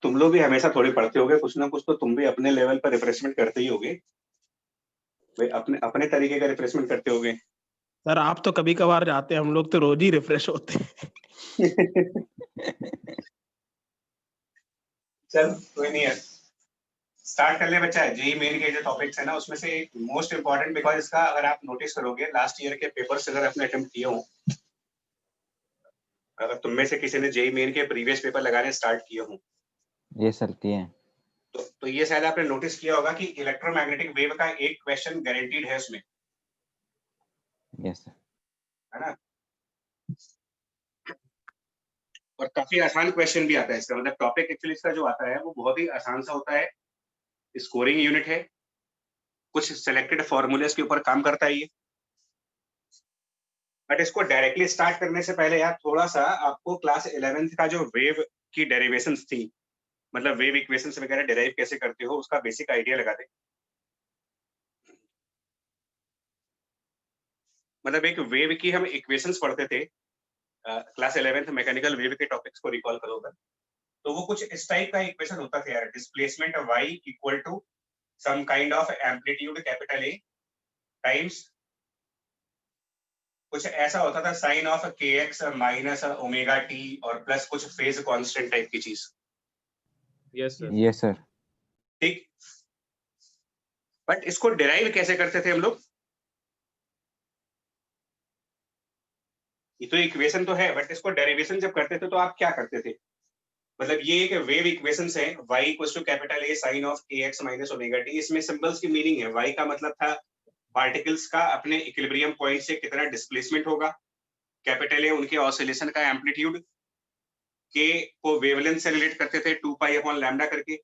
तुम लोग भी हमेशा थोड़ी पढ़ते होगे, कुछ ना कुछ तो तुम भी अपने लेवल पर रिफ्रेशमेंट करते ही होगे भाई, अपने अपने तरीके का रिफ्रेशमेंट करते होगे। सर आप तो कभी कभार जाते हैं, हम लोग तो रोज ही रिफ्रेश होते हैं। चल कोई नहीं है, स्टार्ट कर ले बच्चा। जेई मेन के जो टॉपिक्स है ना, उसमें से मोस्ट इंपॉर्टेंट, बिकॉज इसका अगर आप नोटिस करोगे लास्ट ईयर के पेपर्स अगर आपने अटेम्प्ट किए हो, अगर तुम में से किसी ने जेई मेन के प्रीवियस पेपर लगाने स्टार्ट किए हो, ये सर किए हैं। तो ये शायद आपने नोटिस किया होगा कि इलेक्ट्रोमैग्नेटिक वेव का एक क्वेश्चन गारंटीड है उसमें, यस सर। है ना। और काफी आसान क्वेश्चन भी आता है इसका, मतलब टॉपिक एक्चुअली इसका जो आता है वो बहुत ही आसान सा होता है। स्कोरिंग यूनिट है, कुछ सिलेक्टेड फॉर्मूलेस के ऊपर काम करता है ये। बट इसको डायरेक्टली स्टार्ट करने से पहले यार थोड़ा सा आपको क्लास 11th का जो वेव की डेरिवेशंस थी, मतलब वेव इक्वेशंस वगैरह डेराइव कैसे करते हो, उसका बेसिक आइडिया लगा दे। मतलब एक वेव की हम इक्वेशंस पढ़ते थे क्लास 11th मैकेनिकल वेव के टॉपिक्स को रिकॉल करो अगर, तो वो कुछ इस टाइप का इक्वेशन होता था यार, displacement y equal to some kind of amplitude capital A times कुछ ऐसा होता था साइन ऑफ के एक्स माइनस ओमेगा टी और प्लस कुछ फेज कांस्टेंट टाइप की चीज। Yes sir. Yes sir. ठीक, बट इसको डिराइव कैसे करते थे हम लोग? ये तो इक्वेशन तो है, बट इसको डेरिवेशन जब करते थे तो आप क्या करते थे? मतलब ये एक वेव इक्वेशंस है, y equals to capital A sine of A x minus omega t. इसमें सिंबल्स की मीनिंग है, y का मतलब था पार्टिकल्स का अपने इक्विलिब्रियम पॉइंट से कितना डिस्प्लेसमेंट होगा, कैपिटल ए उनके ऑसिलेशन का एम्पलीट्यूड, के को वेवलेंथ से रिलेट करते थे 2 पाई अपॉन लैम्डा करके,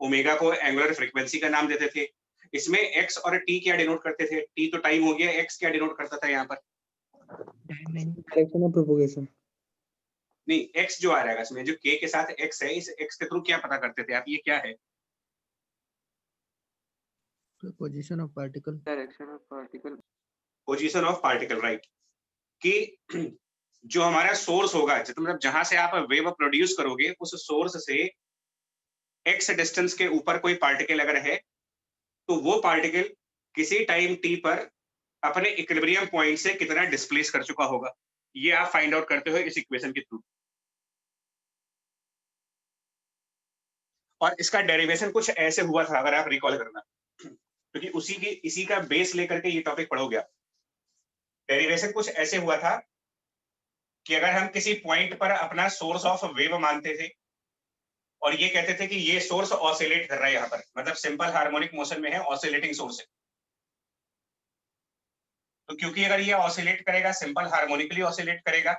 ओमेगा को एंगुलर फ्रीक्वेंसी का नाम देते थे। इसमें x और t क्या डिनोट करते थे? t तो टाइम हो गया, x क्या डिनोट करता था यहाँ पर? Direction of propagation. नहीं, x जो आ रहा है इसमें, जो k के साथ x है, इस x के थ्रू क्या पता करते थे आप? ये क्या है? Position of particle. Direction of particle. Position of particle, right. कि जो हमारा सोर्स होगा, मतलब जहां से आप वेव प्रोड्यूस करोगे, उस सोर्स से x डिस्टेंस के ऊपर कोई पार्टिकल अगर है, तो वो पार्टिकल किसी टाइम t पर अपने इक्विलिब्रियम पॉइंट से कितना डिस्प्लेस कर चुका होगा, ये आप फाइंड आउट करते हो इस इक्वेशन के थ्रू। और इसका डेरिवेशन कुछ ऐसे हुआ था, अगर आप रिकॉल करना, क्योंकि इसी का बेस लेकर के ये टॉपिक पढ़ोगे आप। डेरिवेशन कुछ ऐसे हुआ था कि अगर हम किसी पॉइंट पर अपना सोर्स ऑफ वेव मानते थे और ये कहते थे कि ये सोर्स ऑसिलेट कर रहा है यहाँ पर, मतलब सिंपल हार्मोनिक मोशन में है, ऑसिलेटिंग सोर्स है, तो क्योंकि अगर ये ऑसिलेट करेगा, सिंपल हार्मोनिकली ऑसिलेट करेगा,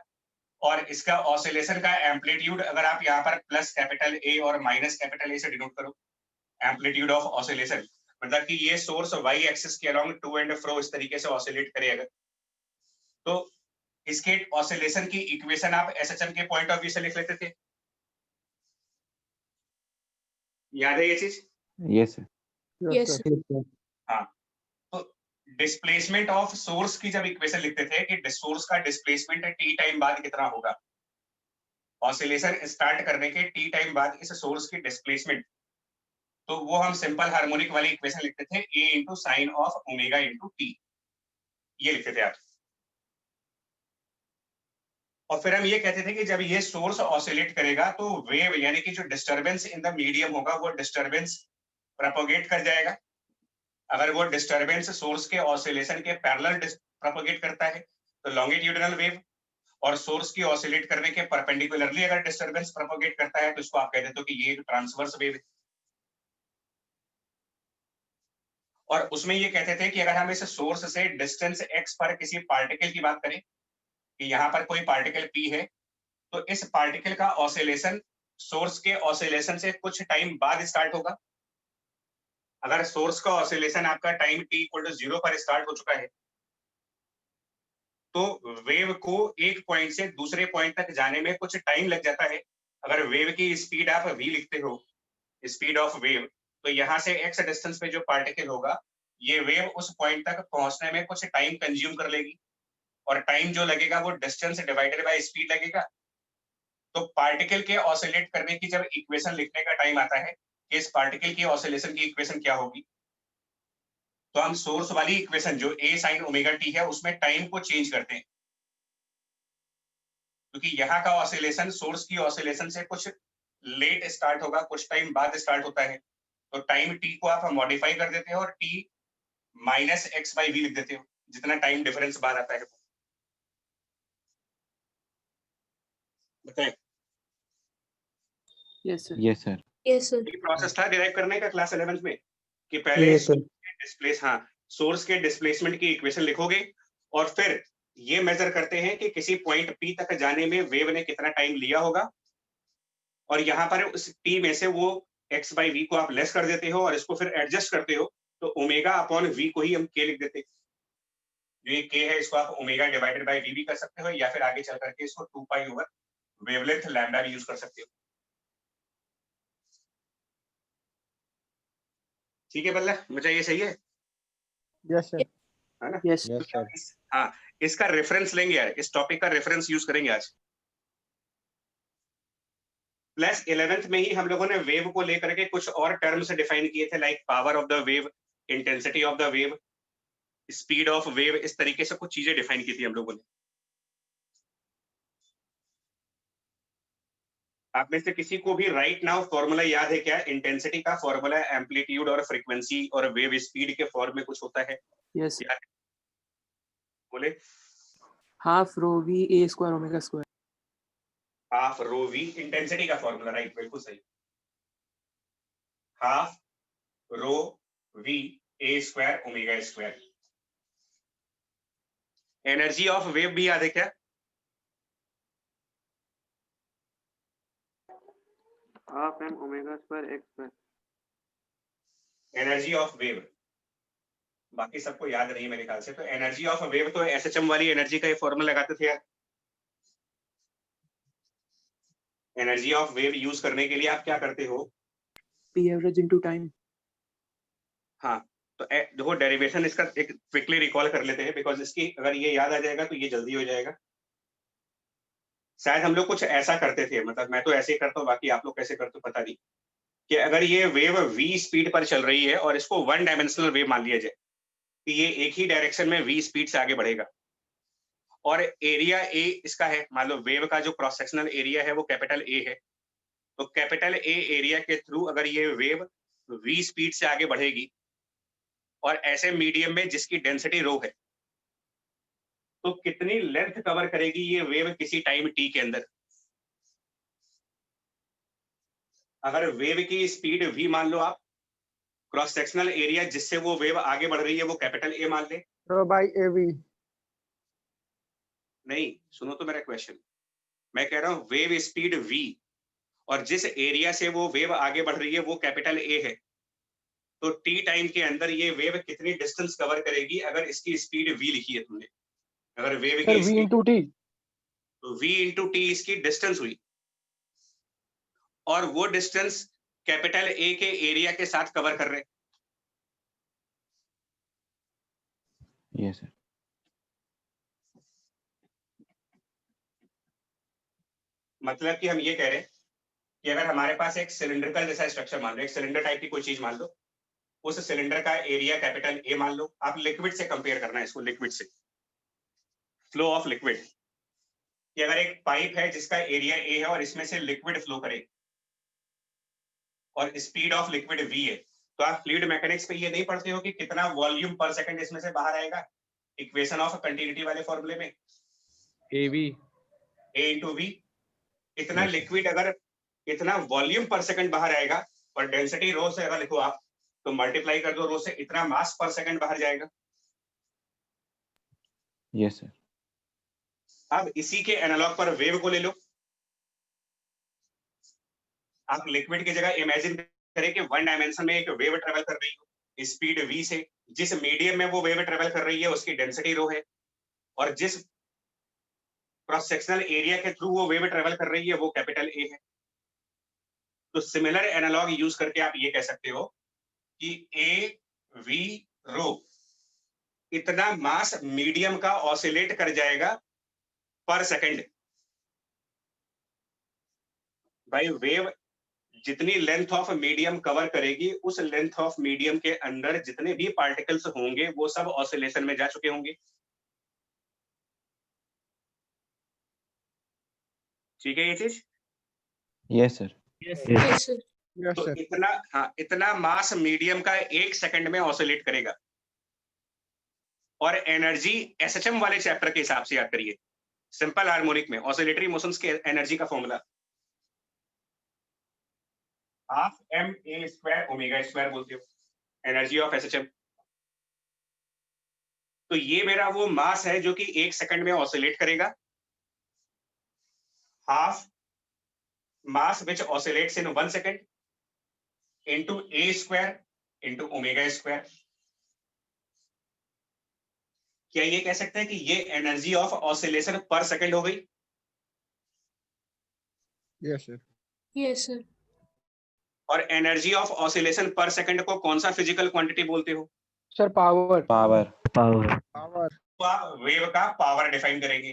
और इसका ऑसिलेशन का एम्पलीट्यूड अगर आप यहाँ पर प्लस कैपिटल ए और माइनस कैपिटल ए से डिनोट करो, एम्पलीट्यूड ऑफ ऑसिलेशन, मतलब कि ये सोर्स वाई एक्सिस के अलोंग टू एंड फ्रो इस तरीके से ऑसिलेट करे अगर, तो इसके ऑसिलेशन की इक्वेशन आप एसएचएम के पॉइंट ऑफ व्यू से लिख लेते थे। याद है ये चीज? Yes sir. Yes, हाँ, तो डिस्प्लेसमेंट ऑफ सोर्स की जब इक्वेशन लिखते थे कि सोर्स का डिस्प्लेसमेंट टी टाइम बाद कितना होगा, ऑसिलेशन स्टार्ट करने के टी टाइम बाद इस सोर्स की डिस्प्लेसमेंट, तो वो हम सिंपल हार्मोनिक वाली इक्वेशन लिखते थे a into sine of omega into T, ये लिखते थे आप। और फिर हम ये कहते थे कि जब ये सोर्स ऑसिलेट करेगा तो वेव यानी कि जो डिस्टरबेंस इन द मीडियम होगा वो डिस्टरबेंस प्रोपोगेट कर जाएगा। अगर वो डिस्टरबेंस सोर्स के ऑसिलेशन के पैरेलल प्रोपोगेट करता है तो लॉन्गिट्यूडिनल वेव, और सोर्स की ऑसिलेट करने के परपेंडिकुलरली अगर डिस्टरबेंस प्रोपोगेट करता है तो इसको आप कह देते हो कि ये ट्रांसवर्स वेव है। और उसमें ये कहते थे कि अगर हम इस सोर्स से डिस्टेंस x पर किसी पार्टिकल की बात करें कि यहाँ पर कोई पार्टिकल p है, तो इस पार्टिकल का ऑसिलेशन सोर्स के ऑसिलेशन से कुछ टाइम बाद स्टार्ट होगा। अगर सोर्स का ऑसिलेशन आपका टाइम t इक्वल टू 0 पर स्टार्ट हो चुका है, तो वेव को एक पॉइंट से दूसरे पॉइंट तक जाने में कुछ टाइम लग जाता है। अगर वेव की स्पीड आप v लिखते हो, स्पीड ऑफ वेव, तो यहाँ से x डिस्टेंस पे जो पार्टिकल होगा, ये वेव उस पॉइंट तक पहुंचने में कुछ टाइम कंज्यूम कर लेगी, और टाइम जो लगेगा वो डिस्टेंस डिवाइडेड बाय स्पीड लगेगा। तो पार्टिकल के ऑसिलेट करने की जब इक्वेशन लिखने का टाइम आता है कि इस पार्टिकल की ऑसिलेशन की इक्वेशन क्या होगी, तो हम सोर्स वाली इक्वेशन जो a sin ओमेगा t है उसमें टाइम को चेंज करते हैं, क्योंकि यहाँ का ऑसिलेशन सोर्स की ऑसिलेशन से कुछ लेट स्टार्ट होगा, कुछ टाइम बाद स्टार्ट होता है, तो टाइम t को आप मॉडिफाई कर देते हो और t minus x by v लिख देते हो, जितना टाइम डिफरेंस बाद आता है। बताएं, यस सर। Yes sir. ये प्रोसेस था डिराइव करने का क्लास 11th में कि पहले Yes, sir. सोर्स के डिस्प्लेसमेंट की इक्वेशन लिखोगे और फिर ये मेजर करते हैं कि किसी पॉइंट P तक जाने में वेव ने कितना टाइम लिया होगा, और यहाँ पर उस T में से वो x बाई वी को आप लेस कर देते हो और इसको फिर एडजस्ट करते हो, तो ओमेगा अपॉन वी को ही हम k लिख देते हैं। जो ये k है इसको आप ओमेगा डिवाइडेड बाई वी भी कर सकते हो, या फिर आगे चल करके इसको 2 पाई ओवर वेवलेंथ लैम्डा भी यूज कर सकते हो। ठीक है बल्ला, मुझे ये सही है, Yes, sir. है ना? Yes sir. हाँ, इसका रेफरेंस लेंगे यार, इस टॉपिक का रेफरेंस यूज करेंगे आज। क्लास 11th में ही हम लोगों ने वेव को लेकर के कुछ और टर्म्स डिफाइन किए थे, like power of the wave, intensity of the wave, speed of wave, इस तरीके से कुछ चीजें डिफाइन की थी हम लोगों ने। आप में से किसी को भी राइट नाउ फॉर्मूला याद है क्या? इंटेंसिटी का फॉर्मूला एम्पलीट्यूड और फ्रीक्वेंसी और वेव स्पीड के फॉर्म में कुछ होता है, यस याद है? बोले। Half rho v A square omega square. Half rho v intensity का फॉर्मूला, राइट, बिल्कुल सही। Half rho v A square omega square. Energy of wave भी याद है क्या? Half m omega square x square. Energy of wave बाकी सबको याद नहीं है मेरे ख्याल से, तो एनर्जी ऑफ वेव तो एसएचएम वाली एनर्जी का ये फॉर्मूला लगाते थे यार। एनर्जी ऑफ वेव यूज करने के लिए आप क्या करते हो? P average into time. हाँ, तो देखो डेरिवेशन इसका एक क्विकली रिकॉल कर लेते हैं, बिकॉज इसकी अगर ये याद आ जाएगा तो ये जल्दी हो जाएगा। शायद हम लोग कुछ ऐसा करते थे, मतलब मैं तो ऐसे ही करता हूँ, बाकी आप लोग कैसे करते हो पता नहीं, कि अगर ये वेव v स्पीड पर चल रही है और इसको वन डायमेंशनल वेव मान लिया जाए कि ये एक ही डायरेक्शन में v स्पीड से आगे बढ़ेगा, और एरिया a इसका है, मान लो वेव का जो क्रॉस सेक्शनल एरिया है वो कैपिटल A है, तो कैपिटल A एरिया के थ्रू अगर ये वेव v स्पीड से आगे बढ़ेगी और ऐसे मीडियम में जिसकी डेंसिटी रो है, तो कितनी लेंथ कवर करेगी ये वेव किसी टाइम t के अंदर? अगर वेव की स्पीड v मान लो आप, क्रॉस सेक्शनल एरिया जिससे वो वेव आगे बढ़ रही है वो कैपिटल A मान ले। Rho by AV. नहीं, सुनो तो मेरा क्वेश्चन, मैं कह रहा हूँ वेव स्पीड v और जिस एरिया से वो वेव आगे बढ़ रही है वो कैपिटल A है, तो t टाइम के अंदर ये वेव कितनी डिस्टेंस कवर करेगी अगर इसकी स्पीड v लिखी है तुमने? अगर वेव Sir, की V स्पीड, into T. तो v इंटू टी इसकी डिस्टेंस हुई, और वो डिस्टेंस कैपिटल A के एरिया के साथ कवर कर रहे हैं। Yes sir. मतलब कि हम ये कह रहे हैं कि अगर हमारे पास एक सिलिंड्रिकल जैसा स्ट्रक्चर मान लो, एक सिलेंडर टाइप की कोई चीज मान लो, उस सिलेंडर का एरिया कैपिटल A मान लो, आप लिक्विड से कंपेयर करना है इसको, लिक्विड से, फ्लो ऑफ लिक्विड, कि अगर एक पाइप है जिसका एरिया A है और इसमें से लिक्विड फ्लो करे और स्पीड ऑफ लिक्विड v है, तो आप फ्लूइड मैकेनिक्स पे ये नहीं पढ़ते हो कि कितना वॉल्यूम पर सेकंड इसमें से बाहर आएगा, इक्वेशन ऑफ कंटिन्यूटी वाले फॉर्मूले में AV A इंटू वी, इतना Yes. लिक्विड अगर इतना वॉल्यूम पर सेकंड बाहर आएगा, और डेंसिटी रो से अगर लिखो आप तो मल्टीप्लाई कर दो रो से, इतना मास पर सेकंड बाहर जाएगा। Yes sir. अब इसी के एनालॉग पर वेव को ले लो, आप लिक्विड की जगह इमेजिन करें कि वन डायमेंशन में एक वेव ट्रेवल कर रही हो स्पीड v से, जिस मीडियम में वो वेव ट्रेवल कर रही है उसकी डेंसिटी रो है, और जिस क्रॉस सेक्शनल एरिया के थ्रू वो वेव ट्रेवल कर रही है वो कैपिटल A है। तो सिमिलर एनालॉग यूज करके आप ये कह सकते हो कि A v रो इतना मास मीडियम का ऑसिलेट कर जाएगा पर सेकंड, भाई वेव जितनी लेंथ ऑफ मीडियम कवर करेगी, उस लेंथ ऑफ मीडियम के अंदर जितने भी पार्टिकल्स होंगे वो सब ऑसिलेशन में जा चुके होंगे। ठीक है ये चीज? Yes, sir. Yes, Yes, sir. Yes, तो sir. इतना मास मीडियम का 1 सेकंड में ऑसिलेट करेगा। और एनर्जी एसएचएम वाले चैप्टर के हिसाब से याद करिए, सिंपल हार्मोनिक में ऑसिलेटरी मोशंस के एनर्जी का formula half m A square omega square बोलते हो, एनर्जी ऑफ एसएचएम। तो ये मेरा वो मास है जो कि 1 सेकंड में ऑसिलेट करेगा। Half mass which oscillates in 1 second into a square into omega square। क्या ये कह सकते हैं कि ये एनर्जी ऑफ ऑसिलेशन पर सेकंड हो गई? Yes, sir. Yes, sir. और एनर्जी ऑफ ऑसिलेशन पर सेकंड को कौन सा फिजिकल क्वांटिटी बोलते हो? Sir, power. Power. Power. तो आप वेव का पावर डिफाइन करेंगे।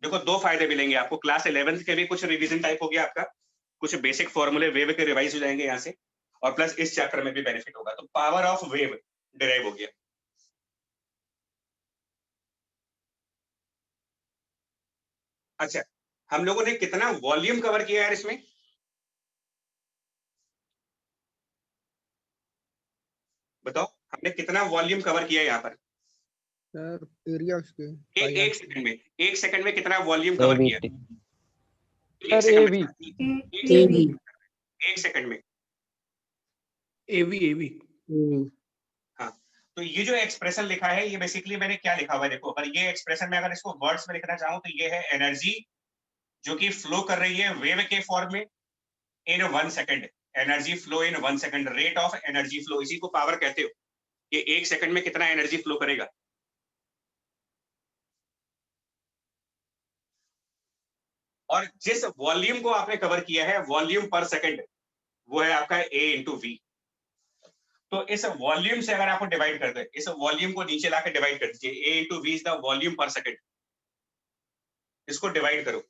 देखो दो फायदे मिलेंगे आपको, क्लास 11th के भी कुछ रिवीजन टाइप हो गया आपका, कुछ बेसिक फॉर्मूले वेव के रिवाइज हो जाएंगे यहाँ से, और प्लस इस चैप्टर में भी बेनिफिट होगा। तो पावर ऑफ वेव डिराइव हो गया। अच्छा, हम लोगों ने कितना वॉल्यूम कवर किया यार इसमें? बताओ, हमने कितना वॉल्यूम कवर किया यहाँ पर? Sir, area उसके. एक सेकंड में, एक सेकंड में कितना वॉल्यूम कवर किया? AVT. एक सेकंड में, AV. एक सेकंड में। AV हाँ, तो ये जो एक्सप्रेशन लिखा है, ये बेसिकली मैंने क्या लिखा हुआ है देखो, अगर ये एक्सप्रेशन में अगर इसको वर्ड्स में लिखना चाहूं तो ये है एनर्जी जो कि फ्लो कर रही है वेव के फॉर्म में इन 1 second. Energy flow in 1 second, rate of energy flow, इसी को पावर कहते हो। ये 1 सेकंड में कितना एनर्जी फ्लो करेगा। और जिस वॉल्यूम को आपने कवर किया है, वॉल्यूम पर सेकंड, वो है आपका A इंटू वी। तो इस वॉल्यूम से अगर आपको डिवाइड कर दे, इस वॉल्यूम को नीचे लाकर डिवाइड कर दीजिए, A into v is the volume पर सेकंड। इसको डिवाइड करो,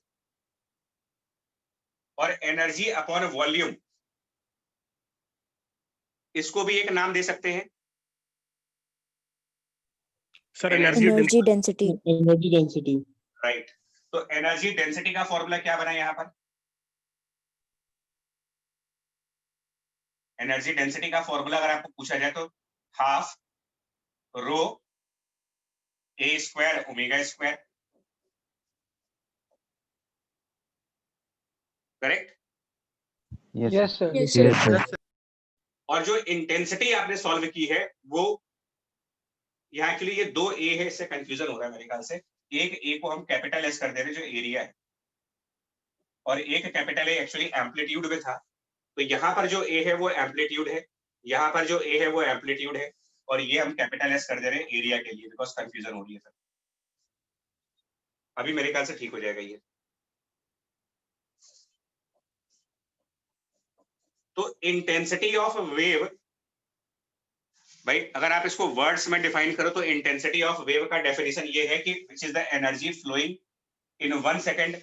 और एनर्जी अपॉन वॉल्यूम, इसको भी एक नाम दे सकते हैं sir, energy energy density. Right. तो एनर्जी डेंसिटी का फॉर्मूला क्या बना यहाँ पर? एनर्जी डेंसिटी का फॉर्मूला अगर आपको पूछा जाए तो half rho A square omega square, correct? Yes, sir. Yes, sir. और जो इंटेंसिटी आपने सॉल्व की है वो, यहाँ एक्चुअली ये 2 ए है, इससे कंफ्यूजन हो रहा है मेरे ख्याल से। एक ए को हम कैपिटल एस कर दे रहे हैं जो एरिया है, और एक कैपिटल ए एक्चुअली एम्पलीट्यूड में था। तो यहाँ पर जो ए है वो एम्पलीट्यूड है, यहाँ पर जो ए है वो एम्पलीट्यूड है, और ये हम कैपिटल एस कर दे रहे हैं एरिया के लिए, बिकॉज कंफ्यूजन हो रही है सर। अभी मेरे ख्याल से ठीक हो जाएगा ये। तो इंटेंसिटी ऑफ वेव, भाई अगर आप इसको वर्ड्स में डिफाइन करो तो इंटेंसिटी ऑफ वेव का डेफिनेशन ये है कि which is the energy flowing in 1 second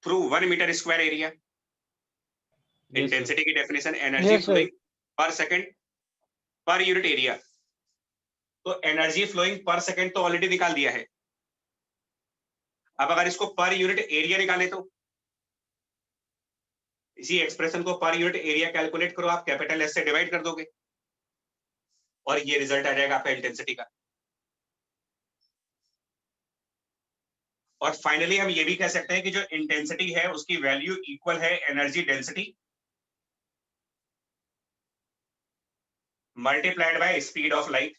through 1 metre square area. Intensity की definition energy flowing per second per unit area. तो एनर्जी फ्लोइंग पर सेकंड तो ऑलरेडी निकाल दिया है। अब अगर इसको पर यूनिट एरिया निकाले तो इसी एक्सप्रेशन को पर यूनिट एरिया कैलकुलेट करो, आप कैपिटल एस से डिवाइड कर दोगे और ये रिजल्ट आ जाएगा आपका इंटेंसिटी का। और फाइनली हम ये भी कह सकते हैं कि जो इंटेंसिटी है उसकी वैल्यू इक्वल है energy density multiplied by speed of light,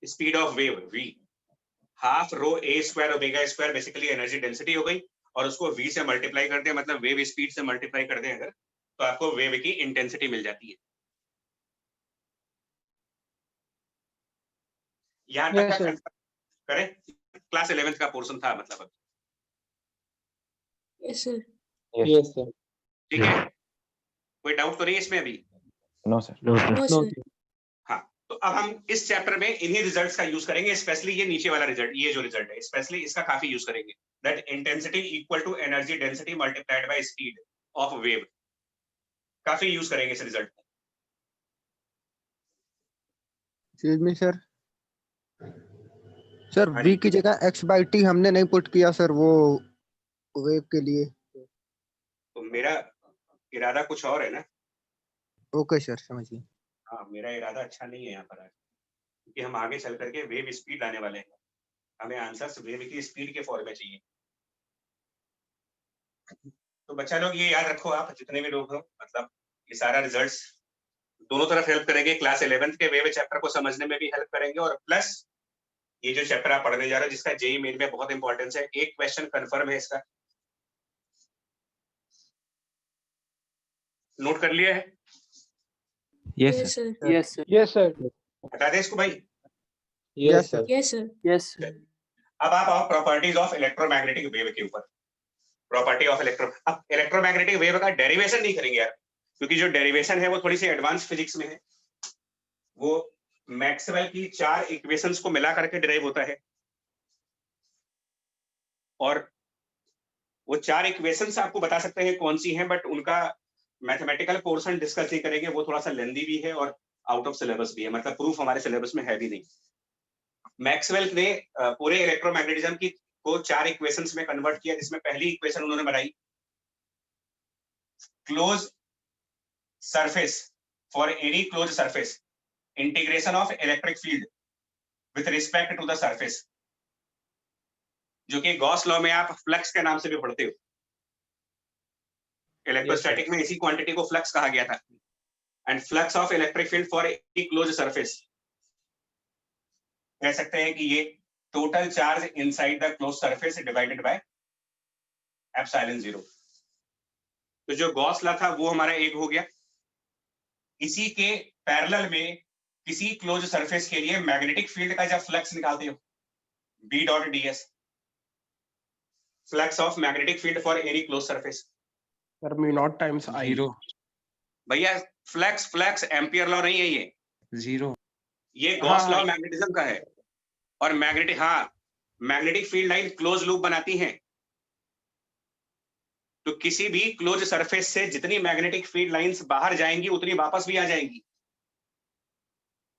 speed of wave v। Half rho A square omega square basically energy density हो गई, और उसको v से मल्टीप्लाई कर दें, मतलब वेव स्पीड से मल्टीप्लाई कर दें अगर, तो आपको वेव की इंटेंसिटी मिल जाती है। यहां तक का करें, क्लास 11th का पोर्शन था मतलब। Yes, sir. Yes, sir. ठीक है, कोई डाउट तो नहीं इसमें अभी? No, sir. No, sir. हाँ, तो अब हम इस चैप्टर में इन्हीं रिजल्ट्स का यूज करेंगे, स्पेशली ये नीचे वाला रिजल्ट, ये जो रिजल्ट है स्पेशली इसका काफी यूज करेंगे, that intensity equal to energy density multiplied by speed of wave, काफी यूज करेंगे इस रिजल्ट को। एक्सक्यूज मी सर, सर हाँ v जी। की जगह x/t हमने नहीं पुट किया सर, वो वेव के लिए। तो मेरा इरादा कुछ और है ना। ओके सर, समझिए। हाँ, मेरा इरादा अच्छा नहीं है यहाँ पर आज, क्योंकि हम आगे चल करके वेव स्पीड लाने वाले हैं, हमें आंसर्स वेव की स्पीड के फॉर्म में चाहिए। तो बच्चा लोग ये याद रखो, आप जितने भी लोग हो, मतलब ये सारा रिजल्ट्स दोनों तरफ हेल्प करेंगे, क्लास 11th के वेव चैप्टर को समझने में भी हेल्प करेंगे, और प्लस ये जो चैप्टर आप पढ़ने जा रहे हो जिसका जेई मेन में बहुत इंपॉर्टेंस है, एक क्वेश्चन कंफर्म है इसका, नोट कर लिया है? Yes, Yes, sir. sir. Yes, sir. Yes sir. हटा दे इसको भाई। Yes, sir. Yes, sir. Yes, sir. अब आप आओ प्रॉपर्टीज ऑफ इलेक्ट्रोमैग्नेटिक वेव के ऊपर। प्रॉपर्टी ऑफ अब इलेक्ट्रोमैग्नेटिक वेव का डेरिवेशन नहीं करेंगे यार, क्योंकि जो डेरिवेशन है वो थोड़ी सी एडवांस फिजिक्स में है, वो मैक्सवेल की 4 इक्वेशंस को मिला करके डिराइव होता है, और वो 4 इक्वेशंस आपको बता सकते हैं कौन सी हैं, बट उनका मैथमेटिकल पोर्शन डिस्कस नहीं करेंगे, वो थोड़ा सा लेंदी भी है और आउट ऑफ सिलेबस भी है, मतलब प्रूफ हमारे सिलेबस में है भी नहीं। मैक्सवेल ने पूरे इलेक्ट्रोमैग्नेटिज्म की को 4 इक्वेशंस में कन्वर्ट किया, जिसमें पहली इक्वेशन उन्होंने बनाई, close surface for any close surface, integration of electric field with respect to the surface, जो कि गॉस लॉ में आप फ्लक्स के नाम से भी पढ़ते हो। इलेक्ट्रोस्टैटिक में इसी क्वांटिटी को फ्लक्स कहा गया था, and flux of electric field for any close surface, कह सकते हैं कि ये total charge inside the close surface divided by epsilon 0। तो जो गॉस लॉ था वो हमारा एक हो गया। इसी के पैरेलल में किसी क्लोज सरफेस के लिए मैग्नेटिक फील्ड का जब फ्लक्स निकालते हो, B dot D S, flux of magnetic field for any close surface, sir mu naught times I. भैया फ्लक्स एम्पियर लॉ नहीं है ये, 0. ये गॉस हाँ, लॉ मैग्नेटिज्म का है। और magnetic field line close loop बनाती हैं, तो किसी भी क्लोज सरफेस से जितनी मैग्नेटिक फील्ड लाइंस बाहर जाएंगी उतनी वापस भी आ जाएंगी।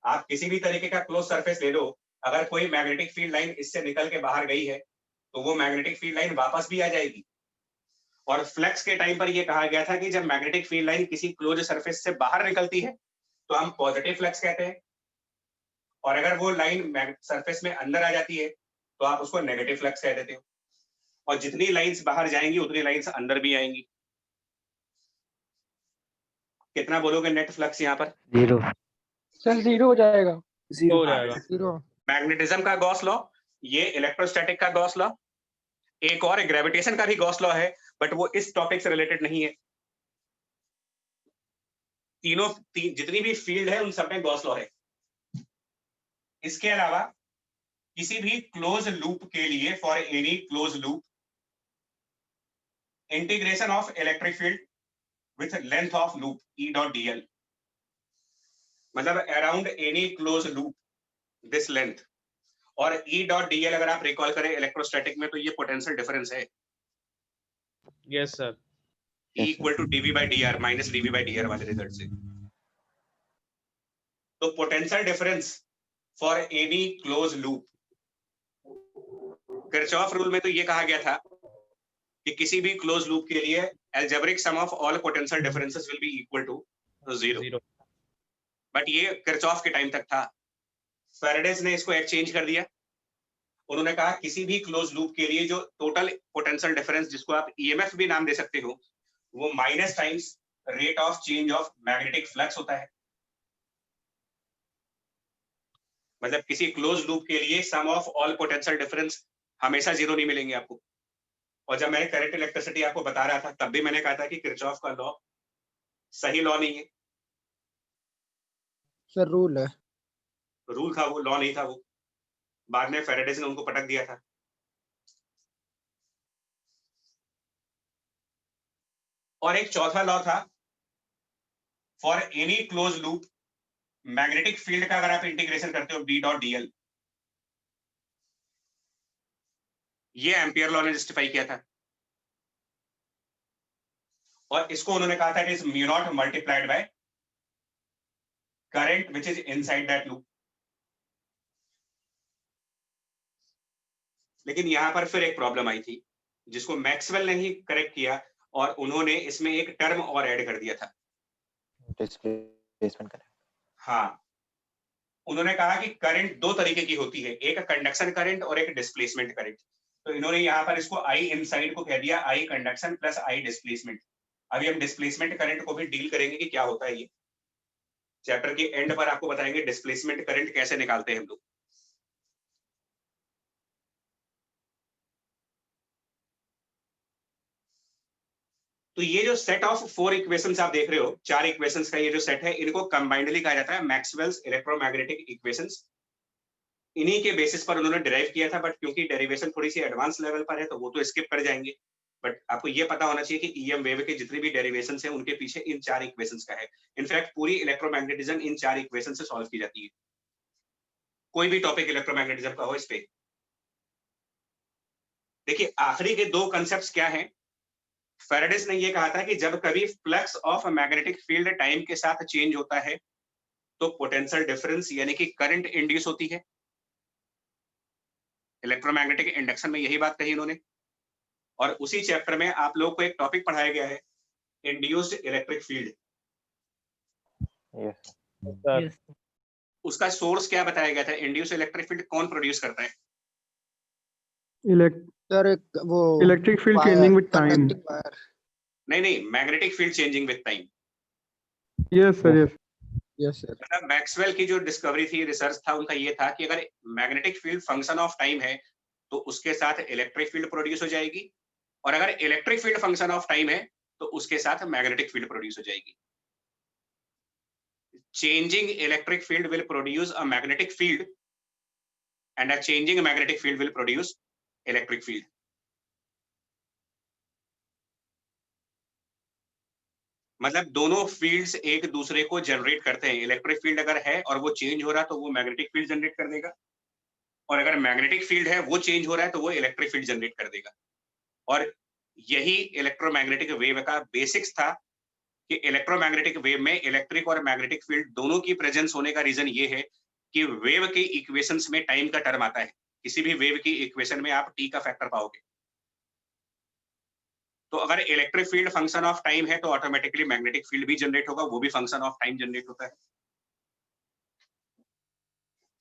आप किसी भी तरीके का क्लोज सरफेस ले लो, अगर कोई मैग्नेटिक फील्ड लाइन इससे निकल के बाहर गई है तो वो मैग्नेटिक फील्ड लाइन वापस भी आ जाएगी। और फ्लक्स के टाइम पर यह कहा गया था कि जब मैग्नेटिक फील्ड लाइन किसी क्लोज सरफेस से बाहर निकलती है तो हम पॉजिटिव फ्लक्स कहते हैं, और अगर वो लाइन सरफेस में अंदर आ जाती है तो आप उसको नेगेटिव फ्लक्स कह देते हो। और जितनी लाइंस बाहर जाएंगी उतनी लाइंस अंदर भी आएंगी। कितना बोलोगे नेट फ्लक्स यहाँ पर? 0. सर 0 हो जाएगा। हो जाएगा। 0। मैग्नेटिज्म का गॉस लॉ, ये इलेक्ट्रोस्टैटिक का गॉस लॉ, एक और ग्रेविटेशन का भी गॉस लॉ है, बट वो इस टॉपिक से रिलेटेड नहीं है। जितनी भी फील्ड है उन सब में गॉस लॉ है। इसके अलावा किसी भी क्लोज लूप के लिए, for any close loop, integration of electric field with length of loop E dot dl, मतलब around any close loop this length. और E डॉट dl अगर आप रिकॉल करें इलेक्ट्रोस्टैटिक में तो ये पोटेंशियल डिफरेंस है, yes sir. E equal to dv by dr minus dv by dr वाले रिजल्ट से। तो potential difference for any close loop, Kirchhoff rule में तो ये कहा गया था कि किसी भी क्लोज लूप के लिए algebraic sum of all potential differences will be equal to 0। But ये किरचॉफ के टाइम तक था। फैराडेज ने इसको एक्सचेंज कर दिया। उन्होंने कहा किसी भी क्लोज लूप के लिए जो टोटल पोटेंशियल डिफरेंस, जिसको आप ईएमएफ भी नाम दे सकते हो, वो minus times rate of change of magnetic flux होता है। मतलब किसी क्लोज लूप के लिए सम ऑफ ऑल पोटेंशियल डिफरेंस हमेशा 0 नहीं मिलेंगे आपको। और जब मैंने करंट इलेक्ट्रिसिटी आपको बता रहा था तब भी मैंने कहा था कि किरचॉफ का लॉ सही लॉ नहीं है, सर रूल है। रूल था वो, लॉ नहीं था वो। बाद में फैराडेज ने उनको पटक दिया था। और एक चौथा लॉ था, for any close loop magnetic field का अगर आप इंटीग्रेशन करते हो B डॉट DL, ये एम्पियर लॉ ने जस्टिफाई किया था, और इसको उन्होंने कहा था it is mu naught multiplied by current which is inside that loop. लेकिन यहां पर फिर एक प्रॉब्लम आई थी जिसको मैक्सवेल ने ही करेक्ट किया, और उन्होंने इसमें एक टर्म और ऐड कर दिया था, डिस्प्लेसमेंट करंट। हाँ, उन्होंने कहा कि करंट दो तरीके की होती है, एक कंडक्शन करंट और एक डिस्प्लेसमेंट करंट। तो इन्होंने यहाँ पर इसको आई इनसाइड को कह दिया आई कंडक्शन प्लस आई डिस्प्लेसमेंट। अभी हम डिस्प्लेसमेंट करंट को भी डील करेंगे कि क्या होता है ये। चैप्टर के एंड पर आपको बताएंगे डिस्प्लेसमेंट करंट कैसे निकालते हैं हम लोग। तो ये जो सेट ऑफ 4 इक्वेशंस आप देख रहे हो, 4 इक्वेशंस का ये जो सेट है, इनको कंबाइंडली कहा जाता है मैक्सवेल्स इलेक्ट्रोमैग्नेटिक इक्वेशंस। इन्हीं के बेसिस पर उन्होंने डिराइव किया था, बट क्योंकि डेरिवेशन थोड़ी सी एडवांस लेवल पर है तो वो तो स्किप कर जाएंगे। बट आपको ये पता होना चाहिए कि ईएम वेव के जितने भी डेरिवेशन हैं उनके पीछे इन 4 इक्वेशंस का है। इनफैक्ट पूरी इलेक्ट्रोमैग्नेटिज्म इन 4 इक्वेशन से सॉल्व की जाती है। कोई भी टॉपिक इलेक्ट्रोमैग्नेटिज्म का हो इस पे। देखिए आखिरी के 2 कंसेप्ट्स क्या हैं। फैराडेस ने ये कहा था कि जब कभी flux of magnetic field time के साथ चेंज होता है तो पोटेंशियल डिफरेंस यानी कि करंट इंड्यूस होती है। इलेक्ट्रोमैग्नेटिक इंडक्शन में यही बात कही इन्होंने। और उसी चैप्टर में आप लोगों को एक टॉपिक पढ़ाया गया है, इंड्यूस्ड इलेक्ट्रिक फील्ड। यस उसका सोर्स क्या बताया गया था? इंड्यूस्ड इलेक्ट्रिक फील्ड कौन प्रोड्यूस करता है? सर एक वो electric field wire, changing with time. Conducting wire. नहीं, magnetic field changing with time. Yes sir, yes. Yes sir. मतलब मैक्सवेल की जो डिस्कवरी थी, रिसर्च था उनका, ये था कि अगर magnetic field function of time है तो उसके साथ इलेक्ट्रिक फील्ड प्रोड्यूस हो जाएगी, और अगर electric field function of time है तो उसके साथ मैग्नेटिक फील्ड प्रोड्यूस हो जाएगी। Changing electric field will produce a magnetic field and a changing magnetic field will produce electric field. मतलब दोनों फील्ड्स एक दूसरे को जनरेट करते हैं। इलेक्ट्रिक फील्ड अगर है और वो चेंज हो रहा है तो वो मैग्नेटिक फील्ड जनरेट कर देगा, और अगर मैग्नेटिक फील्ड है वो चेंज हो रहा है तो वो इलेक्ट्रिक फील्ड जनरेट कर देगा। और यही इलेक्ट्रोमैग्नेटिक वेव का बेसिक्स था कि इलेक्ट्रोमैग्नेटिक वेव में इलेक्ट्रिक और मैग्नेटिक फील्ड दोनों की प्रेजेंस होने का रीजन ये है कि वेव के इक्वेशंस में टाइम का टर्म आता है। किसी भी वेव की इक्वेशन में आप टी का फैक्टर पाओगे। तो अगर electric field function of time है तो ऑटोमेटिकली मैग्नेटिक फील्ड भी जनरेट होगा, वो भी फंक्शन ऑफ टाइम जनरेट होता है।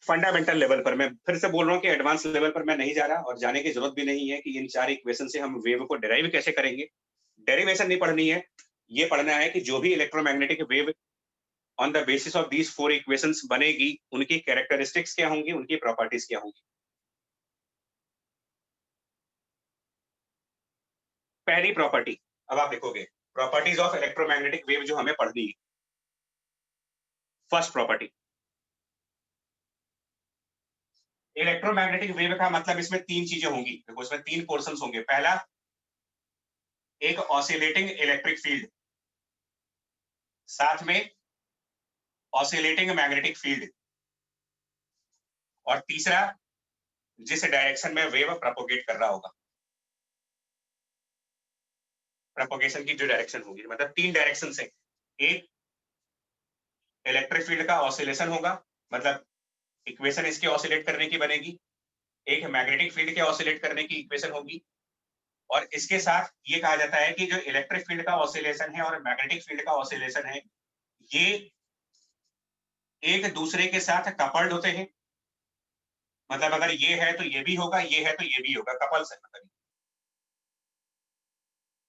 फंडामेंटल लेवल पर, मैं फिर से बोल रहा हूँ कि एडवांस लेवल पर मैं नहीं जा रहा, और जाने की जरूरत भी नहीं है कि इन 4 इक्वेशन से हम वेव को डिराइव कैसे करेंगे। डेरिवेशन नहीं पढ़नी है, ये पढ़ना है कि जो भी electromagnetic wave on the basis of these 4 equations बनेगी, उनकी कैरेक्टरिस्टिक्स क्या होंगी, उनकी प्रॉपर्टीज क्या होंगी। पहली प्रॉपर्टी, अब आप देखोगे प्रॉपर्टीज ऑफ इलेक्ट्रोमैग्नेटिक वेव जो हमें पढ़नी है। फर्स्ट प्रॉपर्टी, इलेक्ट्रोमैग्नेटिक वेव का मतलब इसमें 3 चीजें होंगी। देखो इसमें 3 पोर्शंस होंगे। पहला, एक ऑसिलेटिंग इलेक्ट्रिक फील्ड, साथ में ऑसिलेटिंग मैग्नेटिक फील्ड, और तीसरा जिस डायरेक्शन में वेव प्रोपोगेट कर रहा होगा, प्रोपोगेशन की जो डायरेक्शन होगी। मतलब 3 डायरेक्शन है। एक इलेक्ट्रिक फील्ड का ऑसिलेशन होगा, मतलब इक्वेशन इसके ऑसिलेट करने की बनेगी। एक मैग्नेटिक फील्ड के ऑसिलेट करने की इक्वेशन होगी, और इसके साथ ये कहा जाता है कि जो इलेक्ट्रिक फील्ड का ऑसिलेशन है और मैग्नेटिक फील्ड का ऑसिलेशन है, ये एक दूसरे के साथ कपल्ड होते हैं। मतलब अगर ये है तो ये भी होगा, ये है तो ये भी होगा, कपल्स है। मतलब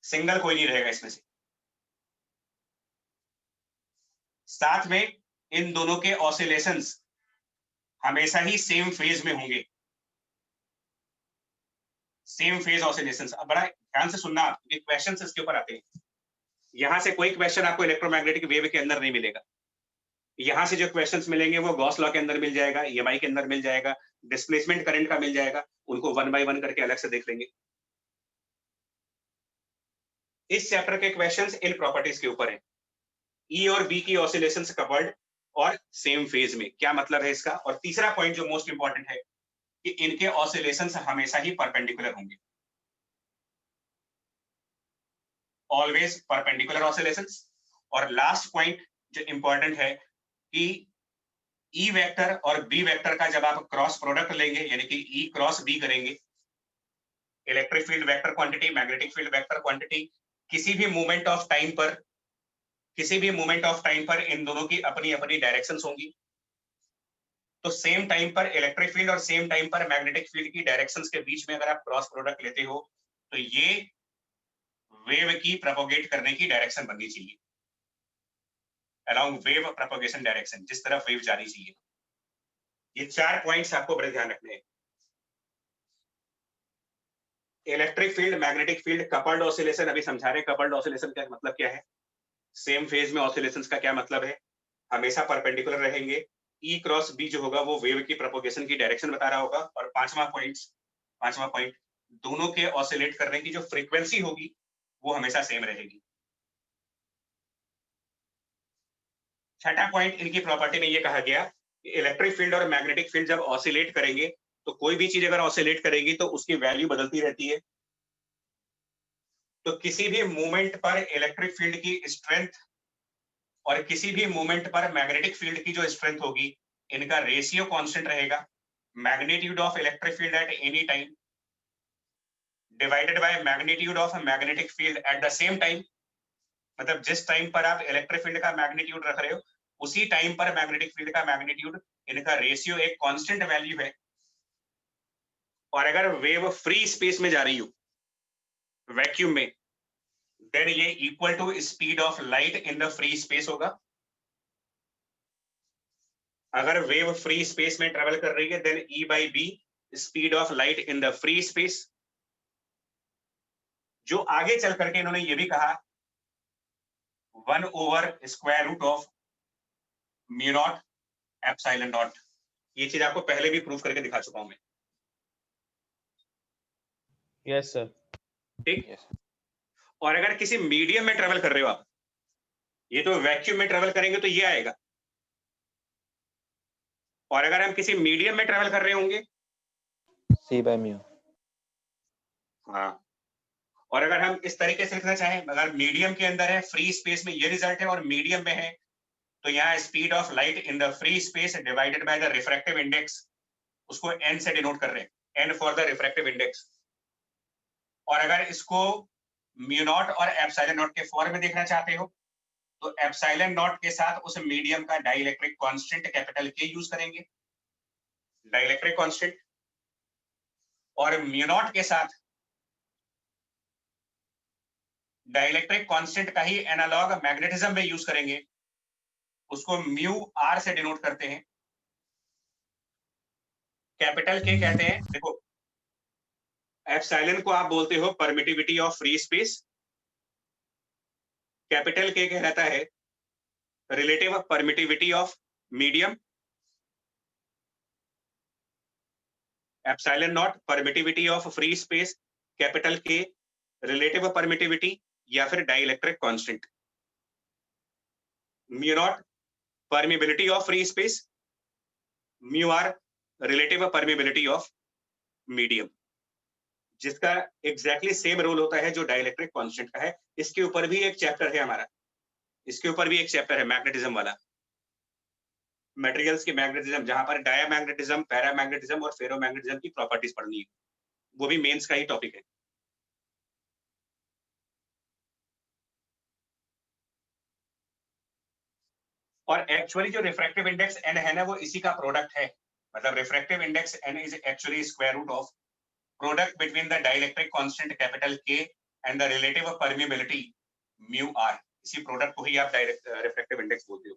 सिंगल कोई नहीं रहेगा इसमें से। साथ में इन दोनों के ऑसिलेशंस हमेशा ही सेम फेज में होंगे, सेम फेज ऑसिलेशंस। अब बड़ा ध्यान से सुनना, ये क्वेश्चंस इसके ऊपर आते हैं। यहां से कोई क्वेश्चन आपको इलेक्ट्रोमैग्नेटिक वेव के अंदर नहीं मिलेगा। यहां से जो क्वेश्चंस मिलेंगे वो गॉस लॉ के अंदर मिल जाएगा, ईएमआई के अंदर मिल जाएगा, डिस्प्लेसमेंट करंट का मिल जाएगा। उनको 1 बाय 1 करके अलग से देख लेंगे। इस चैप्टर के क्वेश्चंस इन प्रॉपर्टीज के ऊपर हैं। ई और बी की ऑसिलेशंस कपल्ड और सेम फेज में। क्या मतलब है इसका? और तीसरा पॉइंट जो मोस्ट इंपॉर्टेंट है कि इनके ऑसिलेशंस हमेशा ही परपेंडिकुलर होंगे, ऑलवेज परपेंडिकुलर ऑसिलेशंस। और लास्ट पॉइंट जो इंपॉर्टेंट है कि ई वेक्टर और बी वेक्टर का जब आप क्रॉस प्रोडक्ट लेंगे, यानी कि ई क्रॉस बी करेंगे, electric field vector quantity, magnetic field vector quantity, किसी भी मोमेंट ऑफ टाइम पर इन दोनों की अपनी अपनी डायरेक्शंस होंगी। तो सेम टाइम पर इलेक्ट्रिक फील्ड और सेम टाइम पर मैग्नेटिक फील्ड की डायरेक्शंस के बीच में अगर आप क्रॉस प्रोडक्ट लेते हो तो ये वेव की प्रोपोगेट करने की डायरेक्शन बननी चाहिए, अलोंग वेव प्रोपोगेशन डायरेक्शन, जिस तरफ वेव जानी चाहिए। ये 4 पॉइंट्स आपको बड़े ध्यान रखने हैं। Electric field, magnetic field, coupled oscillation अभी समझा रहे हैं। कपल्ड ऑसिलेशन का मतलब क्या है, सेम फेज में ऑसिलेशंस का क्या मतलब है, हमेशा परपेंडिकुलर रहेंगे। ई क्रॉस बी जो होगा वो वेव की प्रोपोगेशन की डायरेक्शन बता रहा होगा। और पांचवा पॉइंट, दोनों के ऑसिलेट करने की जो फ्रीक्वेंसी होगी वो हमेशा सेम रहेगी। छठा पॉइंट, इनकी प्रॉपर्टी में ये कहा गया कि इलेक्ट्रिक फील्ड और मैग्नेटिक फील्ड जब ऑसिलेट करेंगे तो कोई भी चीज अगर ऑसिलेट करेगी तो उसकी वैल्यू बदलती रहती है। तो किसी भी मोमेंट पर इलेक्ट्रिक फील्ड की स्ट्रेंथ और किसी भी मोमेंट पर मैग्नेटिक फील्ड की जो स्ट्रेंथ होगी, इनका रेशियो कांस्टेंट रहेगा। Magnitude of electric field at any time divided by magnitude of magnetic field at the same time. मतलब जिस टाइम पर आप इलेक्ट्रिक फील्ड का मैग्नीट्यूड रख रहे हो उसी टाइम पर मैग्नेटिक फील्ड का मैग्नीट्यूड, इनका रेशियो एक कांस्टेंट वैल्यू है। और अगर वेव फ्री स्पेस में जा रही हो, वैक्यूम में, देन ये equal to speed of light in the free space होगा। अगर वेव फ्री स्पेस में ट्रेवल कर रही है then E by B speed of light in the free space. जो आगे चल करके इन्होंने ये भी कहा 1/√ऑफ म्यू नॉट एप्सिलॉन नॉट। ये चीज आपको पहले भी प्रूव करके दिखा चुका हूं मैं। Yes sir. ठीक। और अगर किसी मीडियम में ट्रेवल कर रहे हो आप, ये तो वैक्यूम में ट्रेवल करेंगे तो ये आएगा। और अगर हम किसी मीडियम में ट्रेवल कर रहे होंगे, C by mu। हाँ, और अगर हम इस तरीके से लिखना चाहें, अगर मीडियम के अंदर है, फ्री स्पेस में ये रिजल्ट है, और मीडियम में है तो यहाँ speed of light in the free space divided by the refractive index, उसको n से डिनोट कर रहे हैं, n for the refractive index. और अगर इसको म्यू नॉट और एप्सिलॉन नॉट के फॉर्म में देखना चाहते हो तो एप्सिलॉन नॉट के साथ उस मीडियम का dielectric constant capital K use करेंगे, डाइलेक्ट्रिक कांस्टेंट। और म्यू नॉट के साथ डाइलेक्ट्रिक कांस्टेंट का ही एनालॉग मैग्नेटिज्म में यूज करेंगे, उसको म्यू R से डिनोट करते हैं। कैपिटल K कहते हैं, देखो एप्सिलॉन को आप बोलते हो permittivity of free space, capital K कहलाता है relative permittivity of medium, epsilon naught permittivity of free space, capital K relative permittivity या फिर dielectric constant. Mu naught permeability of free space, mu R relative permeability of medium, जिसका exactly same role होता है जो dielectric constant का है। इसके ऊपर भी एक चैप्टर है हमारा, इसके ऊपर भी एक चैप्टर है मैग्नेटिज्म वाला, मटेरियल्स की मैग्नेटिज्म, जहां पर डायमैग्नेटिज्म, पैरामैग्नेटिज्म और फेरोमैग्नेटिज्म की प्रॉपर्टीज पढ़नी है। वो भी मेंस का ही टॉपिक है। और एक्चुअली जो रिफ्रैक्टिव इंडेक्स n है ना, वो इसी का प्रोडक्ट है। मतलब refractive index n is actually square root of product between the dielectric constant capital K and the relative permeability mu R। इसी प्रोडक्ट को ही आप डायरेक्ट रिफ्रैक्टिव इंडेक्स बोलते हो।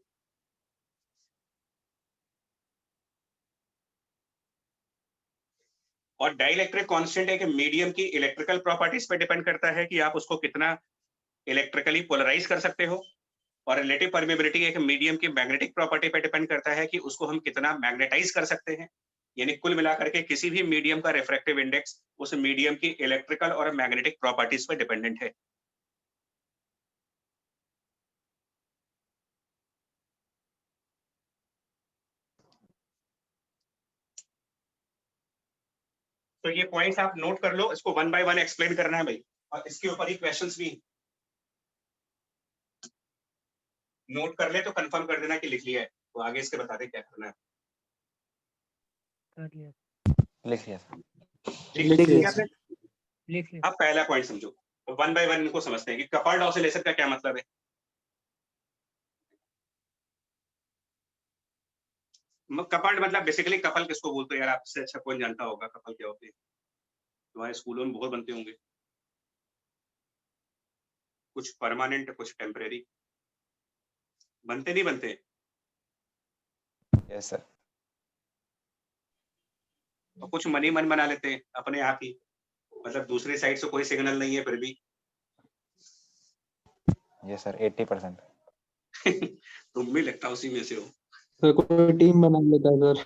और डाइलेक्ट्रिक कांस्टेंट एक मीडियम की इलेक्ट्रिकल प्रॉपर्टीज पे डिपेंड करता है कि आप उसको कितना इलेक्ट्रिकली पोलराइज कर सकते हो, और रिलेटिव परमिबिलिटी एक मीडियम की मैग्नेटिक प्रॉपर्टी पे डिपेंड करता है कि उसको हम कितना मैग्नेटाइज कर सकते हैं। यानी कुल मिलाकर के किसी भी मीडियम का रिफ्रैक्टिव इंडेक्स उस मीडियम की इलेक्ट्रिकल और मैग्नेटिक प्रॉपर्टीज पे डिपेंडेंट है। तो ये पॉइंट्स आप नोट कर लो, इसको वन बाय वन एक्सप्लेन करना है भाई, और इसके ऊपर ही क्वेश्चंस भी नोट कर ले तो कंफर्म कर देना कि लिख लिया है, तो आगे इसके बता दे क्या करना है। लिख लिया सर। लिख लिया आपने? लिख अब पहला पॉइंट समझो, वन बाय वन इनको समझते हैं कि कपल्ड ऑसिलेशन का क्या मतलब है। कपल्ड मतलब बेसिकली कपल किसको बोलते हैं यार, आपसे अच्छा कौन जानता होगा कपल क्या होते हैं, तुम्हारे स्कूलों में बहुत बनते होंगे, कुछ परमानेंट कुछ टेम्परेरी, बनते नहीं बनते? Yes sir. और कुछ मन ही मन बना लेते हैं अपने आप ही, मतलब दूसरी साइड से कोई सिग्नल नहीं है फिर भी। Yes sir 80%। तुम भी लगता उसी में से हो। तो कोई टीम बना लेता है सर।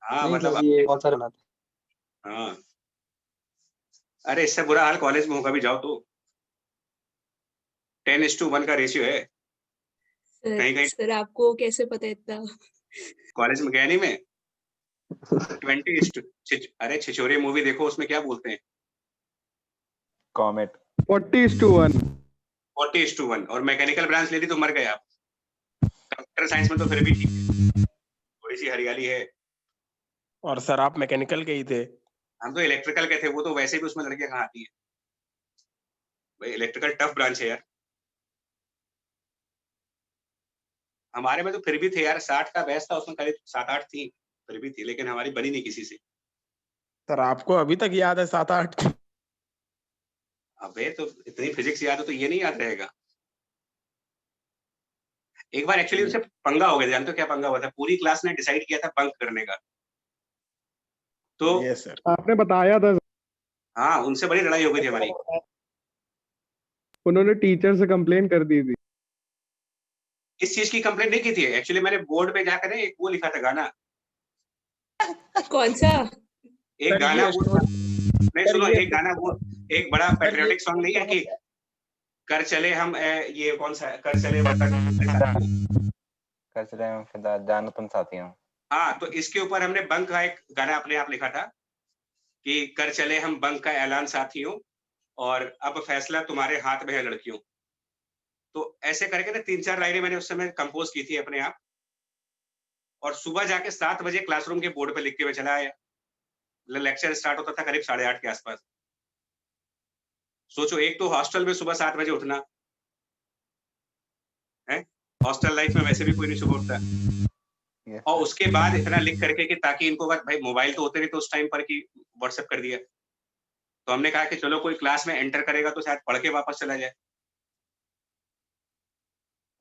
हाँ नहीं मतलब सर, ये बहुत सारे बनाते हाँ, अरे इससे बुरा हाल कॉलेज में होगा भी, जाओ तो 10:1 का रेशियो है। कहीं कहीं सर आपको कैसे पता इतना? कॉलेज में गया नहीं मैं। 20 अरे छिछोरे मूवी देखो, उसमें क्या बोलते हैं, कॉमेट। 40:1। 40:1, और मैकेनिकल ब्रांच ले ली तो मर गए आप। कंप्यूटर साइंस में तो फिर भी ठीक है, थोड़ी सी हरियाली है। और सर आप मैकेनिकल के ही थे। हम तो इलेक्ट्रिकल के थे, वो तो वैसे भी उसमें लड़कियां कहाँ आती है भाई, इलेक्ट्रिकल टफ ब्रांच है यार। हमारे में तो फिर भी थे यार, 60 का बैच था, उसमें करीब 7-8 थी, फिर भी थी, लेकिन हमारी बनी नहीं किसी से। सर आपको अभी तक याद है 7-8? अबे तो इतनी फिजिक्स याद हो तो ये नहीं याद रहेगा। एक बार एक्चुअली उससे पंगा हो गया, जानते हो क्या पंगा हुआ था? पूरी क्लास ने डिसाइड किया था बंक करने का, तो ये सर आपने बताया था, हाँ उनसे बड़ी लड़ाई हो गई थी हमारी। उन्होंने टीचर से कंप्लेन कर दी थी। इस चीज की कंप्लेंट नहीं की थी एक्चुअली, मैंने बोर्ड पे जाकर एक वो लिखा था गाना, कौन सा? एक सर गाना ये वो, स्टोरी नहीं सुनो, एक गाना वो, एक बड़ा सर ये पेट्रियोटिक सॉन्ग नहीं है कि कर चले हम ये कौन सा है? कर चले वतन ऐसा। कर चले हम फिदा, जानो तुम साथियों। हाँ, तो इसके ऊपर हमने बंक का एक गाना अपने आप लिखा था कि कर चले हम बंक का ऐलान साथियों, और अब फैसला तुम्हारे हाथ में है लड़कियों। तो ऐसे करके ना 3-4 लाइनें मैंने उस समय कंपोज की थी अपने आप, और सुबह जाके 7 बजे क्लासरूम के बोर्ड पे लिख के मैं चला आया। लेक्चर स्टार्ट होता था करीब 8:30 के आसपास। सोचो, एक तो हॉस्टल में सुबह 7 बजे उठना है, हॉस्टल लाइफ में वैसे भी कोई नहीं सुबह उठता, यस और सर। उसके बाद इतना लिख करके कि ताकि इनको भाई मोबाइल तो होते नहीं तो उस टाइम पर कि व्हाट्सएप कर दिया, तो हमने कहा कि चलो कोई क्लास में एंटर करेगा तो शायद पढ़ के वापस चला जाए।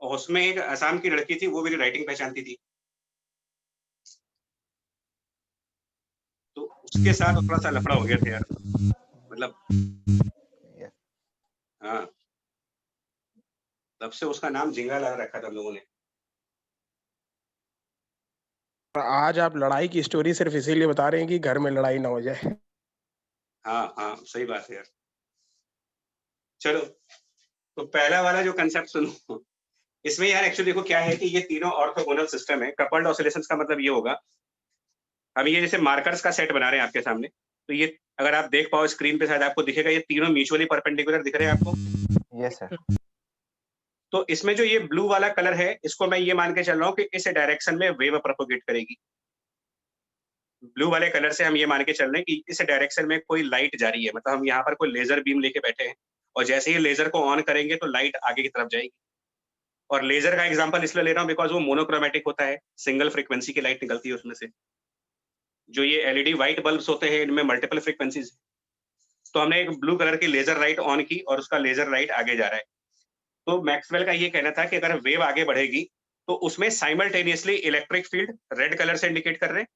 और उसमें एक असम की लड़की थी, वो मेरी राइटिंग पहचानती थी, तो उसके साथ थोड़ा सा लफड़ा हो गया था यार, मतलब यस। हाँ, तब से उसका नाम जिंगा लगा रखा था हम लोगों ने। आज आप लड़ाई की स्टोरी सिर्फ इसीलिए बता रहे हैं कि घर में लड़ाई ना हो जाए। हाँ हाँ सही बात है यार। चलो, तो पहला वाला जो कंसेप्ट सुनो, इसमें यार एक्चुअली देखो क्या है कि ये तीनों ऑर्थोगोनल सिस्टम है। कपल्ड ऑसिलेशंस का मतलब ये होगा, हम ये जैसे मार्कर्स का सेट बना रहे हैं आपके सामने, तो ये अगर आप देख पाओ स्क्रीन पे शायद आपको दिखेगा, ये तीनों म्यूचुअली परपेंडिकुलर दिख रहे हैं आपको। Yes sir. तो इसमें जो ये ब्लू वाला कलर है, इसको मैं ये मान के चल रहा हूँ कि इस डायरेक्शन में वेव प्रोपोगेट करेगी। ब्लू वाले कलर से हम ये मान के चल रहे हैं कि इस डायरेक्शन में कोई लाइट जा रही है, मतलब हम यहाँ पर कोई लेजर बीम लेके बैठे हैं, और जैसे ही लेजर को ऑन करेंगे तो लाइट आगे की तरफ जाएगी। और लेजर का एग्जांपल इसलिए ले रहा हूँ बिकॉज वो मोनोक्रोमेटिक होता है, सिंगल फ्रीक्वेंसी की लाइट निकलती है उसमें से। जो ये एलईडी व्हाइट बल्ब्स होते हैं, इनमें मल्टीपल फ्रीक्वेंसीज। तो हमने एक ब्लू कलर की लेजर लाइट ऑन की और उसका लेजर लाइट आगे जा रहा है। तो मैक्सवेल का ये कहना था कि अगर वेव आगे बढ़ेगी तो उसमें simultaneously electric field red colour से इंडिकेट कर रहे हैं,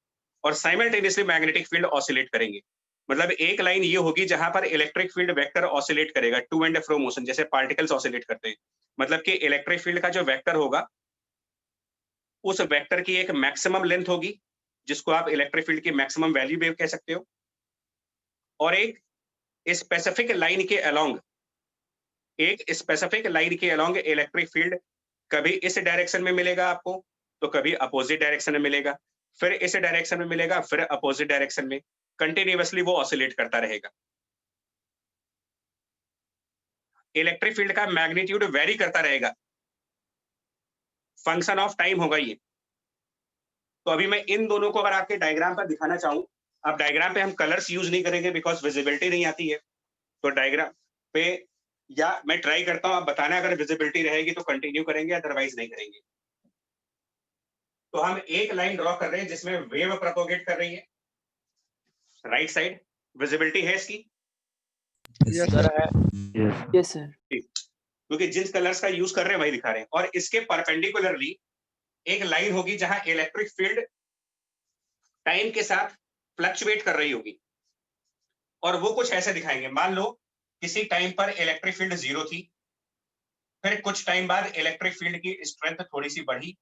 और साइमल्टेनियसली मैग्नेटिक फील्ड ऑसिलेट करेंगे। मतलब एक लाइन ये होगी जहां पर इलेक्ट्रिक फील्ड वेक्टर ऑसिलेट करेगा, टू एंड फ्रो मोशन, जैसे पार्टिकल्स ऑसिलेट करते हैं। मतलब कि इलेक्ट्रिक फील्ड का जो वेक्टर होगा, उस वेक्टर की एक मैक्सिमम लेंथ होगी, जिसको आप इलेक्ट्रिक फील्ड की मैक्सिमम वैल्यू वेव कह सकते हो, और एक स्पेसिफिक लाइन के अलोंग, इलेक्ट्रिक फील्ड कभी इस डायरेक्शन में मिलेगा आपको, तो कभी अपोजिट डायरेक्शन में मिलेगा, फिर इस डायरेक्शन में मिलेगा, फिर अपोजिट डायरेक्शन में। कंटिन्यूअसली वो ऑसिलेट करता रहेगा। इलेक्ट्रिक फील्ड का मैग्नीट्यूड वेरी करता रहेगा, फंक्शन ऑफ टाइम होगा ये। तो अभी मैं इन दोनों को अगर आपके डायग्राम पर दिखाना चाहूं, अब डायग्राम पे हम कलर्स यूज नहीं करेंगे बिकॉज विजिबिलिटी नहीं आती है, तो डायग्राम पे या मैं ट्राई करता हूं, आप बताना अगर विजिबिलिटी रहेगी तो कंटिन्यू करेंगे, अदरवाइज नहीं करेंगे। तो हम एक लाइन ड्रॉ कर रहे हैं जिसमें वेव प्रोपोगेट कर रही है राइट साइड, विजिबिलिटी है इसकी? यस सर है। Yes sir. क्योंकि जिन कलर्स का यूज कर रहे हैं वही दिखा रहे हैं। और इसके परपेंडिकुलरली एक लाइन होगी जहां इलेक्ट्रिक फील्ड टाइम के साथ फ्लक्चुएट कर रही होगी, और वो कुछ ऐसे दिखाएंगे। मान लो किसी टाइम पर इलेक्ट्रिक फील्ड 0 थी, फिर कुछ टाइम बाद इलेक्ट्रिक फील्ड की स्ट्रेंथ थोड़ी सी बढ़ी,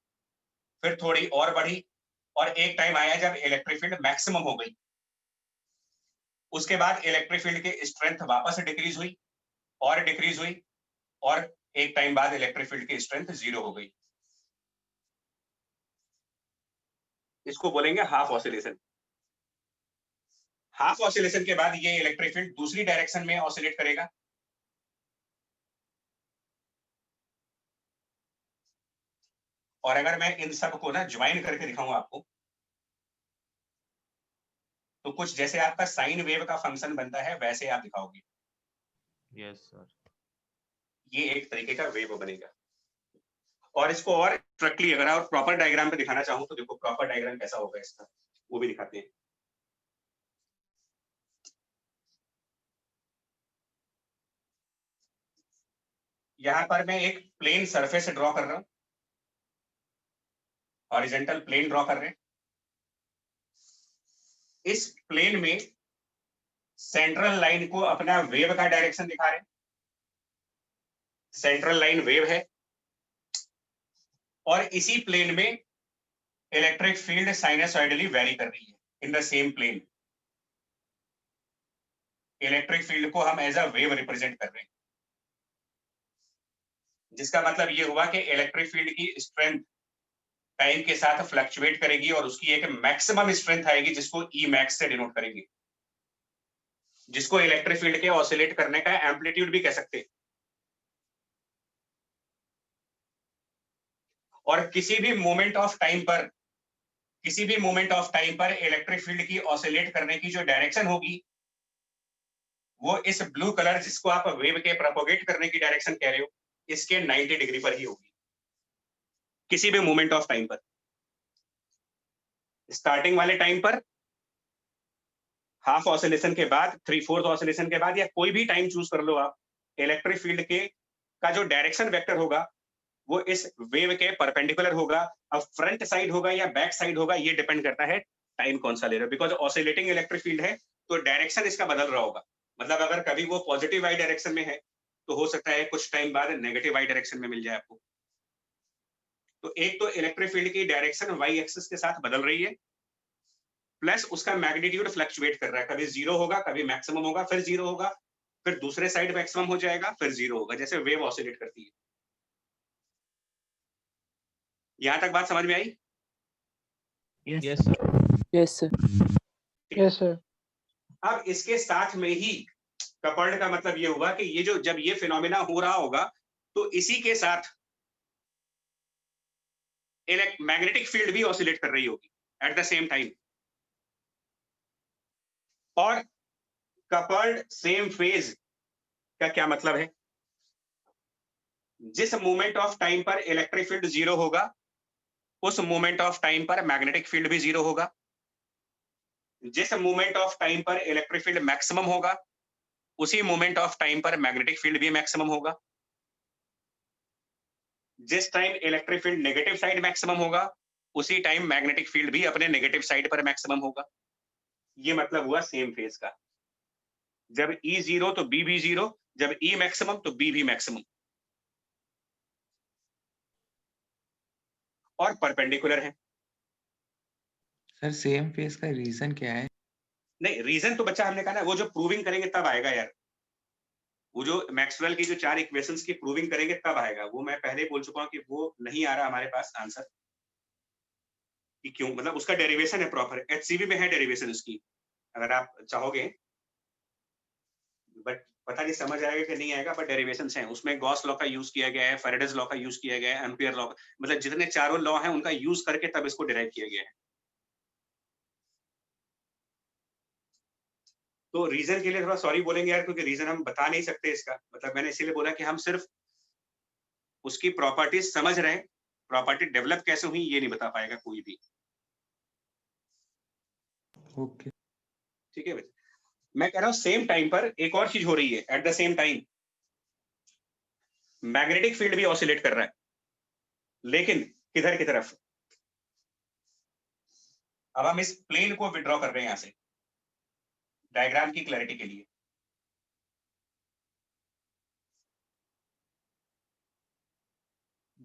फिर थोड़ी और बढ़ी, और एक टाइम आया जब इलेक्ट्रिक फील्ड मैक्सिमम हो गई। उसके बाद इलेक्ट्रिक फील्ड की स्ट्रेंथ वापस डिक्रीज हुई और डिक्रीज हुई, और एक टाइम बाद इलेक्ट्रिक फील्ड की स्ट्रेंथ 0 हो गई। इसको बोलेंगे हाफ ऑसिलेशन। हाफ ऑसिलेशन के बाद ये इलेक्ट्रिक फील्ड दूसरी डायरेक्शन में ऑसिलेट करेगा, और अगर मैं इन सब को ना ज्वाइन करके दिखाऊं आपको, तो कुछ जैसे आपका साइन वेव का फंक्शन बनता है वैसे आप दिखाओगे। Yes sir. ये एक तरीके का वेव बनेगा। और इसको और स्ट्रिक्टली अगर आप प्रॉपर डायग्राम पे दिखाना चाहूं तो देखो प्रॉपर डायग्राम कैसा होगा इसका, वो भी दिखाते हैं। यहां पर मैं एक प्लेन सरफेस ड्रॉ कर रहा हूं, हॉरिजॉन्टल प्लेन ड्रॉ कर रहे हैं। इस प्लेन में सेंट्रल लाइन को अपना वेव का डायरेक्शन दिखा रहे हैं। सेंट्रल लाइन वेव है, और इसी प्लेन में इलेक्ट्रिक फील्ड साइनसॉइडली वेरी कर रही है in the same plane. Electric field को हम एज अ वेव रिप्रेजेंट कर रहे हैं, जिसका मतलब ये हुआ कि इलेक्ट्रिक फील्ड की स्ट्रेंथ टाइम के साथ फ्लक्चुएट करेगी, और उसकी एक मैक्सिमम स्ट्रेंथ आएगी जिसको ई मैक्स से डिनोट करेंगे, जिसको इलेक्ट्रिक फील्ड के ऑसिलेट करने का एम्पलीट्यूड भी कह सकते हैं। और किसी भी मोमेंट ऑफ टाइम पर इलेक्ट्रिक फील्ड की ऑसिलेट करने की जो डायरेक्शन होगी, वो इस ब्लू कलर जिसको आप वेव के प्रोपोगेट करने की डायरेक्शन कह रहे हो, इसके 90 डिग्री पर ही होगी किसी भी मोमेंट ऑफ टाइम पर। स्टार्टिंग वाले टाइम पर, हाफ ऑसिलेशन के बाद, 3/4 ऑसिलेशन के बाद, या कोई भी टाइम चूज कर लो आप, इलेक्ट्रिक फील्ड के का जो डायरेक्शन वेक्टर होगा वो इस वेव के परपेंडिकुलर होगा। अब फ्रंट साइड होगा या बैक साइड होगा ये डिपेंड करता है टाइम कौन सा ले रहे हो, बिकॉज ऑसिलेटिंग इलेक्ट्रिक फील्ड है तो डायरेक्शन इसका बदल रहा होगा। मतलब अगर कभी वो पॉजिटिव वाई डायरेक्शन में है तो हो सकता है कुछ टाइम बाद नेगेटिव वाई डायरेक्शन में मिल जाए आपको। तो एक तो इलेक्ट्रिक फील्ड की डायरेक्शन वाई एक्सिस के साथ बदल रही है, प्लस उसका मैग्नीट्यूड फ्लक्चुएट कर रहा है, कभी 0 होगा, कभी मैक्सिमम होगा, फिर 0 होगा, फिर दूसरे साइड मैक्सिमम हो जाएगा, फिर 0 होगा, जैसे वेव ऑसिलेट करती है। यहां तक बात समझ में आई? Yes sir. Yes sir. Yes sir. अब इसके साथ में ही कपल्ड का मतलब ये हुआ कि ये जो जब ये फिनोमेना हो रहा होगा तो इसी के साथ मैग्नेटिक फील्ड भी ऑसिलेट कर रही होगी एट द सेम टाइम। और कपल्ड सेम फेज का क्या मतलब है? जिस मोमेंट ऑफ टाइम पर इलेक्ट्रिक फील्ड 0 होगा उस मोमेंट ऑफ टाइम पर मैग्नेटिक फील्ड भी 0 होगा। जिस मोमेंट ऑफ टाइम पर इलेक्ट्रिक फील्ड मैक्सिमम होगा उसी मोमेंट ऑफ टाइम पर मैग्नेटिक फील्ड भी मैक्सिमम होगा। जिस time electric field negative side maximum होगा उसी टाइम मैग्नेटिक फील्ड भी अपने नेगेटिव साइड पर मैक्सिमम होगा। ये मतलब हुआ सेम फेज का। जब E 0 तो B भी 0, जब E मैक्सिमम तो B भी मैक्सिमम। और परपेंडिकुलर है। सर सेम फेज का रीजन क्या है? नहीं, रीजन तो बच्चा हमने कहा ना, वो जो प्रूविंग करेंगे तब आएगा यार। वो जो मैक्सवेल की जो 4 इक्वेशंस की प्रूविंग करेंगे तब आएगा। वो मैं पहले बोल चुका हूं कि वो नहीं आ रहा हमारे पास आंसर कि क्यों, मतलब उसका डेरिवेशन है प्रॉपर, HCV में है डेरिवेशन उसकी। अगर आप चाहोगे, बट पता नहीं समझ आएगा कि नहीं आएगा, बट डेरिवेशंस हैं उसमें। गॉस लॉ का यूज किया गया है, फैराडेज लॉ का यूज किया गया है, एम्पियर लॉ, मतलब जितने चारों लॉ हैं उनका यूज करके तब इसको डिराइव किया गया है। तो रीजन के लिए थोड़ा सॉरी बोलेंगे यार, क्योंकि रीजन हम बता नहीं सकते इसका, मतलब मैंने इसीलिए बोला कि हम सिर्फ उसकी प्रॉपर्टीज समझ रहे हैं, प्रॉपर्टी डेवलप कैसे हुई ये नहीं बता पाएगा कोई भी। ओके ठीक है भाई, मैं कह रहा हूं सेम टाइम पर एक और चीज हो रही है। At the same time magnetic field भी ऑसिलेट कर रहा है, लेकिन किधर की तरफ। अब हम इस प्लेन को विड्रॉ कर रहे हैं यहां से डायग्राम की क्लैरिटी के लिए।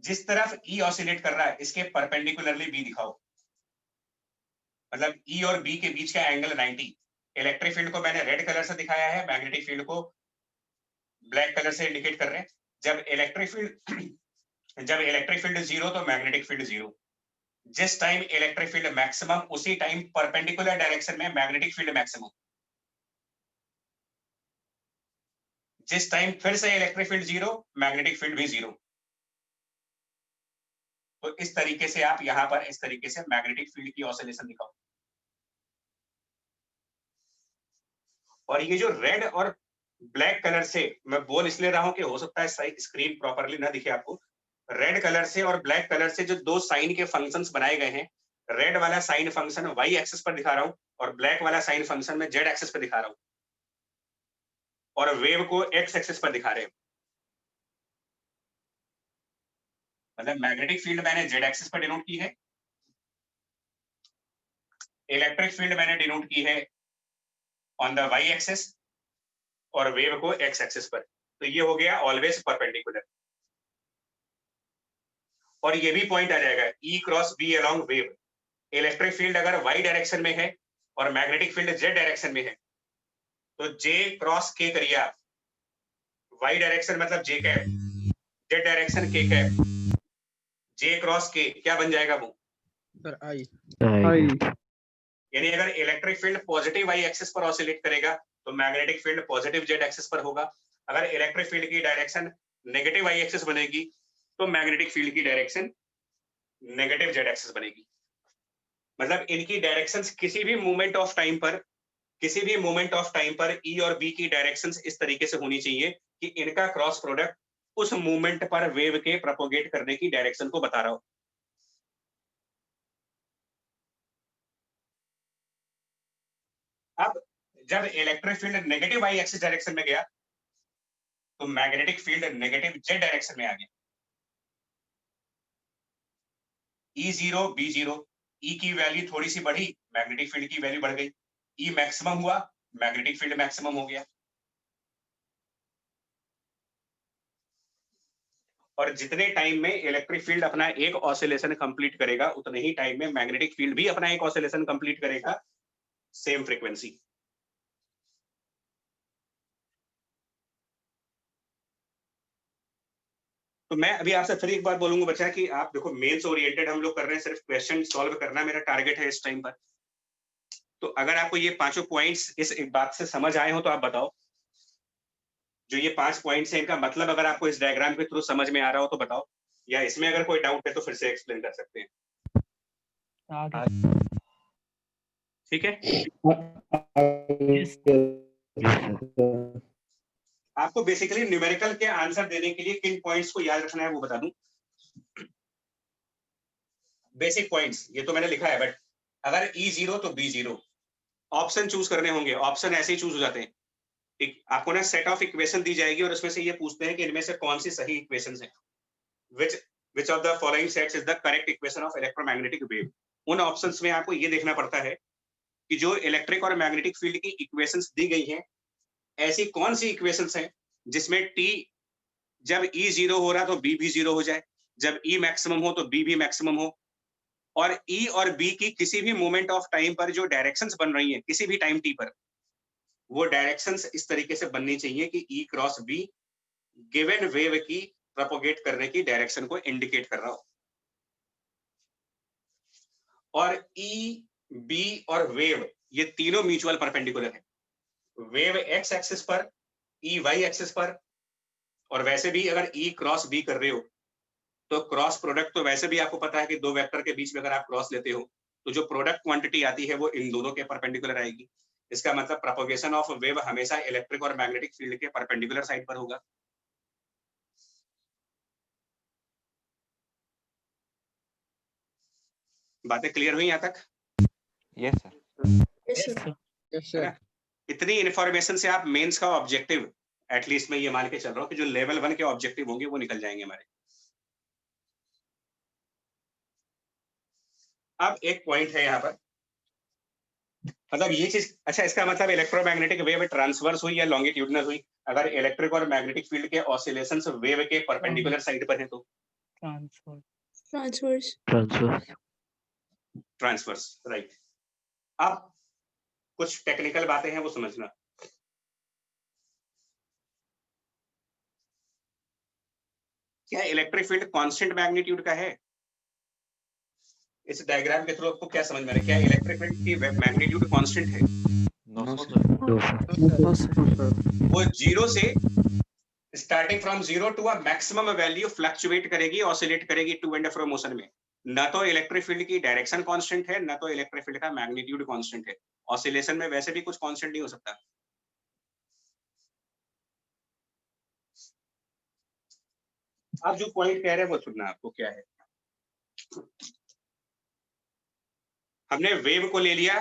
जिस तरफ ई ऑसिलेट कर रहा है इसके परपेंडिकुलरली बी दिखाओ, मतलब ई और बी के बीच का एंगल 90। इलेक्ट्रिक फील्ड को मैंने रेड कलर से दिखाया है, मैग्नेटिक फील्ड को ब्लैक कलर से इंडिकेट कर रहे हैं। जब इलेक्ट्रिक फील्ड जीरो तो मैग्नेटिक फील्ड जीरो। जिस टाइम इलेक्ट्रिक फील्ड मैक्सिमम उसी टाइम परपेंडिकुलर डायरेक्शन में मैग्नेटिक फील्ड मैक्सिमम। जिस टाइम फिर से electric field zero, magnetic field भी जीरो। तो इस तरीके से आप यहां पर इस तरीके से मैग्नेटिक फील्ड की ऑसिलेशन दिखाओ। और ये जो रेड और ब्लैक कलर से मैं बोल इसलिए रहा हूं कि हो सकता है स्क्रीन प्रॉपरली ना दिखे आपको। रेड कलर से और ब्लैक कलर से जो दो साइन के फंक्शंस बनाए गए हैं, रेड वाला साइन फंक्शन वाई एक्सिस पर दिखा रहा हूं और ब्लैक वाला साइन फंक्शन में जेड एक्सिस पर दिखा रहा हूं, और वेव को एक्स एक्सिस पर दिखा रहे हैं। मतलब मैग्नेटिक फील्ड मैंने जेड एक्सिस पर डिनोट की है, इलेक्ट्रिक फील्ड मैंने डिनोट की है ऑन द वाई एक्सिस, और वेव को एक्स एक्सिस पर। तो ये हो गया ऑलवेज परपेंडिकुलर। और ये भी पॉइंट आ जाएगा E cross B along wave. Electric field अगर वाई डायरेक्शन में है और मैग्नेटिक फील्ड जेड डायरेक्शन में है, तो जे क्रॉस के करिए आप। वाई डायरेक्शन मतलब जे कैप, जेड डायरेक्शन के कैप, जे क्रॉस के क्या बन जाएगा वो सर आई आई यानी अगर electric field positive Y axis पर ऑसिलेट करेगा तो magnetic field positive Z axis पर होगा। अगर इलेक्ट्रिक फील्ड की डायरेक्शन नेगेटिव वाई एक्सिस बनेगी तो मैग्नेटिक फील्ड की डायरेक्शन नेगेटिव जेड एक्सिस बनेगी। मतलब इनकी डायरेक्शंस किसी भी मोमेंट ऑफ टाइम पर ई और बी की डायरेक्शंस इस तरीके से होनी चाहिए कि इनका क्रॉस प्रोडक्ट उस मोमेंट पर वेव के प्रोपोगेट करने की डायरेक्शन को बता रहा हो। अब जब electric field negative Y axis direction में गया तो magnetic field negative Z direction में आ गया। E0 B0, E की वैल्यू थोड़ी सी बढ़ी, मैग्नेटिक फील्ड की वैल्यू बढ़ गई। E मैक्सिमम हुआ, मैग्नेटिक फील्ड मैक्सिमम हो गया। और जितने टाइम में इलेक्ट्रिक फील्ड अपना एक ऑसिलेशन कंप्लीट करेगा उतने ही टाइम में मैग्नेटिक फील्ड भी अपना एक ऑसिलेशन कंप्लीट करेगा, सेम फ्रीक्वेंसी। तो मैं अभी आपसे फिर एक बात बोलूंगा बच्चा कि आप देखो मेंस ओरिएंटेड हम लोग कर रहे हैं, सिर्फ क्वेश्चन सॉल्व करना मेरा टारगेट है इस टाइम पर। तो अगर आपको ये पांचों पॉइंट्स इस एक बात से समझ आए हो तो आप बताओ। जो ये 5 पॉइंट्स हैं इनका मतलब अगर आपको इस डायग्राम के थ्रू समझ में आ रहा हो तो बताओ, या इसमें अगर कोई डाउट है तो फिर से एक्सप्लेन कर सकते हैं। ठीक है, आपको बेसिकली न्यूमेरिकल के आंसर देने के लिए किन पॉइंट्स को याद रखना है वो बता दूं। बेसिक पॉइंट्स ये तो मैंने लिखा है, बट अगर E0 तो B0 ऑप्शन चूज करने होंगे। ऑप्शन ऐसे ही चूज हो जाते हैं। एक आपको ना सेट ऑफ इक्वेशन दी जाएगी और उसमें से ये पूछते हैं कि इनमें से कौन सी सही इक्वेशंस हैं। which of the following sets is the correct equation of electromagnetic wave। उन ऑप्शंस में आपको ये देखना पड़ता है कि जो इलेक्ट्रिक और मैग्नेटिक फील्ड की इक्वेशंस दी गई हैं, ऐसी कौन सी इक्वेशंस हैं जिसमें T जब E0 हो रहा तो B भी 0 हो जाए, जब E मैक्सिमम हो तो B भी मैक्सिमम हो, और E और B की किसी भी मोमेंट ऑफ टाइम पर जो डायरेक्शंस बन रही हैं किसी भी टाइम T पर, वो डायरेक्शंस इस तरीके से बननी चाहिए कि E cross B given wave की प्रोपोगेट करने की डायरेक्शन को इंडिकेट कर रहा हो। और E, B और वेव ये तीनों म्यूचुअल परपेंडिकुलर है, वेव एक्स एक्सिस पर, ई वाई एक्सिस पर, और वैसे भी अगर ई क्रॉस बी कर रहे हो तो क्रॉस प्रोडक्ट तो वैसे भी आपको पता है कि दो वेक्टर के बीच में अगर आप क्रॉस लेते हो तो जो प्रोडक्ट क्वांटिटी आती है वो इन दोनों के परपेंडिकुलर आएगी। इसका मतलब प्रोपगेशन ऑफ वेव हमेशा इलेक्ट्रिक और मैग्नेटिक फील्ड के परपेंडिकुलर साइड पर होगा। बातें क्लियर हुई यहाँ तक? Yes sir. Yes, sir. Yes है ना? सर। इतनी इंफॉर्मेशन से आप मेंस का ऑब्जेक्टिव एटलीस्ट मैं ये मान के चल रहा हूँ कि जो लेवल 1 के ऑब्जेक्टिव होंगे वो निकल जाएंगे हमारे। अब एक पॉइंट है यहाँ पर, मतलब ये चीज, अच्छा इसका मतलब इलेक्ट्रोमैग्नेटिक वेव ट्रांसवर्स हुई या लॉन्गिट्यूडनल हुई? अगर इलेक्ट्रिक और मैग्नेटिक फील्ड के ऑसिलेशंस वेव के परपेंडिकुलर साइड पर है तो Transverse. Transverse, right. अब कुछ टेक्निकल बातें हैं वो समझना। क्या इलेक्ट्रिक फील्ड कांस्टेंट मैग्नीट्यूड का है? इस डायग्राम के थ्रू आपको क्या समझ में आ रहा है? क्या इलेक्ट्रिक फील्ड की मैग्नीट्यूड कांस्टेंट है? No, No, sir. sir. No, sir. वो जीरो से starting from zero to a maximum value fluctuate करेगी, ऑसिलेट करेगी टू एंड फ्रो मोशन में। ना तो इलेक्ट्रिक फील्ड की डायरेक्शन कांस्टेंट है, ना तो इलेक्ट्रिक फील्ड का मैग्नीट्यूड कांस्टेंट है। ऑसिलेशन में वैसे भी कुछ कांस्टेंट नहीं हो सकता। आप जो पॉइंट कह रहे हैं वो सुनना आपको क्या है। हमने वेव को ले लिया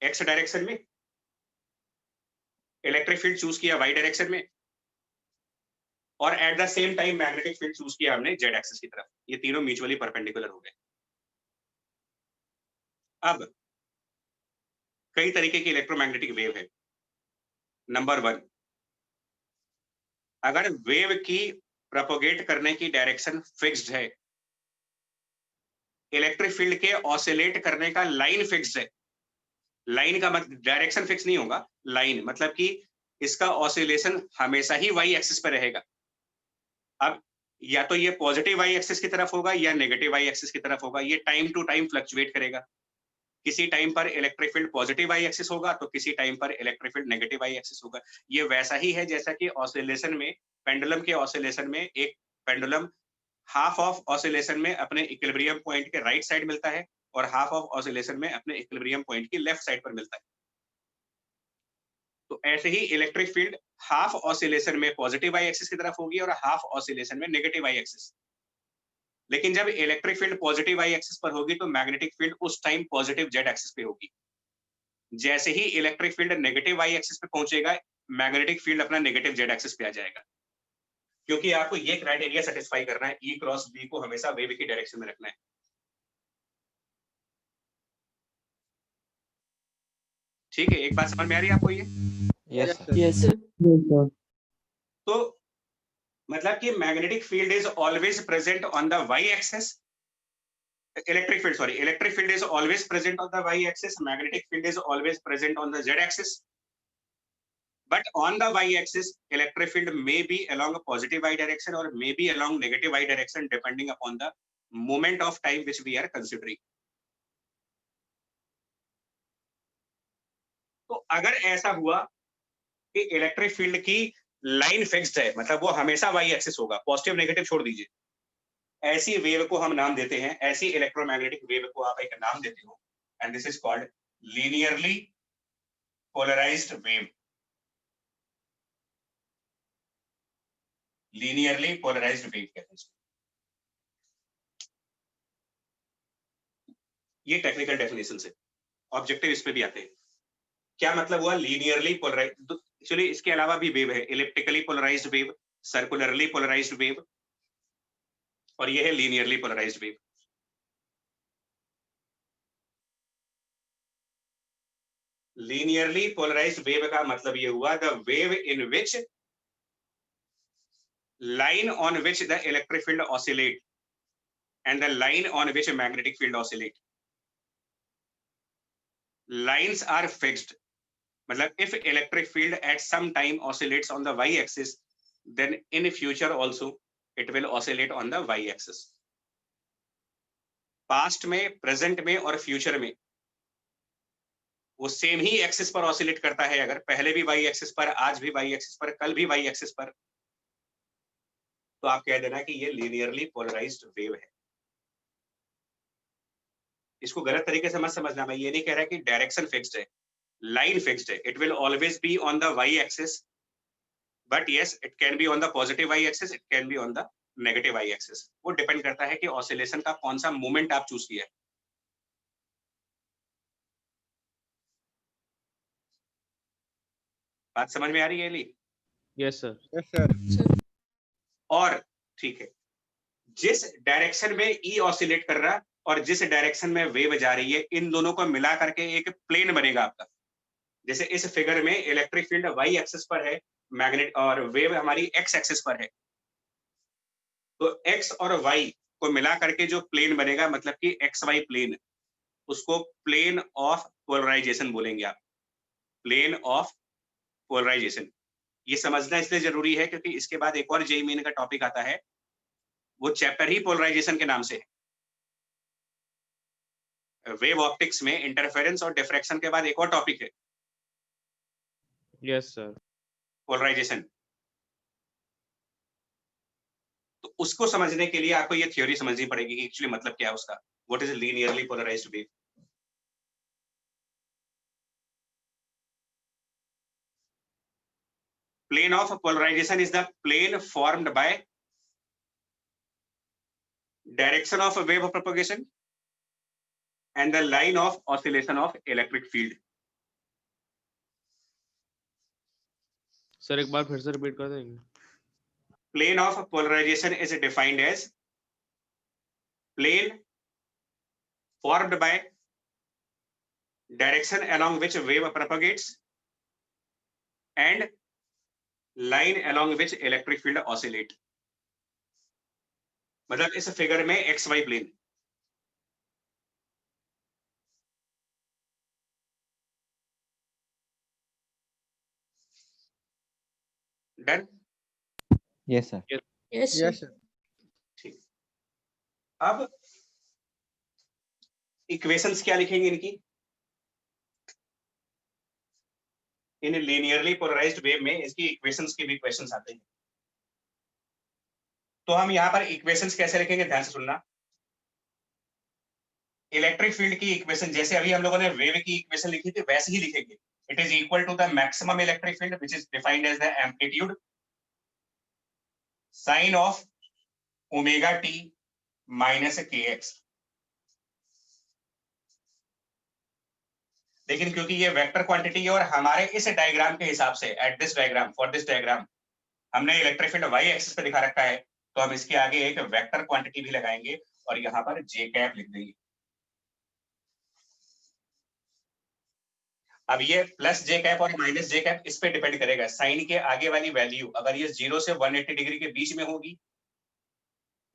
एक्स डायरेक्शन में, इलेक्ट्रिक फील्ड चूज किया वाई डायरेक्शन में, और at the same time magnetic field choose किया हमने जेड एक्सिस की तरफ। ये तीनों म्यूचुअली परपेंडिकुलर हो गए। अब कई तरीके की इलेक्ट्रोमैग्नेटिक वेव है। नंबर 1, अगर वेव की प्रोपोगेट करने की डायरेक्शन फिक्स्ड है, इलेक्ट्रिक फील्ड के ऑसिलेट करने का लाइन फिक्स्ड है। लाइन का मतलब डायरेक्शन फिक्स नहीं होगा, लाइन मतलब कि इसका ऑसिलेशन हमेशा ही वाई एक्सिस पर रहेगा। अब या तो ये पॉजिटिव वाई एक्सिस की तरफ होगा या नेगेटिव वाई एक्सिस की तरफ होगा। ये टाइम टू टाइम फ्लक्चुएट करेगा। किसी टाइम पर electric field positive Y axis होगा तो किसी टाइम पर electric field negative Y axis होगा। ये वैसा ही है जैसा कि ऑसिलेशन में, पेंडुलम के ऑसिलेशन में एक पेंडुलम हाफ ऑफ ऑसिलेशन में अपने इक्विलिब्रियम पॉइंट के राइट साइड मिलता है और हाफ ऑफ ऑसिलेशन में अपने इक्विलिब्रियम पॉइंट की लेफ्ट साइड पर मिलता है। तो ऐसे ही इलेक्ट्रिक फील्ड हाफ ऑसिलेशन में पॉजिटिव वाई एक्सिस की तरफ होगी और हाफ ऑसिलेशन में नेगेटिव वाई एक्सिस। लेकिन जब electric field positive Y axis पर होगी तो मैग्नेटिक फील्ड उस टाइम पॉजिटिव जेड एक्सिस पे होगी। जैसे ही electric field negative Y axis पे पहुंचेगा, मैग्नेटिक फील्ड अपना नेगेटिव जेड एक्सिस पे आ जाएगा। क्योंकि आपको ये क्राइटेरिया सेटिस्फाई करना है, ई क्रॉस बी को हमेशा वेव की डायरेक्शन में रखना है। ठीक है, एक बात समझ में आ रही है आपको ये? Yes sir. Yes, sir. तो मतलब कि magnetic field is always present on the Y axis, electric field is always present on the y axis, magnetic field is always present on the z axis, but on the y axis electric field may be along a positive y direction or may be along negative y direction depending upon the moment of time which we are considering. तो अगर ऐसा हुआ कि electric field की line fixed है, मतलब वो हमेशा y एक्सिस होगा, पॉजिटिव नेगेटिव छोड़ दीजिए, ऐसी वेव को हम नाम देते हैं, ऐसी इलेक्ट्रोमैग्नेटिक वेव को आप एक नाम देते हो, and this is called linearly polarised wave. Linearly polarised wave कहते हैं इसको। ये टेक्निकल डेफिनेशन है, ऑब्जेक्टिव इस पे भी आते हैं। क्या मतलब हुआ लीनियरली पोलराइज्ड? एक्चुअली इसके अलावा भी वेव है, elliptically polarised wave, circularly polarised wave, और ये है linearly polarised wave. Linearly polarised wave का मतलब ये हुआ the wave in which line on which the electric field oscillate and the line on which magnetic field oscillate, lines are fixed. मतलब if electric field at some time oscillates on the y axis, then in future also it will oscillate on the y axis. Past में, present में और future में वो same ही axis पर oscillate करता है, अगर पहले भी वाई एक्सिस पर, आज भी वाई एक्सिस पर, कल भी वाई एक्सिस पर, तो आप कह देना कि ये लीनियरली पोलराइज्ड वेव है। इसको गलत तरीके से मत समझना, मैं ये नहीं कह रहा कि डायरेक्शन फिक्स्ड है, लाइन फिक्स्ड है, it will always be on the Y axis, but yes it can be on the positive Y axis, it can be on the negative Y axis. वो डिपेंड करता है कि oscillation का कौन सा moment आप choose किया है। बात समझ में आ रही है ली? Yes, sir. Yes sir. और ठीक है, जिस डायरेक्शन में ई ऑसिलेट कर रहा और जिस डायरेक्शन में वेव जा रही है, इन दोनों को मिला करके एक प्लेन बनेगा आपका। जैसे इस फिगर में इलेक्ट्रिक फील्ड वाई एक्सिस पर है, मैग्नेट और वेव हमारी एक्स एक्सिस पर है, तो एक्स और वाई को मिला करके जो प्लेन बनेगा, मतलब कि एक्स वाई प्लेन, उसको प्लेन ऑफ पोलराइजेशन बोलेंगे आप, प्लेन ऑफ पोलराइजेशन। ये समझना इसलिए जरूरी है क्योंकि इसके बाद एक और जेईई मेन का टॉपिक आता है, वो चैप्टर ही पोलराइजेशन के नाम से है। वेव ऑप्टिक्स में इंटरफेरेंस और डिफ्रैक्शन के बाद एक और टॉपिक है, Yes, sir. पोलराइजेशन। तो उसको समझने के लिए आपको ये थ्योरी समझनी पड़ेगी कि एक्चुअली मतलब क्या है उसका, what is linearly polarised wave. Plane of polarization is the plane formed by direction of wave propagation and the line of oscillation of electric field. Sir एक बार फिर से रिपीट कर देंगे? Plane of polarization is defined as plane formed by direction along which wave propagates and line along which electric field oscillate. मतलब इस figure में X Y plane, done? Yes, sir. Yes, yes sir. ठीक। अब equations क्या लिखेंगे इनकी? इन linearly polarised wave में इसकी इक्वेशंस के भी क्वेश्चंस आते हैं। तो हम यहाँ पर इक्वेशंस कैसे लिखेंगे, ध्यान से सुनना। इलेक्ट्रिक फील्ड की इक्वेशन जैसे अभी हम लोगों ने वेव की इक्वेशन लिखी थी वैसे ही लिखेंगे। It is equal to the maximum electric field which is defined as the amplitude sine of omega T minus K X. लेकिन क्योंकि ये वेक्टर क्वांटिटी है और हमारे इस डायग्राम के हिसाब से, at this diagram, for this diagram, हमने इलेक्ट्रिक फील्ड वाई एक्सिस पे दिखा रखा है, तो हम इसके आगे एक वेक्टर क्वांटिटी भी लगाएंगे और यहाँ पर जे कैप लिख देंगे। अब ये प्लस जे कैप और माइनस जे कैप इस पे डिपेंड करेगा, साइन के आगे वाली वैल्यू अगर ये 0 से 180 डिग्री के बीच में होगी,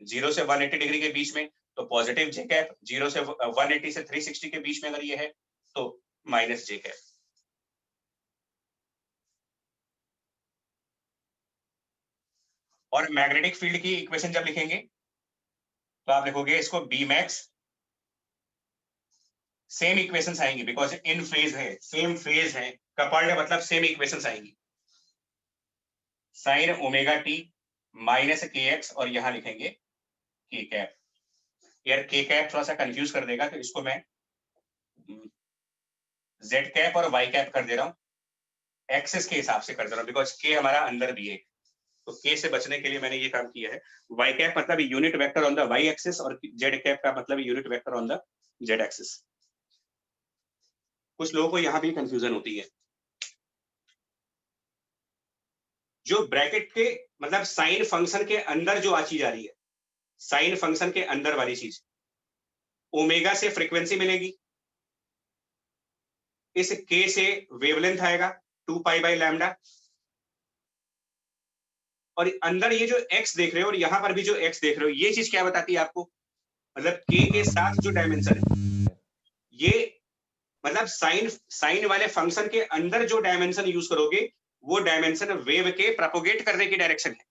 0 से 180 डिग्री के बीच में, तो पॉजिटिव जे कैप, 0 से 180 से 360 के बीच में अगर ये है तो माइनस जे कैप। और मैग्नेटिक फील्ड की इक्वेशन जब लिखेंगे तो आप लिखोगे इसको बी मैक्स, सेम इक्वेशंस आएंगी बिकॉज इन फेज है, सेम फेज है, कपल्ड मतलब सेम इक्वेशंस आएंगी, sign omega T minus K X और यहां लिखेंगे के कैप। यार के कैप थोड़ा सा कंफ्यूज कर देगा, तो इसको मैं जेड कैप और वाई कैप कर दे रहा हूं, एक्सिस के हिसाब से कर दे रहा हूं बिकॉज के हमारा अंदर भी है, तो के से बचने के लिए मैंने ये काम किया है। वाई कैप मतलब unit vector on the Y axis और जेड कैप का मतलब unit vector on the Z axis. कुछ लोगों को यहां भी कंफ्यूजन होती है। जो ब्रैकेट के मतलब साइन फंक्शन के अंदर जो चीज आ रही है, साइन फंक्शन के अंदर वाली चीज, ओमेगा से फ्रीक्वेंसी मिलेगी, इस के से वेवलेंथ आएगा 2 पाई बाई लैम्डा, और अंदर ये जो x देख रहे हो और यहां पर भी जो x देख रहे हो, ये चीज क्या बताती है आपको, मतलब k के साथ जो डायमेंशन है, ये मतलब साइन वाले फंक्शन के अंदर जो डायमेंशन यूज करोगे वो डायमेंशन वेव के प्रोपोगेट करने की डायरेक्शन है।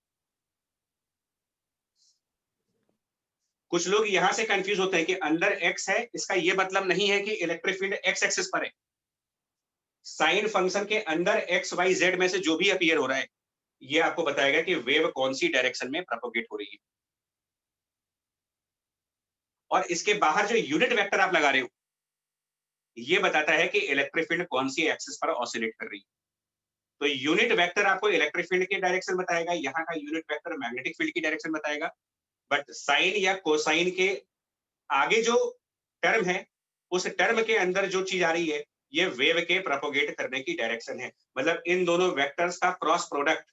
कुछ लोग यहां से कंफ्यूज होते हैं कि अंदर x है, इसका ये मतलब नहीं है कि इलेक्ट्रिक फील्ड x एक्सिस पर है। साइन फंक्शन के अंदर एक्स वाई जेड में से जो भी अपीयर हो रहा है, ये आपको बताएगा कि वेव कौन सी डायरेक्शन में प्रोपोगेट हो रही है। और इसके बाहर जो यूनिट वेक्टर आप लगा रहे हो, ये बताता है कि इलेक्ट्रिक फील्ड कौन सी एक्सिस पर ऑसिलेट कर रही है। तो यूनिट वेक्टर आपको इलेक्ट्रिक फील्ड की डायरेक्शन बताएगा, यहाँ का यूनिट वेक्टर मैग्नेटिक फील्ड की डायरेक्शन बताएगा। बट साइन या कोसाइन के आगे जो टर्म है, उस टर्म के अंदर जो चीज आ रही है, ये वेव के प्रोपोगेट करने की डायरेक्शन है। मतलब इन दोनों वेक्टर्स का क्रॉस प्रोडक्ट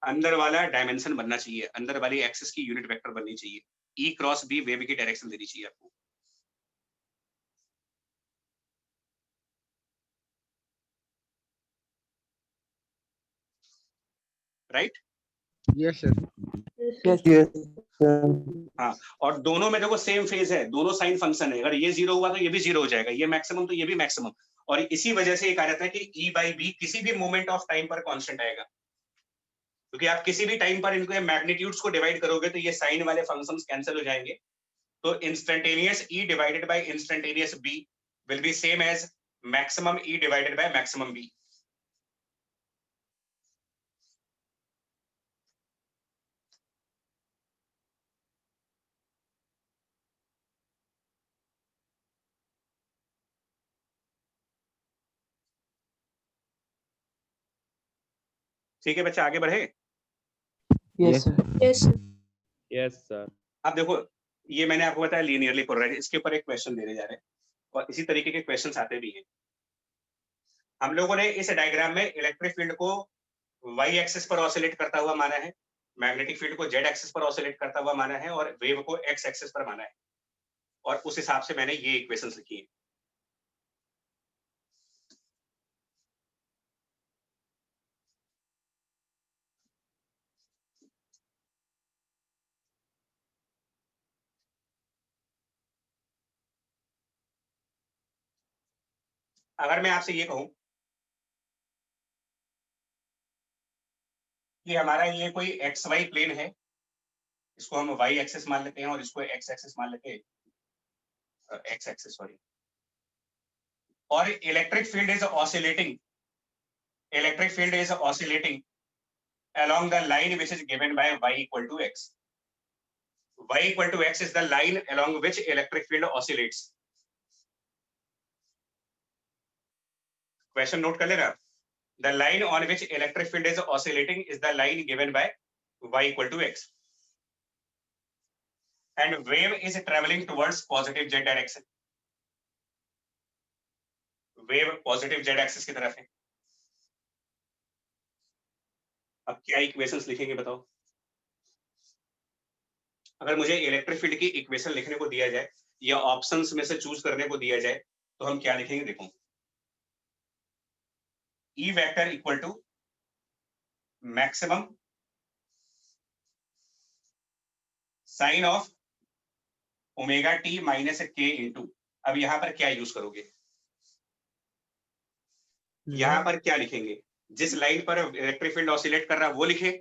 अंदर वाला डायमेंशन बनना चाहिए, अंदर वाली एक्सिस की यूनिट वेक्टर बननी चाहिए। ई क्रॉस बी वेव की डायरेक्शन देनी चाहिए आपको। राइट? Yes sir. हाँ, और दोनों में देखो सेम फेज है, दोनों साइन फंक्शन है। अगर ये जीरो हुआ तो ये भी जीरो हो जाएगा, ये मैक्सिमम तो ये भी मैक्सिमम। और इसी वजह से ये कहा जाता है कि ई बाई बी किसी भी मोमेंट ऑफ टाइम पर कांस्टेंट आएगा, क्योंकि आप किसी भी टाइम पर इनको मैग्नीट्यूड्स को डिवाइड करोगे तो ये साइन वाले फंक्शंस कैंसिल हो जाएंगे। तो instantaneous E divided by instantaneous B will be same as maximum E divided by maximum B. ठीक है बच्चा, आगे बढ़े। Yes, sir. Yes, sir. Yes, sir. अब देखो, ये मैंने आपको बताया लीनियरली पोलराइज्ड, इसके ऊपर एक क्वेश्चन देने जा रहे हैं और इसी तरीके के क्वेश्चंस आते भी हैं। हम लोगों ने इस डायग्राम में इलेक्ट्रिक फील्ड को वाई एक्सिस पर ऑसिलेट करता हुआ माना है, मैग्नेटिक फील्ड को जेड एक्सिस पर ऑसिलेट करता हुआ माना है और वेव को एक्स एक्सिस पर माना है। और उस हिसाब से मैंने ये इक्वेशंस लिखी है। अगर मैं आपसे ये कहूं कि हमारा ये कोई एक्स वाई प्लेन है, इसको हम वाई एक्सिस मान लेते हैं और इसको एक्स एक्सिस मान लेते हैं, एक्स एक्सिस सॉरी, और electric field is oscillating along the line which is given by y equal to x. Y equal to x is the line along which electric field oscillates. Question note कर लेना। The line on which electric field is oscillating is the line given by y equal to x. And wave is traveling towards positive z direction. Wave positive z axis की तरफ है। अब क्या equations लिखेंगे बताओ? अगर मुझे इलेक्ट्रिक फील्ड की इक्वेशन लिखने को दिया जाए या ऑप्शंस में से चूज करने को दिया जाए तो हम क्या लिखेंगे? देखो, E vector equal to maximum sine of omega T minus K into, अब यहां पर क्या यूज करोगे? यहां पर क्या लिखेंगे? जिस लाइन पर इलेक्ट्रिक फील्ड ऑसिलेट कर रहा है वो लिखे,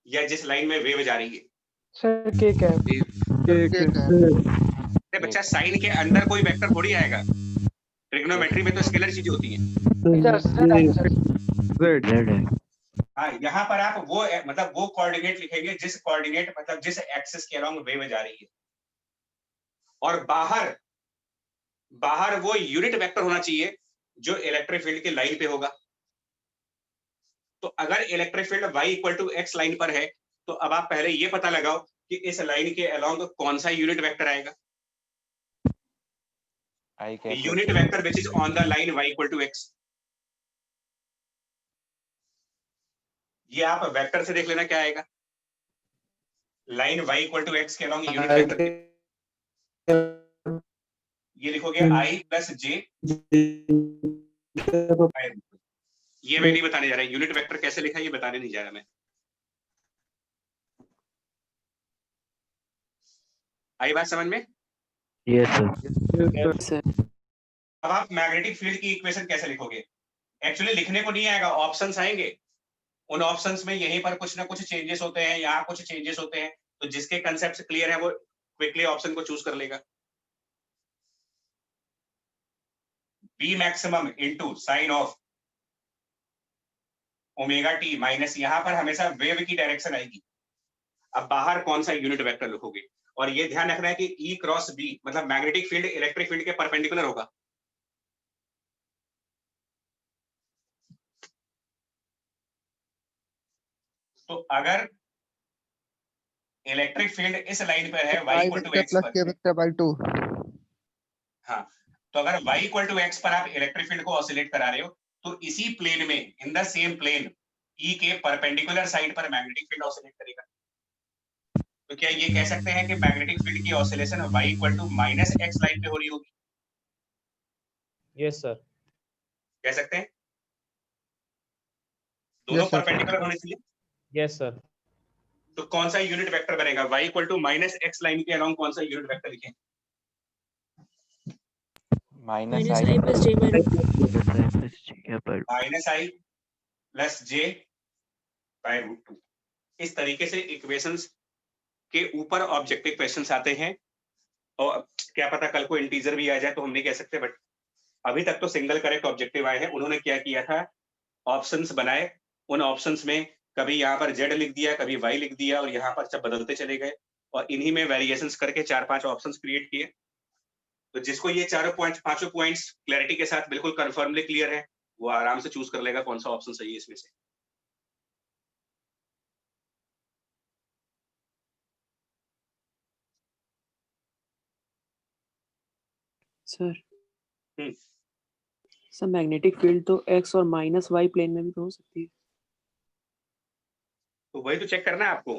या जिस लाइन में वेव जा रही है? Sir, K cap. अरे बच्चा, साइन के अंदर कोई वेक्टर थोड़ी आएगा, ट्रिग्नोमेट्री में तो स्केलर चीजें होती हैं। हाँ, यहाँ पर आप वो मतलब वो कोऑर्डिनेट लिखेंगे जिस कोऑर्डिनेट मतलब जिस एक्सिस के अलोंग वेव जा रही है, और बाहर वो यूनिट वेक्टर होना चाहिए जो इलेक्ट्रिक फील्ड के लाइन पे होगा। तो अगर electric field y equal to x line पर है तो अब आप पहले ये पता लगाओ कि इस लाइन के अलोंग कौन सा यूनिट वेक्टर आएगा। Unit vector which is on the line y equal to x। ये आप वेक्टर से देख लेना क्या आएगा। Line y equal to x के अलोंग यूनिट वेक्टर ये लिखोगे i प्लस j। ये मैं नहीं बताने जा रहा, यूनिट वेक्टर कैसे लिखा ये बताने नहीं जा रहा मैं। आई बात समझ में? Yes, sir. अब आप मैग्नेटिक फील्ड की इक्वेशन कैसे लिखोगे? एक्चुअली लिखने को नहीं आएगा, ऑप्शंस आएंगे। उन ऑप्शंस में यहीं पर कुछ ना कुछ चेंजेस होते हैं, यहाँ कुछ चेंजेस होते हैं, तो जिसके कंसेप्ट क्लियर है वो क्विकली ऑप्शन को चूज कर लेगा। B maximum into sine of omega T minus, यहां पर हमेशा वेव की डायरेक्शन आएगी। अब बाहर कौन सा यूनिट वेक्टर लिखोगे, और ये ध्यान रखना है कि ई क्रॉस बी मतलब मैग्नेटिक फील्ड इलेक्ट्रिक फील्ड के परपेंडिकुलर होगा। तो अगर इलेक्ट्रिक फील्ड इस लाइन पर है y equal to x plus पर, के वेक्टर बाई 2। हाँ, तो अगर y इक्वल टू x पर आप इलेक्ट्रिक फील्ड को ऑसिलेट करा रहे हो, तो इसी प्लेन में in the same plane E के परपेंडिकुलर साइड पर मैग्नेटिक फील्ड ऑसिलेट करेगा। तो क्या ये कह सकते हैं कि मैग्नेटिक फील्ड की oscillation y equal to minus x line पे हो रही होगी? Yes sir. कह सकते हैं? दोनों Yes, sir. परपेंडिकुलर होने चाहिए। Yes sir. तो कौन सा यूनिट वेक्टर बनेगा? y equal to minus x line के अलोंग कौन सा यूनिट वेक्टर लिखें? माइनस minus आई I plus j by root 2. Minus I plus J by root 2। इस तरीके से इक्वेशंस के ऊपर ऑब्जेक्टिव क्वेश्चंस आते हैं, और क्या पता कल को इंटीजर भी आ जाए तो हम नहीं कह सकते, बट अभी तक तो सिंगल करेक्ट ऑब्जेक्टिव आए हैं। उन्होंने क्या किया था, ऑप्शंस बनाए, उन ऑप्शंस में कभी यहाँ पर z लिख दिया, कभी y लिख दिया, और यहाँ पर सब बदलते चले गए, और इन्हीं में वेरिएशंस करके 4-5 ऑप्शंस क्रिएट किए। तो जिसको ये पांचों पॉइंट्स क्लैरिटी के साथ बिल्कुल कंफर्मली क्लियर है, वो आराम से चूज कर लेगा कौन सा ऑप्शन सही है इसमें से। सर हम्म। सर मैग्नेटिक फील्ड तो x और माइनस y प्लेन में भी तो हो सकती है। तो वही तो चेक करना है आपको,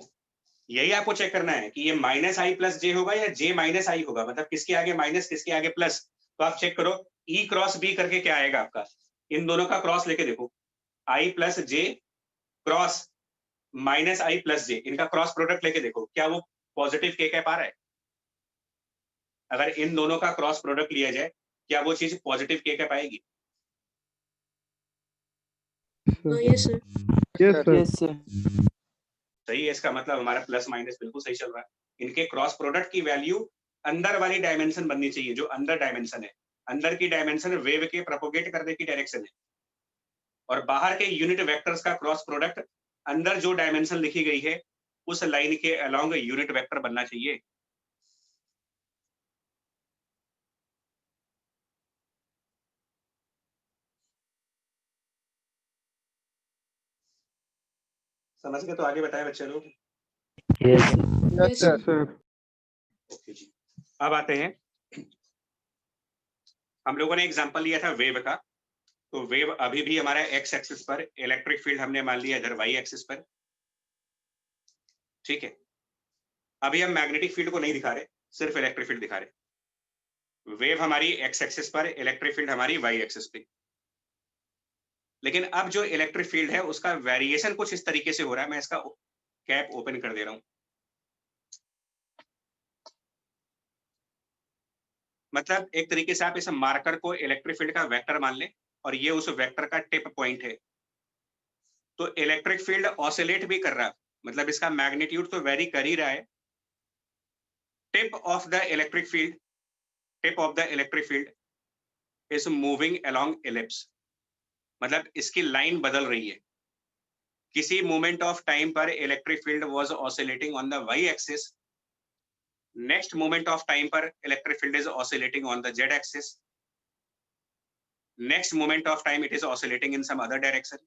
यही आपको चेक करना है कि ये माइनस आई प्लस जे होगा या जे माइनस आई होगा, मतलब किसके आगे माइनस किसके आगे प्लस। तो आप चेक करो ई क्रॉस बी करके क्या आएगा आपका, इन दोनों का क्रॉस लेके देखो, आई plus J cross minus I plus जे, इनका क्रॉस प्रोडक्ट लेके देखो क्या वो पॉजिटिव के कैप आ रहा है। अगर इन दोनों का क्रॉस प्रोडक्ट लिया जाए, क्या वो चीज पॉजिटिव के कैप आएगी? Yes sir. Yes sir. सही है, इसका मतलब हमारा प्लस माइनस बिल्कुल सही चल रहा है। इनके क्रॉस प्रोडक्ट की वैल्यू अंदर वाली डायमेंशन बननी चाहिए, जो अंदर डायमेंशन है, अंदर की डायमेंशन वेव के प्रोपोगेट करने की डायरेक्शन है, और बाहर के यूनिट वेक्टर्स का क्रॉस प्रोडक्ट अंदर जो डायमेंशन लिखी गई है उस लाइन के अलोंग यूनिट वेक्टर बनना चाहिए। समझ गए? तो आगे बताए बच्चे लोग। Yes sir. ओके जी, अब आते हैं, हम लोगों ने एग्जांपल लिया था वेव का। तो वेव अभी भी हमारा एक्स एक्सिस पर, इलेक्ट्रिक फील्ड हमने मान लिया इधर वाई एक्सिस पर, ठीक है। अभी हम मैग्नेटिक फील्ड को नहीं दिखा रहे, सिर्फ इलेक्ट्रिक फील्ड दिखा रहे। वेव हमारी एक्स एक्सिस पर, इलेक्ट्रिक फील्ड हमारी वाई एक्सिस पे। लेकिन अब जो इलेक्ट्रिक फील्ड है उसका वेरिएशन कुछ इस तरीके से हो रहा है। मैं इसका कैप ओपन कर दे रहा हूं। मतलब एक तरीके से आप इस मार्कर को इलेक्ट्रिक फील्ड का वेक्टर मान लें, और ये उस वेक्टर का टिप पॉइंट है। तो इलेक्ट्रिक फील्ड ऑसिलेट भी कर रहा है, मतलब इसका मैग्नीट्यूड तो वेरी कर ही रहा है। Tip of the electric field is moving along ellipse, मतलब इसकी लाइन बदल रही है। किसी मोमेंट ऑफ टाइम पर electric field was oscillating on the Y axis, next moment of time पर electric field is oscillating on the Z axis, next moment of time it is oscillating in some other direction.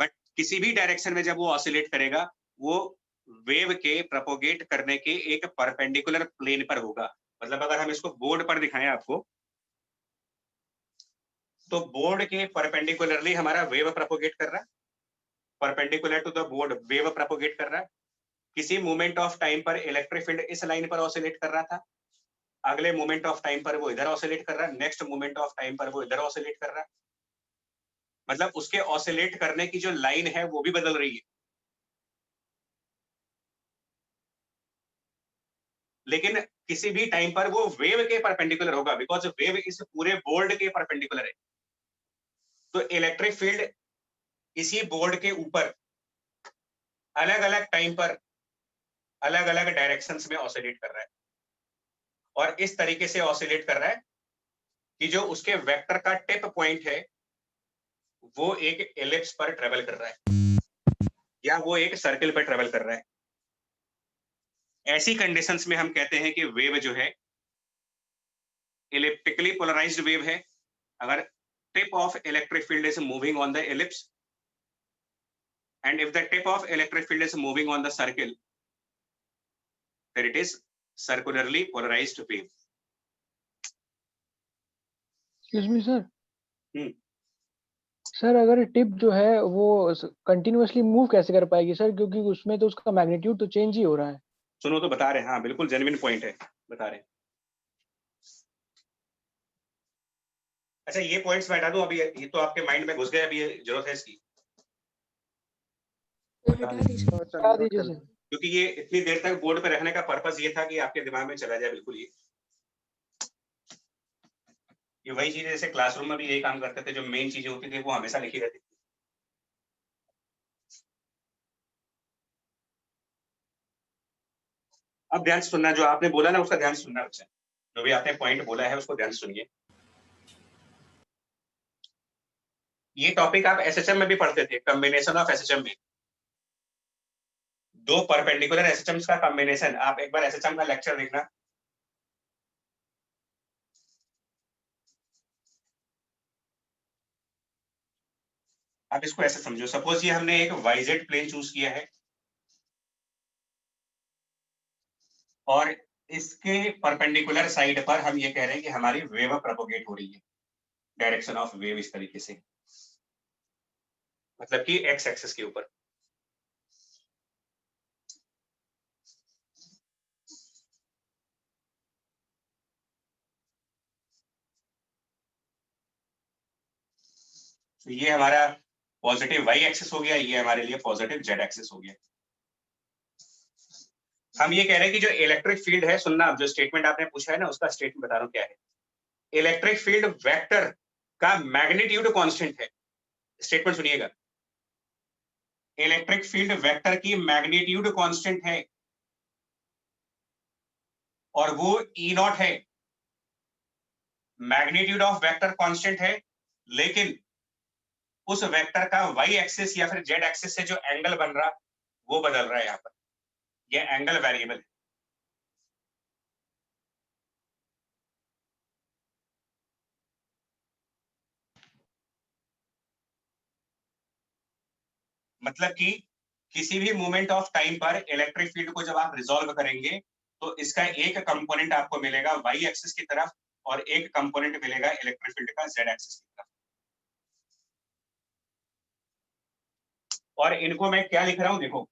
But किसी भी direction में जब वो oscillate करेगा, वो wave के propagate करने के एक परपेंडिकुलर प्लेन पर होगा। मतलब अगर हम इसको बोर्ड पर दिखाएं आपको, तो बोर्ड के परपेंडिकुलरली हमारा वेव प्रोपोगेट कर रहा है, perpendicular to the board wave propagate कर रहा है। किसी मोमेंट ऑफ टाइम पर इलेक्ट्रिक फील्ड इस लाइन पर ऑसिलेट कर रहा था, अगले मोमेंट ऑफ टाइम पर वो इधर ऑसिलेट कर रहा है, नेक्स्ट मोमेंट ऑफ टाइम पर वो इधर ऑसिलेट कर रहा है। मतलब उसके ऑसिलेट करने की जो लाइन है वो भी बदल रही है। लेकिन किसी भी टाइम पर वो वेव के परपेंडिकुलर होगा, बिकॉज वेव इस पूरे बोर्ड के परपेंडिकुलर है। तो इलेक्ट्रिक फील्ड इसी बोर्ड के ऊपर अलग अलग टाइम पर अलग अलग डायरेक्शंस में ऑसिलेट कर रहा है, और इस तरीके से ऑसिलेट कर रहा है कि जो उसके वेक्टर का टिप पॉइंट है वो एक एलिप्स पर ट्रेवल कर रहा है या वो एक सर्कल पर ट्रेवल कर रहा है। ऐसी कंडीशंस में हम कहते हैं कि वेव जो है इलिप्टिकली पोलराइज्ड वेव है अगर tip of electric field is moving on the ellipse and if the tip of electric field is moving on the circle then it is circularly polarized wave. Excuse me sir. Hmm. Sir अगर tip जो है वो continuously move कैसे कर पाएगी sir, क्योंकि उसमें तो उसका मैग्नीट्यूड तो चेंज ही हो रहा है। सुनो तो बता रहे हैं, हाँ बिल्कुल जेन्युइन पॉइंट है, बता रहे हैं। अच्छा ये पॉइंट्स मैं हटा दूं अभी, ये तो आपके माइंड में घुस गया, अभी ये जरूरत है इसकी हटा दीजिए। बता दीजिए सर। क्योंकि ये इतनी देर तक बोर्ड पे रखने का पर्पस ये था कि आपके दिमाग में चला जाए बिल्कुल। ये वही चीज जैसे क्लासरूम में भी यही काम करते थे, जो मेन चीजें होती थी वो हमेशा लिखी रहती थी। अब ध्यान से सुनना, जो आपने बोला ना उसका ध्यान से सुनना बच्चा, जो भी आपने पॉइंट बोला है उसको ध्यान से सुनिए। ये टॉपिक आप एसएचएम में भी पढ़ते थे, कॉम्बिनेशन ऑफ एसएचएम में, दो परपेंडिकुलर एसएचएम्स का कॉम्बिनेशन। आप एक बार एसएचएम का लेक्चर देखना। आप इसको ऐसे समझो, सपोज ये हमने एक वाईजेड प्लेन चूज किया है और इसके परपेंडिकुलर साइड पर हम ये कह रहे हैं कि हमारी वेव प्रोपोगेट हो रही है, डायरेक्शन ऑफ वेव इस तरीके से, मतलब कि एक्स एक्सिस के ऊपर। तो ये हमारा पॉजिटिव वाई एक्सिस हो गया, ये हमारे लिए पॉजिटिव जेड एक्सिस हो गया। हम ये कह रहे हैं कि जो इलेक्ट्रिक फील्ड है, सुनना अब जो स्टेटमेंट आपने पूछा है ना उसका स्टेटमेंट बता रहा हूं क्या है। इलेक्ट्रिक फील्ड वेक्टर का मैग्नीट्यूड कांस्टेंट है। स्टेटमेंट सुनिएगा, इलेक्ट्रिक फील्ड वेक्टर की मैग्नीट्यूड कांस्टेंट है और वो ई नॉट है। मैग्नीट्यूड ऑफ वेक्टर कांस्टेंट है, लेकिन उस वेक्टर का वाई एक्सिस या फिर जेड एक्सिस से जो एंगल बन रहा वो बदल रहा है। यहाँ पर ये एंगल वेरिएबल है। मतलब कि किसी भी मोमेंट ऑफ टाइम पर इलेक्ट्रिक फील्ड को जब आप रिजॉल्व करेंगे तो इसका एक कंपोनेंट आपको मिलेगा वाई एक्सिस की तरफ और एक कंपोनेंट मिलेगा इलेक्ट्रिक फील्ड का जेड एक्सिस की तरफ। और इनको मैं क्या लिख रहा हूं देखो,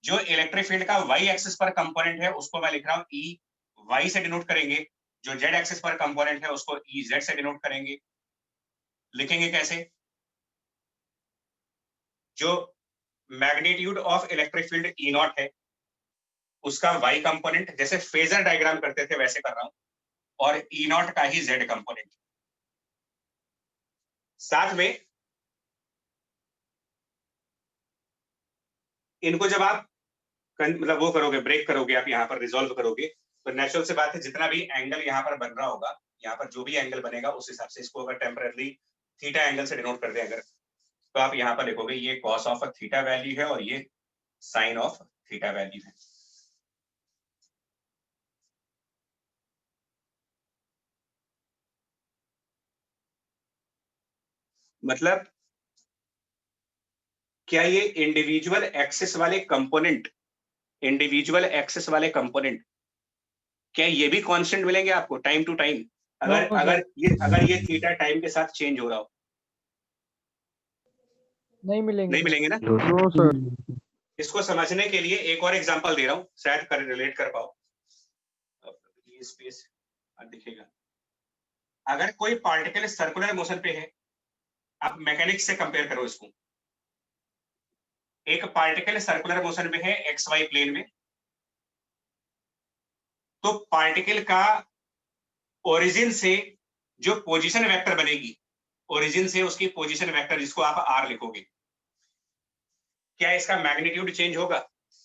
जो इलेक्ट्रिक फील्ड का वाई एक्सिस पर कंपोनेंट है उसको मैं लिख रहा हूं ई वाई से डिनोट करेंगे, जो जेड एक्सिस पर कंपोनेंट है उसको ई जेड से डिनोट करेंगे। लिखेंगे कैसे? जो magnitude of electric field E not है उसका वाई कंपोनेंट, जैसे फेजर डायग्राम करते थे वैसे कर रहा हूं, और ई नॉट का ही जेड कंपोनेंट। साथ में इनको जब आप मतलब वो करोगे, ब्रेक करोगे, आप यहाँ पर रिजॉल्व करोगे, तो नेचुरल से बात है जितना भी एंगल यहाँ पर बन रहा होगा, यहाँ पर जो भी एंगल बनेगा उस हिसाब से इसको अगर टेम्परेरी थीटा एंगल से डिनोट कर दें अगर, तो आप यहाँ पर लिखोगे ये कॉस ऑफ थीटा वैल्यू है और ये साइन ऑफ थीटा वैल्यू है। मतलब क्या ये इंडिविजुअल एक्सिस वाले कंपोनेंट, क्या ये भी कांस्टेंट मिलेंगे आपको टाइम टू टाइम? अगर ये थीटा टाइम के साथ चेंज हो रहा हो, नहीं मिलेंगे ना? No sir. इसको समझने के लिए एक और एग्जांपल दे रहा हूं, शायद रिलेट कर पाओ। ये स्पेस दिखेगा। अगर कोई पार्टिकल सर्कुलर मोशन पे है, आप मैकेनिक्स से कंपेयर करो इसको। एक पार्टिकल सर्कुलर मोशन में है एक्स वाई प्लेन में, तो पार्टिकल का ओरिजिन से जो पोजीशन वेक्टर बनेगी, ओरिजिन से उसकी पोजीशन वेक्टर जिसको आप आर लिखोगे, क्या इसका मैग्नीट्यूड चेंज होगा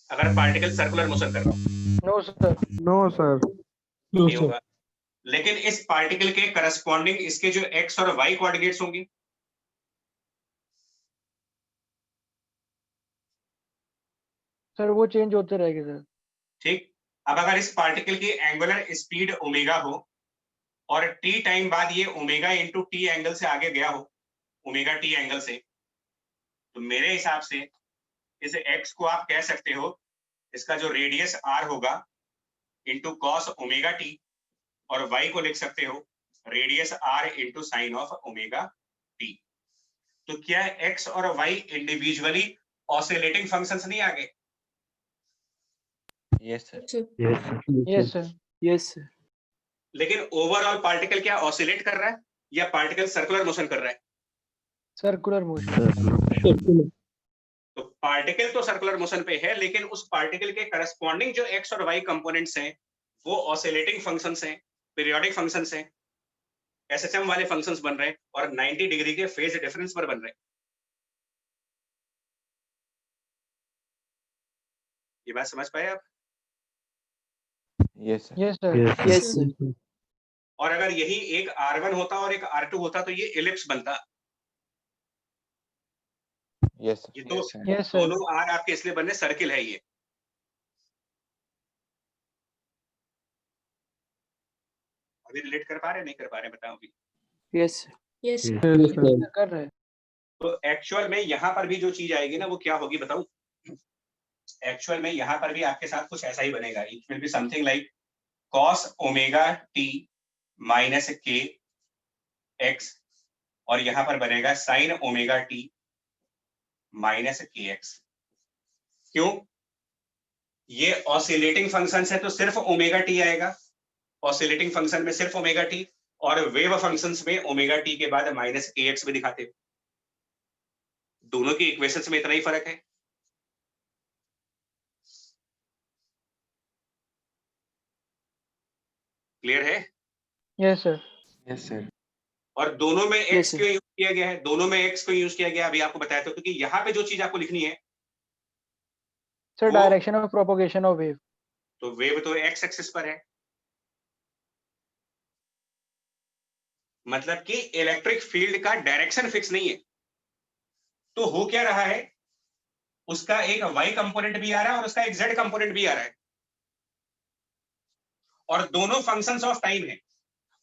अगर पार्टिकल सर्कुलर मोशन कर रहा हो? No sir. No sir. No, नहीं sir. होगा। लेकिन इस पार्टिकल के करस्पॉन्डिंग इसके जो एक्स और वाई कोऑर्डिनेट्स होंगे, सर वो चेंज होते रहेंगे सर। ठीक। अब अगर इस पार्टिकल की एंगुलर स्पीड ओमेगा हो और टी टाइम बाद ये ओमेगा इंटू टी एंगल से आगे गया हो, ओमेगा टी एंगल से, तो मेरे हिसाब से इस एक्स को आप कह सकते हो, इसका जो रेडियस आर होगा इंटू कॉस ओमेगा टी, और वाई को लिख सकते हो radius R into sine of omega T. तो क्या एक्स और वाई इंडिविजुअली ऑसिलेटिंग फंक्शंस नहीं आ गए? Yes sir. Sir. Yes, sir. Yes sir. Yes sir. लेकिन ओवरऑल पार्टिकल क्या ऑसिलेट कर रहा है या पार्टिकल सर्कुलर मोशन कर रहा है? Circular motion. Circular. तो पार्टिकल तो सर्कुलर मोशन पे है, लेकिन उस पार्टिकल के करस्पॉन्डिंग जो एक्स और वाई कंपोनेंट्स हैं वो ऑसिलेटिंग फंक्शंस हैं, पीरियोडिक फंक्शंस हैं, एसएचएम वाले फंक्शंस बन रहे हैं और 90 डिग्री के फेज डिफरेंस पर बन रहे हैं। ये बात समझ पाए आप? Yes sir. Yes sir. Yes, sir. Yes sir. और अगर यही एक R1 होता और एक R2 होता तो ये इलिप्स बनता। Yes sir. ये तो Yes, sir. Yes sir. दोनों आर आपके इसलिए बने, सर्किल है ये। अभी रिलेट कर पा रहे नहीं कर पा रहे बताओ अभी? Yes sir. Yes, sir. Yes, sir. कर रहे हैं। तो एक्चुअल में यहाँ पर भी जो चीज आएगी ना वो क्या होगी बताऊं? एक्चुअल में यहाँ पर भी आपके साथ कुछ ऐसा ही बनेगा। It will be something like cos omega T minus K X, और यहाँ पर बनेगा sign omega T minus K x. क्यों? ये ऑसिलेटिंग फंक्शन है तो सिर्फ ओमेगा टी आएगा, ऑसिलेटिंग फंक्शन में सिर्फ ओमेगा टी, और वेव फंक्शंस में ओमेगा टी के बाद माइनस के एक्स भी दिखाते हो। दोनों की इक्वेशंस में इतना ही फर्क है। क्लियर है? Yes sir. Yes, sir. और दोनों में Yes, एक्स sir. क्यों यूज किया गया है? दोनों में एक्स क्यों यूज किया गया अभी आपको बताया था, क्योंकि यहाँ पे जो चीज आपको लिखनी है सर वो- direction of propagation of wave. तो वेव तो एक्स एक्सिस पर है, मतलब कि इलेक्ट्रिक फील्ड का डायरेक्शन फिक्स नहीं है। तो हो क्या रहा है, उसका एक वाई कंपोनेंट भी आ रहा है और उसका एक जेड कंपोनेंट भी आ रहा है, और दोनों फंक्शंस ऑफ टाइम है।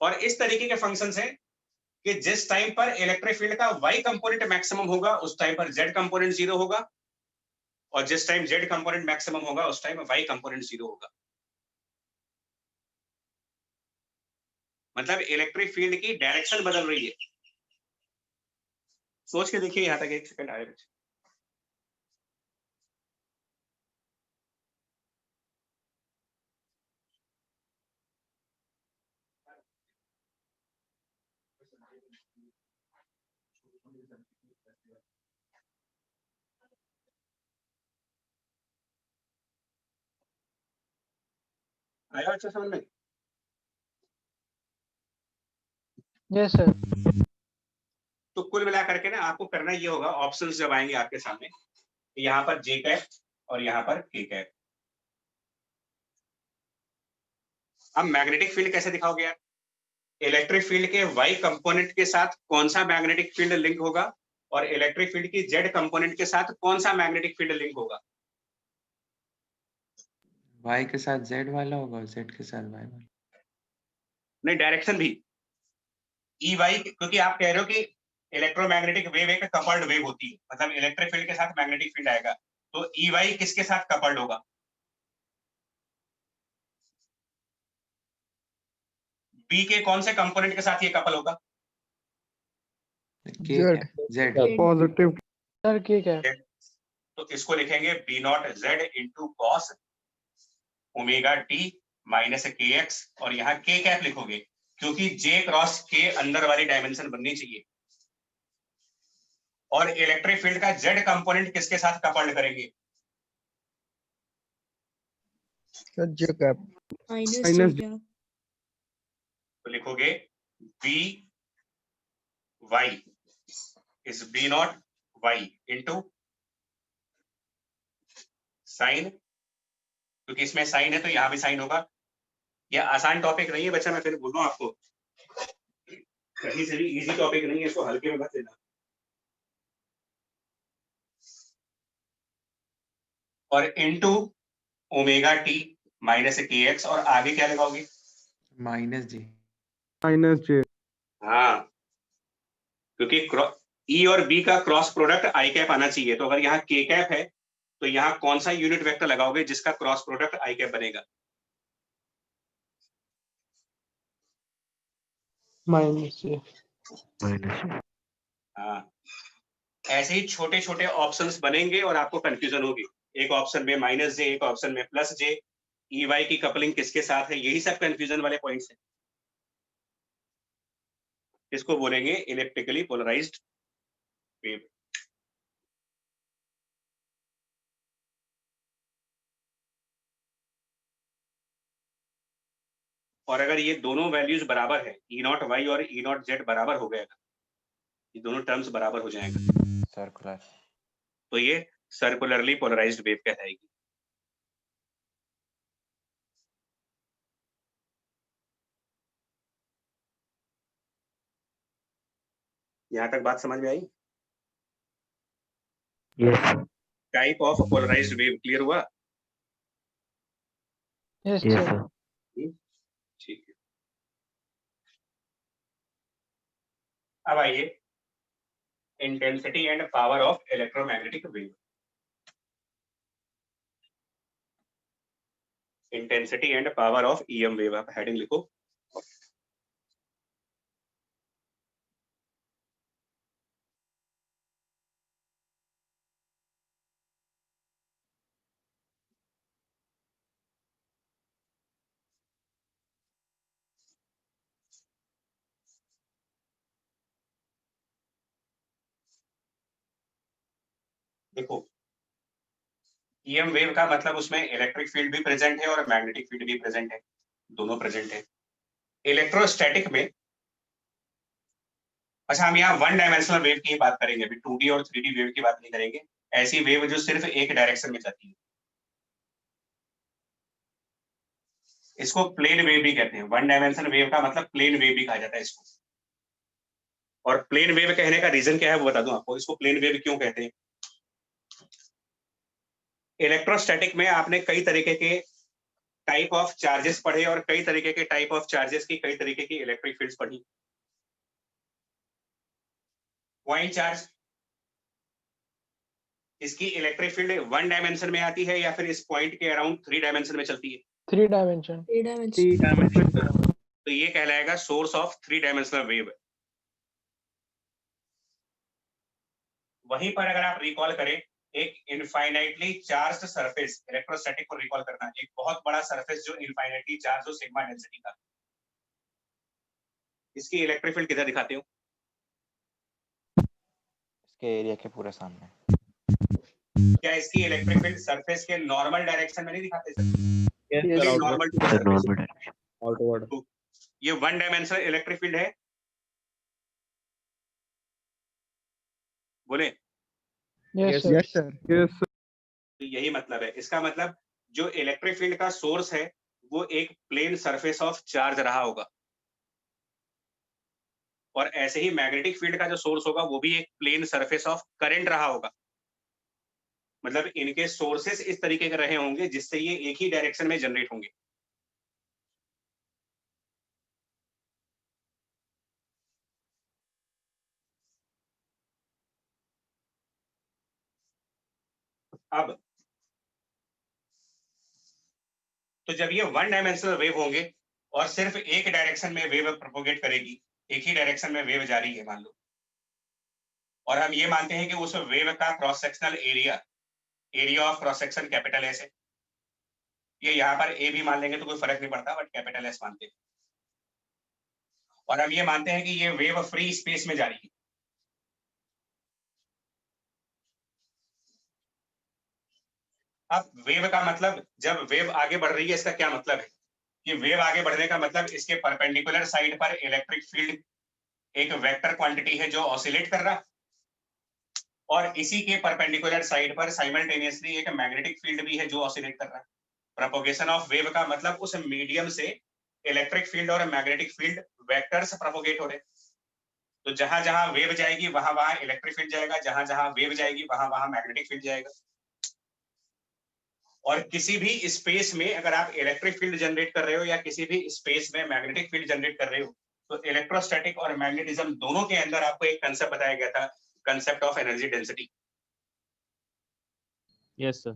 और इस तरीके के फंक्शंस हैं कि जिस टाइम पर इलेक्ट्रिक फील्ड का वाई कंपोनेंट मैक्सिमम होगा उस टाइम पर जेड कंपोनेंट 0 होगा, और जिस टाइम जेड कंपोनेंट मैक्सिमम होगा उस टाइम वाई कंपोनेंट 0 होगा। मतलब इलेक्ट्रिक फील्ड की डायरेक्शन बदल रही है। सोच के देखिए, यहां तक एक सेकंड आए बच्चे। आया अच्छा समझ में? Yes sir. तो कुल मिला करके ना आपको करना ये होगा, ऑप्शंस जब आएंगे आपके सामने, यहाँ पर जे कैप और यहाँ पर के कैप। अब मैग्नेटिक फील्ड कैसे दिखाओगे यार? इलेक्ट्रिक फील्ड के वाई कंपोनेंट के साथ कौन सा मैग्नेटिक फील्ड लिंक होगा, और इलेक्ट्रिक फील्ड की जेड कंपोनेंट के साथ कौन सा मैग्नेटिक फील्ड लिंक होगा? Y के साथ Z वाला होगा और Z के साथ Y वाला। नहीं, डायरेक्शन भी ई वाई, क्योंकि आप कह रहे हो कि इलेक्ट्रोमैग्नेटिक वेव एक कपल्ड वेव होती है, मतलब इलेक्ट्रिक फील्ड के साथ मैग्नेटिक फील्ड आएगा, तो ई वाई किसके साथ कपल्ड होगा? बी के कौन से कंपोनेंट के साथ ये कपल होगा? K Z. cap, Z. Positive. Sir के क्या? तो इसको लिखेंगे B naught Z into cos omega T minus K X, और यहाँ के कैप लिखोगे क्योंकि जे क्रॉस के अंदर वाली डायमेंशन बननी चाहिए। और इलेक्ट्रिक फील्ड का जेड कंपोनेंट किसके साथ कपल्ड करेंगे? J cap. Minus Minus J cap. तो लिखोगे B Y is B naught Y into sine, क्योंकि इसमें साइन है तो यहां भी साइन होगा, ये आसान टॉपिक नहीं है बच्चा, मैं फिर बोल रहा हूँ आपको, कहीं से भी इजी टॉपिक नहीं है, इसको हल्के में मत लेना। और into omega T minus K X, और आगे क्या लगाओगे? माइनस जी। माइनस जे। हाँ, क्योंकि ई और बी का क्रॉस प्रोडक्ट आई कैप आना चाहिए, तो अगर यहाँ के कैप है तो यहाँ कौन सा यूनिट वेक्टर लगाओगे जिसका क्रॉस प्रोडक्ट आई कैप बनेगा? माइनस जे। माइनस जे। हाँ, ऐसे ही छोटे छोटे ऑप्शंस बनेंगे और आपको कंफ्यूजन होगी। एक ऑप्शन में माइनस जे, एक ऑप्शन में प्लस जे, ई वाई की कपलिंग किसके साथ है, यही सब कंफ्यूजन वाले पॉइंट्स हैं। इसको बोलेंगे इलेक्ट्रिकली पोलराइज्ड वेव। और अगर ये दोनों वैल्यूज बराबर है, ई नॉट वाई और ई नॉट जेड बराबर हो गएगा, ये दोनों टर्म्स बराबर हो जाएगा, सर्कुलर। तो ये सर्कुलरली पोलराइज्ड वेव कहलाएगी। यहां तक बात समझ में आई? Yes type of polarised wave clear हुआ? Yes yes sir. सर। ठीक है। अब आइए intensity and power of electromagnetic wave. Intensity and power of EM wave, आप हेडिंग लिखो। देखो, ईएम वेव का मतलब उसमें इलेक्ट्रिक फील्ड भी प्रेजेंट है और मैग्नेटिक फील्ड भी प्रेजेंट है, दोनों प्रेजेंट है। इलेक्ट्रोस्टैटिक में, अच्छा हम यहाँ वन डायमेंशनल वेव की बात करेंगे, अभी 2D और 3D वेव की बात नहीं करेंगे। ऐसी वेव जो सिर्फ एक डायरेक्शन में जाती है, इसको प्लेन वेव भी कहते हैं। वन डायमेंशनल वेव का मतलब प्लेन वेव भी कहा जाता है इसको। और प्लेन वेव कहने का रीजन क्या है वो बता दूं आपको, इसको प्लेन वेव क्यों कहते हैं। इलेक्ट्रोस्टैटिक में आपने कई तरीके के टाइप ऑफ चार्जेस पढ़े और कई तरीके के टाइप ऑफ चार्जेस की कई तरीके की इलेक्ट्रिक फील्ड्स पढ़ी। पॉइंट चार्ज, इसकी इलेक्ट्रिक फील्ड वन डायमेंशन में आती है या फिर इस पॉइंट के अराउंड 3 डायमेंशन में चलती है? 3 डायमेंशन। 3 डायमेंशन। तो ये कहलाएगा सोर्स ऑफ 3 डायमेंशनल वेव। वहीं पर अगर आप रिकॉल करें, एक इनफाइनाइटली चार्ज्ड सरफेस, इलेक्ट्रोस्टैटिक को रिकॉल करना, एक बहुत बड़ा सरफेस जो इनफाइनाइटली चार्ज हो सिग्मा डेंसिटी का, इसकी इलेक्ट्रिक फील्ड किधर दिखाते हो? इसके एरिया के पूरे सामने। क्या इसकी इलेक्ट्रिक फील्ड सरफेस के नॉर्मल डायरेक्शन में नहीं दिखाते सर? Yes, sir, normal to sir normal direction. outward. ये वन डायमेंशनल इलेक्ट्रिक फील्ड है, बोले? Yes Yes, sir. सर। तो यही मतलब है इसका, मतलब जो इलेक्ट्रिक फील्ड का सोर्स है वो एक प्लेन सरफेस ऑफ चार्ज रहा होगा, और ऐसे ही मैग्नेटिक फील्ड का जो सोर्स होगा वो भी एक प्लेन सरफेस ऑफ करंट रहा होगा। मतलब इनके सोर्सेस इस तरीके के रहे होंगे जिससे ये एक ही डायरेक्शन में जनरेट होंगे। अब तो जब ये वन डायमेंशनल वेव होंगे और सिर्फ एक डायरेक्शन में वेव प्रोपोगेट करेगी, एक ही डायरेक्शन में वेव जा रही है मान लो, और हम ये मानते हैं कि उस वेव का cross sectional area, area of cross section capital S है। ये यहाँ पर ए भी मान लेंगे तो कोई फर्क नहीं पड़ता, बट कैपिटल एस मानते हैं। और हम ये मानते हैं कि ये वेव फ्री स्पेस में जा रही है। अब वेव का मतलब, जब वेव आगे बढ़ रही है इसका क्या मतलब है कि वेव आगे बढ़ने का मतलब इसके परपेंडिकुलर साइड पर इलेक्ट्रिक फील्ड एक वेक्टर क्वांटिटी है जो ऑसिलेट कर रहा, और इसी के परपेंडिकुलर साइड पर साइमल्टेनियसली एक मैग्नेटिक फील्ड भी है जो ऑसिलेट कर रहा है। प्रोपोगेशन ऑफ वेव का मतलब उस मीडियम से इलेक्ट्रिक फील्ड और मैग्नेटिक फील्ड वेक्टर्स प्रोपोगेट हो रहे हैं। तो जहां जहां वेव जाएगी वहां वहां इलेक्ट्रिक फील्ड जाएगा, जहां जहां वेव जाएगी वहां वहां मैग्नेटिक फील्ड जाएगा। और किसी भी स्पेस में अगर आप इलेक्ट्रिक फील्ड जनरेट कर रहे हो या किसी भी स्पेस में मैग्नेटिक फील्ड जनरेट कर रहे हो, तो इलेक्ट्रोस्टैटिक और मैग्नेटिज्म दोनों के अंदर आपको एक कंसेप्ट बताया गया था, concept of energy density. Yes, sir.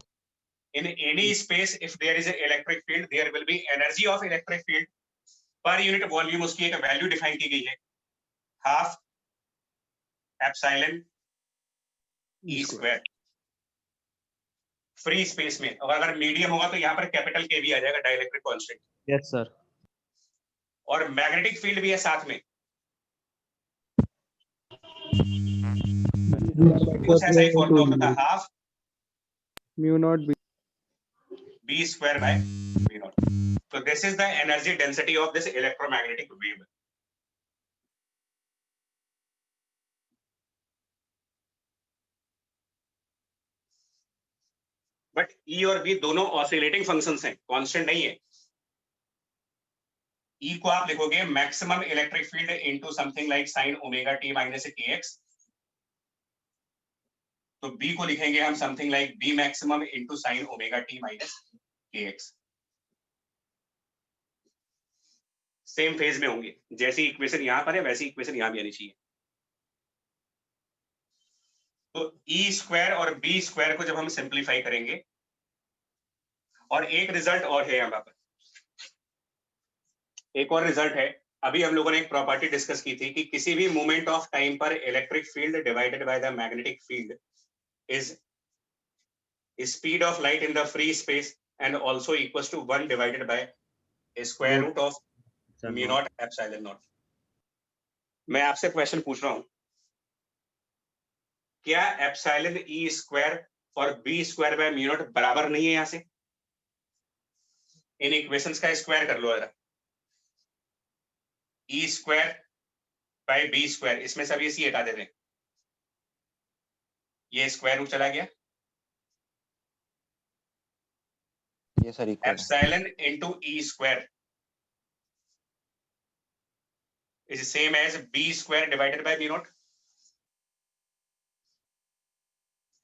In any space, if there is an electric field, there will be energy of electric field per unit volume। उसकी एक वैल्यू डिफाइन की गई है, half epsilon E square. Free space में, और अगर medium होगा तो यहाँ पर कैपिटल के भी आ जाएगा, डाइलेक्ट्रिक कांस्टेंट। Yes, sir. और मैग्नेटिक फील्ड भी है साथ में, कुछ ऐसा ही फॉर्मूला होता था, half mu not be b square by v naught। So this is the energy density of this electromagnetic wave। But E और B दोनों ऑसिलेटिंग फंक्शंस हैं, कांस्टेंट नहीं है। E को आप लिखोगे maximum electric field into something like sin omega t minus kx। तो B को लिखेंगे हम something like B maximum into sin omega t minus kx। Same phase में होंगे, जैसी इक्वेशन यहां पर है वैसी इक्वेशन यहां भी आनी चाहिए। तो E स्क्वायर और B स्क्वायर को जब हम सिंप्लीफाई करेंगे, और एक रिजल्ट और है यहाँ पर, एक और रिजल्ट है। अभी हम लोगों ने एक प्रॉपर्टी डिस्कस की थी कि किसी भी मोमेंट ऑफ टाइम पर electric field divided by the magnetic field is speed of light in the free space and also equals to 1 divided by square root of mu naught epsilon naught. मैं आपसे question पूछ रहा हूं, क्या epsilon E square और B square by mu naught बराबर नहीं है? यहां से इन इक्वेशंस का स्क्वायर कर लो जरा, ई स्क्वायर बाय बी स्क्वायर, इसमें सब ये सी हटा देते हैं, ये स्क्वायर रूट चला गया, ये सर इक्वल है। Epsilon into E square is same as b square divided by b naught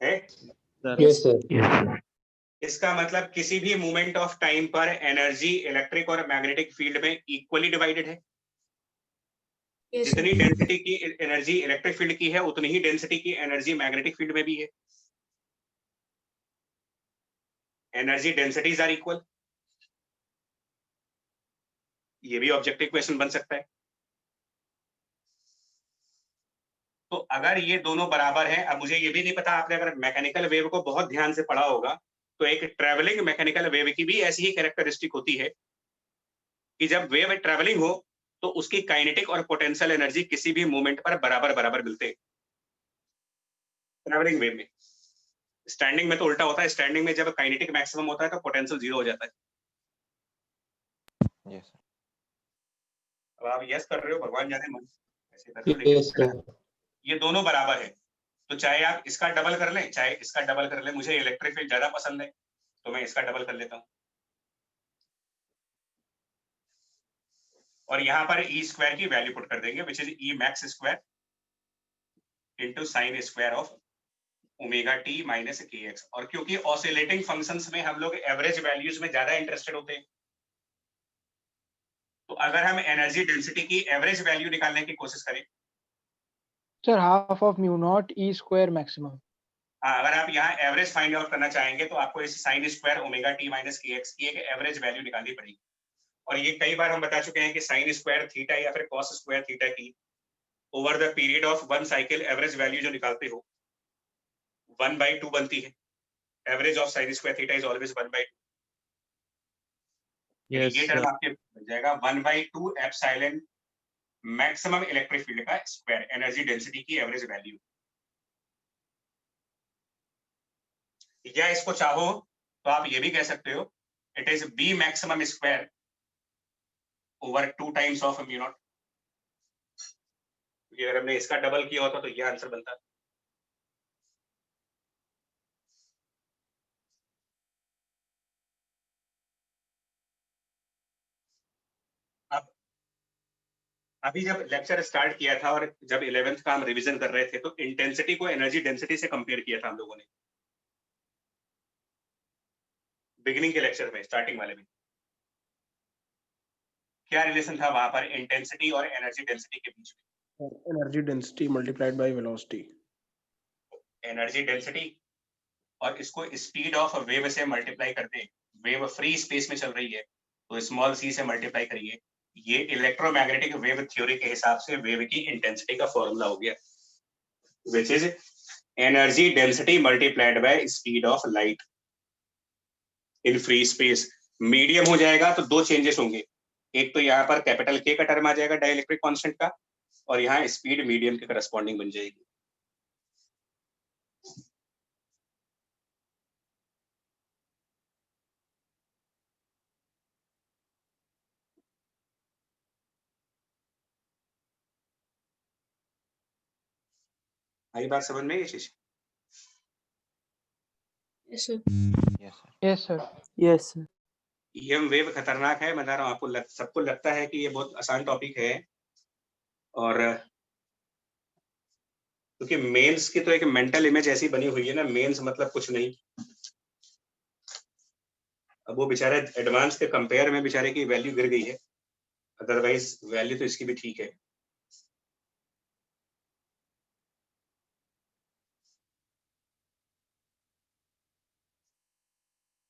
है। Sir. Yes sir Yes, sir. इसका मतलब किसी भी मोमेंट ऑफ टाइम पर एनर्जी इलेक्ट्रिक और मैग्नेटिक फील्ड में इक्वली डिवाइडेड है। जितनी डेंसिटी की एनर्जी इलेक्ट्रिक फील्ड की है उतनी ही डेंसिटी की एनर्जी मैग्नेटिक फील्ड में भी है। Energy densities are equal. ये भी ऑब्जेक्टिव क्वेश्चन बन सकता है। तो अगर ये दोनों बराबर हैं, अब मुझे ये भी नहीं पता, आपने अगर मैकेनिकल वेव को बहुत ध्यान से पढ़ा होगा तो एक ट्रेवलिंग मैकेनिकल वेव की भी ऐसी ही कैरेक्टरिस्टिक होती है कि जब वेव ट्रेवलिंग हो तो उसकी काइनेटिक और पोटेंशियल एनर्जी किसी भी मोमेंट पर बराबर बराबर मिलते हैं। ट्रेवलिंग वेव में, स्टैंडिंग में तो उल्टा होता है, स्टैंडिंग में जब काइनेटिक मैक्सिमम होता है तो पोटेंशियल 0 हो जाता है। Yes sir. अब आप यस कर रहे हो, भगवान जाने मन ऐसे कर रहे हो, यस सर लेकिन ये दोनों बराबर है, तो चाहे आप इसका डबल कर लें चाहे इसका डबल कर लें, मुझे इलेक्ट्रिक फील्ड ज्यादा पसंद है तो मैं इसका डबल कर लेता हूं। और यहां पर ई स्क्वायर की वैल्यू पुट कर देंगे, which is E max square into sine square of omega T minus K X. और क्योंकि ऑसिलेटिंग फंक्शंस में हम लोग एवरेज वैल्यूज में ज्यादा इंटरेस्टेड होते हैं, तो अगर हम एनर्जी डेंसिटी की एवरेज वैल्यू निकालने की कोशिश करें, sir half of mu not E square maximum. अगर आप यहाँ एवरेज फाइंड आउट करना चाहेंगे तो आपको इस sine square omega T minus K x की एक एवरेज वैल्यू निकालनी पड़ेगी। और ये कई बार हम बता चुके हैं कि साइन स्क्वायर थीटा या फिर कॉस स्क्वायर थीटा की over the period of 1 cycle average value जो निकालते हो 1/2 बनती है। Average of sine square theta is always 1/2। Yes, ये sir. टर्म आपके बन जाएगा 1/2 एप्सिलॉन मैक्सिमम इलेक्ट्रिक फील्ड का स्क्वायर, एनर्जी डेंसिटी की एवरेज वैल्यू। या इसको चाहो तो आप ये भी कह सकते हो it is B maximum square over 2 times of mu naught. अगर हमने इसका डबल किया होता तो ये आंसर बनता। अभी जब लेक्चर स्टार्ट किया था और जब 11th का हम रिवीजन कर रहे थे तो इंटेंसिटी को एनर्जी डेंसिटी से कंपेयर किया था हम लोगों ने बिगिनिंग के लेक्चर में, स्टार्टिंग वाले में। क्या रिलेशन था वहां पर इंटेंसिटी और एनर्जी डेंसिटी के बीच में? Energy density multiplied by velocity. Energy density और इसको स्पीड ऑफ वेव से मल्टीप्लाई कर दें, वेव फ्री स्पेस में चल रही है तो स्मॉल सी से मल्टीप्लाई करिए, ये इलेक्ट्रोमैग्नेटिक वेव थ्योरी के हिसाब से वेव की इंटेंसिटी का फॉर्मूला हो गया, which is energy density multiplied by speed of light in free space. Medium हो जाएगा तो दो चेंजेस होंगे, एक तो यहाँ पर कैपिटल के का टर्म आ जाएगा डाइलेक्ट्रिक कांस्टेंट का, और यहाँ स्पीड मीडियम के करस्पॉन्डिंग बन जाएगी। आई बात समझ में? ये चीज yes sir. Yes sir. Yes sir. EM wave खतरनाक है, बता रहा हूँ आपको। सबको लगता है कि ये बहुत आसान टॉपिक है, और क्योंकि मेंस की तो एक मेंटल इमेज ऐसी बनी हुई है ना, मेंस मतलब कुछ नहीं। अब वो बेचारे एडवांस के कंपेयर में बेचारे की वैल्यू गिर गई है, अदरवाइज वैल्यू तो इसकी भी ठीक है।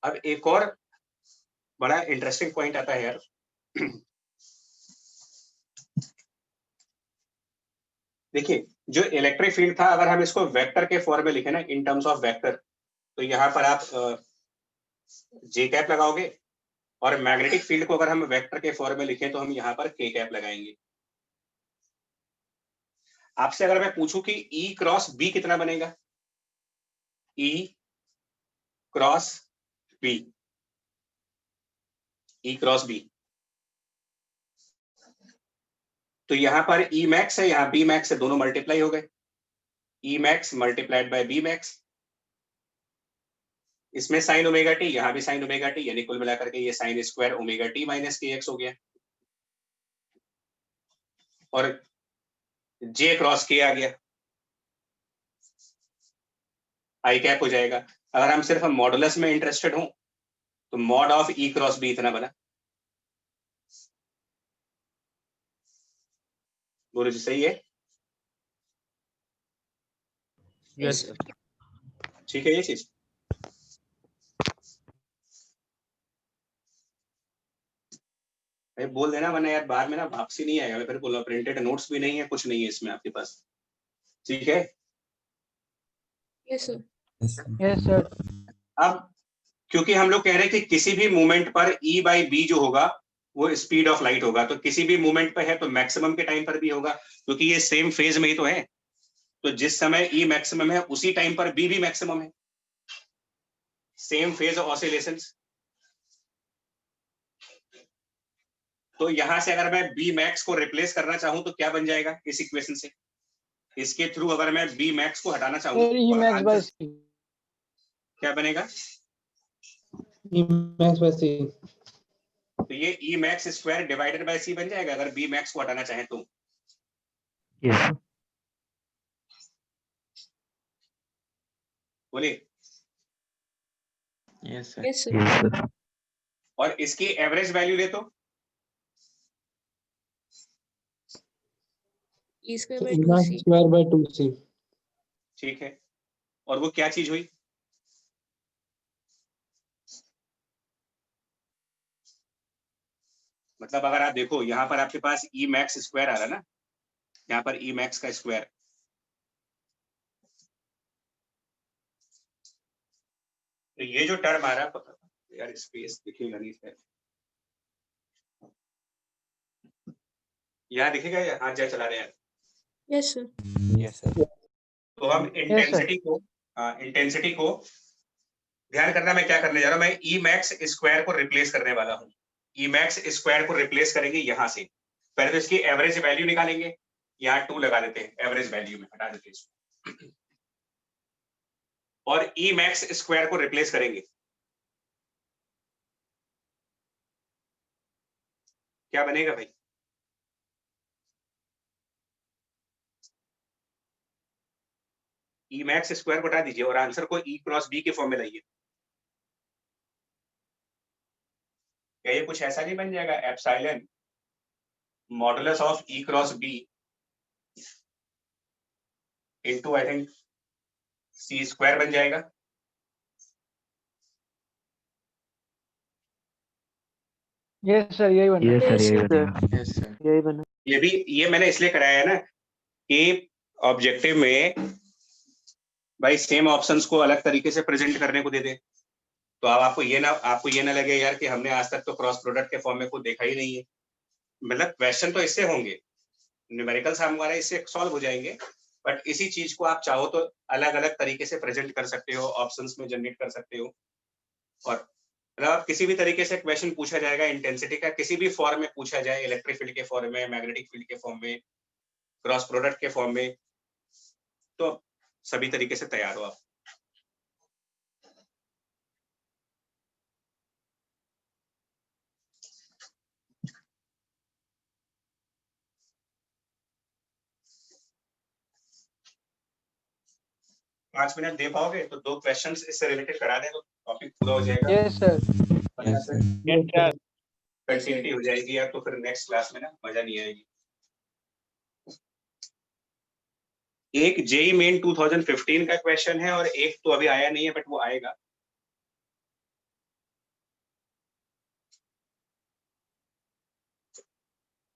अब एक और बड़ा इंटरेस्टिंग पॉइंट आता है यार। देखिए, जो इलेक्ट्रिक फील्ड था, अगर हम इसको वेक्टर के फॉर्म में लिखे ना, इन टर्म्स ऑफ वेक्टर, तो यहाँ पर आप जे कैप लगाओगे, और मैग्नेटिक फील्ड को अगर हम वेक्टर के फॉर्म में लिखें तो हम यहाँ पर के कैप लगाएंगे। आपसे अगर मैं पूछूं कि ई क्रॉस बी कितना बनेगा, ई क्रॉस बी, ई क्रॉस बी, तो यहाँ पर ई मैक्स है, यहाँ बी मैक्स है, दोनों मल्टीप्लाई हो गए, E max multiplied by B max. इसमें साइन ओमेगा टी, यहाँ भी साइन ओमेगा टी, यानी कुल मिलाकर के ये sine square omega T minus K x हो गया, और जे क्रॉस के आ गया, आई कैप हो जाएगा। अगर हम सिर्फ मॉडुलस में इंटरेस्टेड हो तो mod of E cross B इतना बना। बोलो जी, सही है? Yes sir. ठीक है ये चीज। बोल देना, वरना यार बाद में ना वापसी नहीं आएगा। फिर बोलो प्रिंटेड नोट्स भी नहीं है, कुछ नहीं है इसमें आपके पास। ठीक है? Yes sir. Yes sir. अब क्योंकि हम लोग कह रहे हैं कि किसी भी मोमेंट पर E बाई बी जो होगा वो स्पीड ऑफ लाइट होगा, तो किसी भी मोमेंट पर है तो मैक्सिमम के टाइम पर भी होगा, क्योंकि ये सेम फेज में ही तो है। तो जिस समय E मैक्सिमम है उसी टाइम पर B भी मैक्सिमम है, सेम फेज ऑसिलेशंस। तो यहां से अगर मैं B मैक्स को रिप्लेस करना चाहूं तो क्या बन जाएगा इस इक्वेशन से? इसके थ्रू अगर मैं B मैक्स को हटाना चाहूं ई और मैक्स बाय आंसर सी। क्या बनेगा? E max by C. तो ये E max square divided by C बन जाएगा अगर B मैक्स को हटाना चाहें तो। यस बोलिए। Yes sir. Yes sir. Sir. और इसकी एवरेज वैल्यू ले तो E square by E 2 max C. Square by 2c। ठीक है, और वो क्या चीज हुई? मतलब अगर आप देखो यहाँ पर आपके पास E मैक्स स्क्वायर आ रहा है ना, यहाँ पर E मैक्स का स्क्वायर, तो ये जो टर्म आ रहा है यार, स्पेस दिखेगा नहीं है, यहाँ दिखेगा या हाथ जा चला रहे हैं? Yes sir. Yes sir. तो हम इंटेंसिटी को ध्यान करना, मैं क्या करने जा रहा हूँ, मैं E मैक्स स्क्वायर को रिप्लेस करने वाला हूँ। E मैक्स स्क्वायर को रिप्लेस करेंगे यहाँ से, पहले तो इसकी एवरेज वैल्यू निकालेंगे, यहाँ 2 लगा देते हैं, एवरेज वैल्यू में हटा देते हैं इसको, और E मैक्स स्क्वायर को रिप्लेस करेंगे, क्या बनेगा भाई? ई मैक्स स्क्वायर को हटा दीजिए और आंसर को ई क्रॉस बी के फॉर्म में लाइए। क्या ये कुछ ऐसा नहीं बन जाएगा epsilon modulus of E cross B into I think C square बन जाएगा? यस सर, यही बनना यस है। सर, यही Yes, बनेगा। Yes sir. यही बना। ये मैंने इसलिए कराया है ना कि ऑब्जेक्टिव में भाई सेम ऑप्शंस को अलग तरीके से प्रेजेंट करने को दे दे, तो अब आपको ये ना लगे यार कि हमने आज तक तो क्रॉस प्रोडक्ट के फॉर्म में कोई देखा ही नहीं है। मतलब क्वेश्चन तो इससे होंगे, न्यूमेरिकल्स हमारे इससे सॉल्व हो जाएंगे, बट इसी चीज को आप चाहो तो अलग अलग तरीके से प्रेजेंट कर सकते हो, ऑप्शंस में जनरेट कर सकते हो। और मतलब किसी भी तरीके से क्वेश्चन पूछा जाएगा इंटेंसिटी का, किसी भी फॉर्म में पूछा जाए, इलेक्ट्रिक फील्ड के फॉर्म में, मैग्नेटिक फील्ड के फॉर्म में, क्रॉस प्रोडक्ट के फॉर्म में, तो सभी तरीके से तैयार हो आप। पांच मिनट दे पाओगे तो 2 क्वेश्चंस इससे रिलेटेड करा दें तो टॉपिक पूरा हो जाएगा, yes sir. Yes sir. Continuity हो जाएगी यार, तो फिर नेक्स्ट क्लास में ना मजा नहीं आएगी। एक जेई मेन 2015 का क्वेश्चन है और एक तो अभी आया नहीं है बट वो आएगा।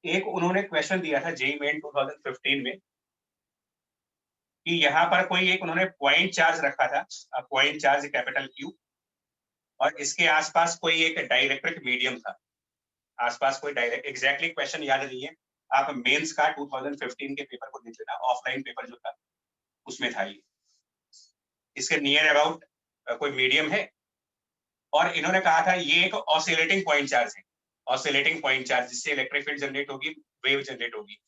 एक उन्होंने क्वेश्चन दिया था जेई मेन 2015 में कि यहाँ पर कोई एक उन्होंने पॉइंट चार्ज रखा था, पॉइंट चार्ज कैपिटल क्यू, और इसके आसपास कोई एक डाइलेक्ट्रिक मीडियम था, आसपास कोई डायरेक्ट, एग्जैक्टली क्वेश्चन याद नहीं है, आप मेंस का 2015 के पेपर को देख लेना, ऑफलाइन पेपर जो था उसमें था ये। इसके नियर अबाउट कोई मीडियम है और इन्होंने कहा था ये एक ऑसिलेटिंग पॉइंट चार्ज है, ऑसिलेटिंग पॉइंट चार्ज जिससे इलेक्ट्रिक फील्ड जनरेट होगी, वेव जनरेट होगी।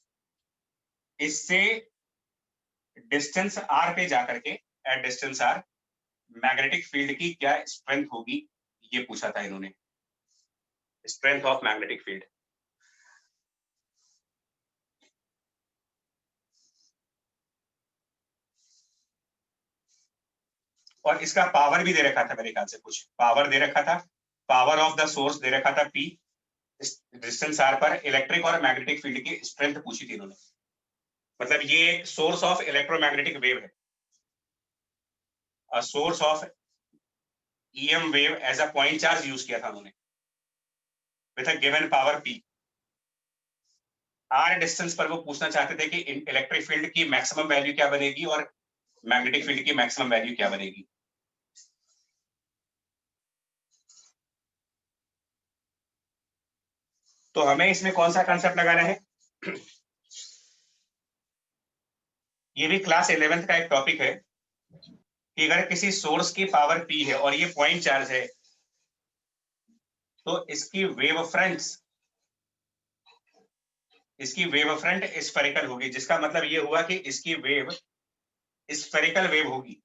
इससे डिस्टेंस आर पे जाकर के at distance R magnetic field की क्या स्ट्रेंथ होगी, ये पूछा था इन्होंने, स्ट्रेंथ ऑफ मैग्नेटिक फील्ड। और इसका पावर भी दे रखा था, मेरे ख्याल से कुछ पावर दे रखा था, पावर ऑफ द सोर्स दे रखा था P, डिस्टेंस आर पर इलेक्ट्रिक और मैग्नेटिक फील्ड की स्ट्रेंथ पूछी थी इन्होंने। मतलब ये एक सोर्स ऑफ इलेक्ट्रोमैग्नेटिक वेव है, a source of EM wave as a point charge use किया था उन्होंने with a given power P। R distance पर वो पूछना चाहते थे कि इलेक्ट्रिक फील्ड की मैक्सिमम वैल्यू क्या बनेगी और मैग्नेटिक फील्ड की मैक्सिमम वैल्यू क्या बनेगी। तो हमें इसमें कौन सा कंसेप्ट लगाना है, ये भी क्लास 11th का एक टॉपिक है कि अगर किसी सोर्स की पावर P है और ये पॉइंट चार्ज है तो इसकी वेव फ्रंट स्फेरिकल होगी, जिसका मतलब ये हुआ कि इसकी वेव स्फेरिकल वेव होगी,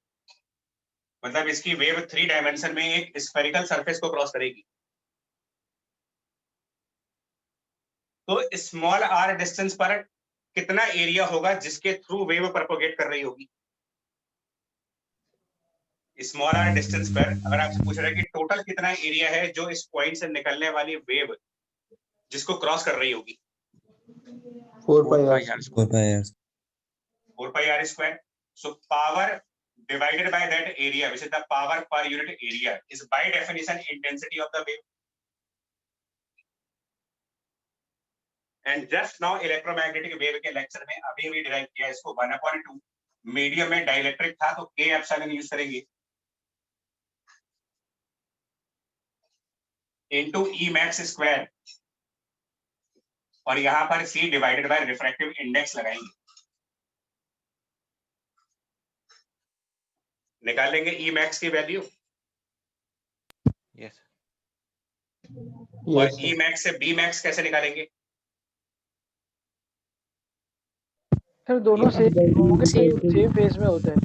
मतलब इसकी वेव 3 डायमेंशन में एक स्फेरिकल सरफेस को क्रॉस करेगी। तो स्मॉल r डिस्टेंस पर कितना एरिया होगा जिसके थ्रू वेव प्रोपोगेट कर रही होगी। स्मॉल r डिस्टेंस पर अगर आपसे पूछ रहा है कि टोटल कितना एरिया है जो इस पॉइंट से निकलने वाली वेव जिसको क्रॉस कर रही होगी, 4 pi r. 4 pi r square. So power divided by that area, which is the power per unit area, is by definition intensity of the wave. And just now electromagnetic wave के lecture में अभी भी derive किया इसको 1/2, medium में dielectric था तो K epsilon use करेंगे इनटू E मैक्स स्क्वायर, और यहाँ पर C divided by refractive index लगाएंगे, निकाल लेंगे E मैक्स की वैल्यू। यस और Yes, E sir. मैक्स से B मैक्स कैसे निकालेंगे? सर दोनों सेम फेज में होते हैं,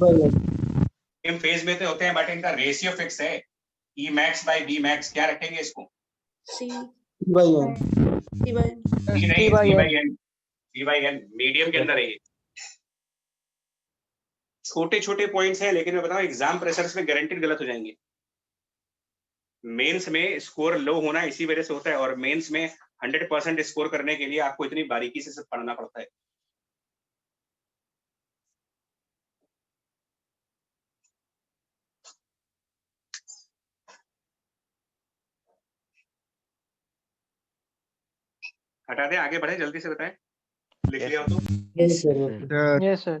सेम फेज में तो होते हैं बट इनका रेशियो फिक्स है, E max bye B max. क्या रखेंगे इसको? By n. B नहीं, T by C N। by N, C by N medium के अंदर है ये। छोटे छोटे पॉइंट्स हैं, लेकिन मैं बताऊं एग्जाम प्रेशर्स में गारंटीड गलत हो जाएंगे। मेंस में स्कोर लो होना इसी वजह से होता है, और मेंस में 100% स्कोर करने के लिए आपको इतनी बारीकी से सब पढ़ना पड़ता है। हटा दें, आगे बढ़े, जल्दी से बताएं, लिख लिया हो तो। Yes, sir. Yes sir.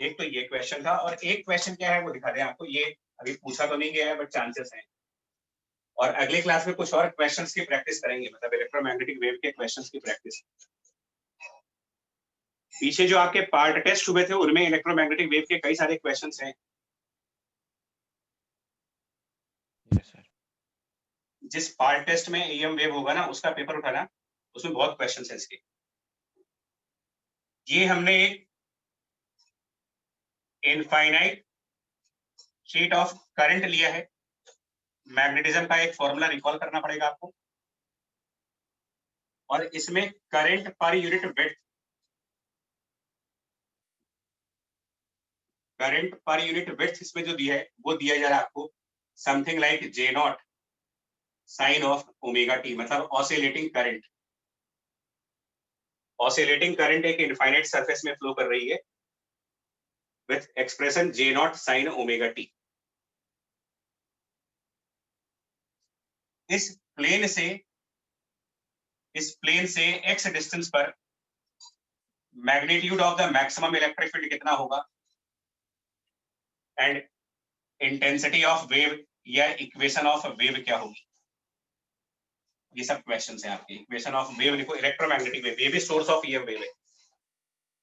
एक तो ये क्वेश्चन था, और एक क्वेश्चन क्या है वो दिखा दें आपको। ये अभी पूछा तो नहीं गया है, बट चांसेस हैं। और अगले क्लास में कुछ और क्वेश्चंस की प्रैक्टिस करेंगे, मतलब इलेक्ट्रोमैग्नेटिक वेव के क्वेश्चंस की प्रैक्टिस। पीछे जो आपके पार्ट टेस्ट हुए थे उनमें इलेक्ट्रोमैग्नेटिक वेव के कई सारे क्वेश्चंस हैं। Yes sir. जिस पार्ट टेस्ट में ईएम वेव होगा ना, उसका पेपर उठाना, उसमें बहुत क्वेश्चंस हैं इसके। ये हमने एक इनफाइनाइट शीट ऑफ करंट लिया है। मैग्नेटिज्म का एक फॉर्मूला रिकॉल करना पड़ेगा आपको, और इसमें current per unit width, current per unit width इसमें जो दिया है वो दिया जा रहा है आपको something like J naught sine of omega T, मतलब ऑसिलेटिंग करंट। ऑसिलेटिंग करंट एक इनफाइनाइट सरफेस में फ्लो कर रही है with expression J naught sine omega T. इस प्लेन से x डिस्टेंस पर magnitude of the maximum electric field कितना होगा, एंड इंटेंसिटी ऑफ वेव या इक्वेशन ऑफ वेव क्या होगी। ये सब क्वेश्चंस हैं आपके। इक्वेशन ऑफ वेव लिखो, इलेक्ट्रोमैग्नेटिक वेव, ये भी सोर्स ऑफ ईएम वेव है।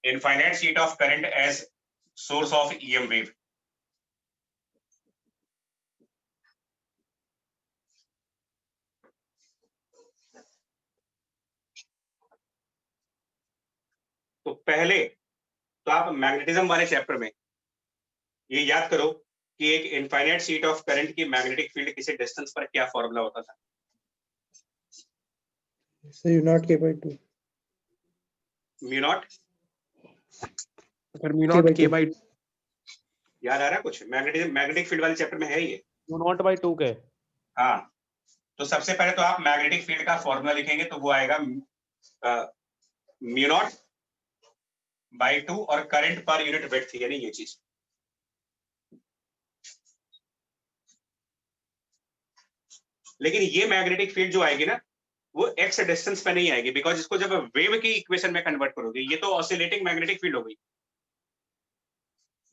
Infinite sheet of current as source of EM wave. तो पहले तो आप मैग्नेटिज्म वाले चैप्टर में ये याद करो कि एक इनफाइनाइट शीट ऑफ करंट की मैग्नेटिक फील्ड किसी डिस्टेंस पर क्या फॉर्मूला होता था। So you not K by 2. Mu naught, sir mu not by के two. बाई याद आ रहा है कुछ? मैग्नेटिक फील्ड वाले चैप्टर में है ये। नॉट बाई 2 के। हाँ, तो सबसे पहले तो आप मैग्नेटिक फील्ड का फॉर्मूला लिखेंगे, तो वो आएगा म्यू नॉट बाई 2 और करंट पर यूनिट विड्थ, यानी ये चीज। लेकिन ये मैग्नेटिक फील्ड जो आएगी ना, वो एक्स डिस्टेंस पे नहीं आएगी, बिकॉज इसको जब वेव की इक्वेशन में कन्वर्ट करोगे, ये तो ऑसिलेटिंग मैग्नेटिक फील्ड हो गई।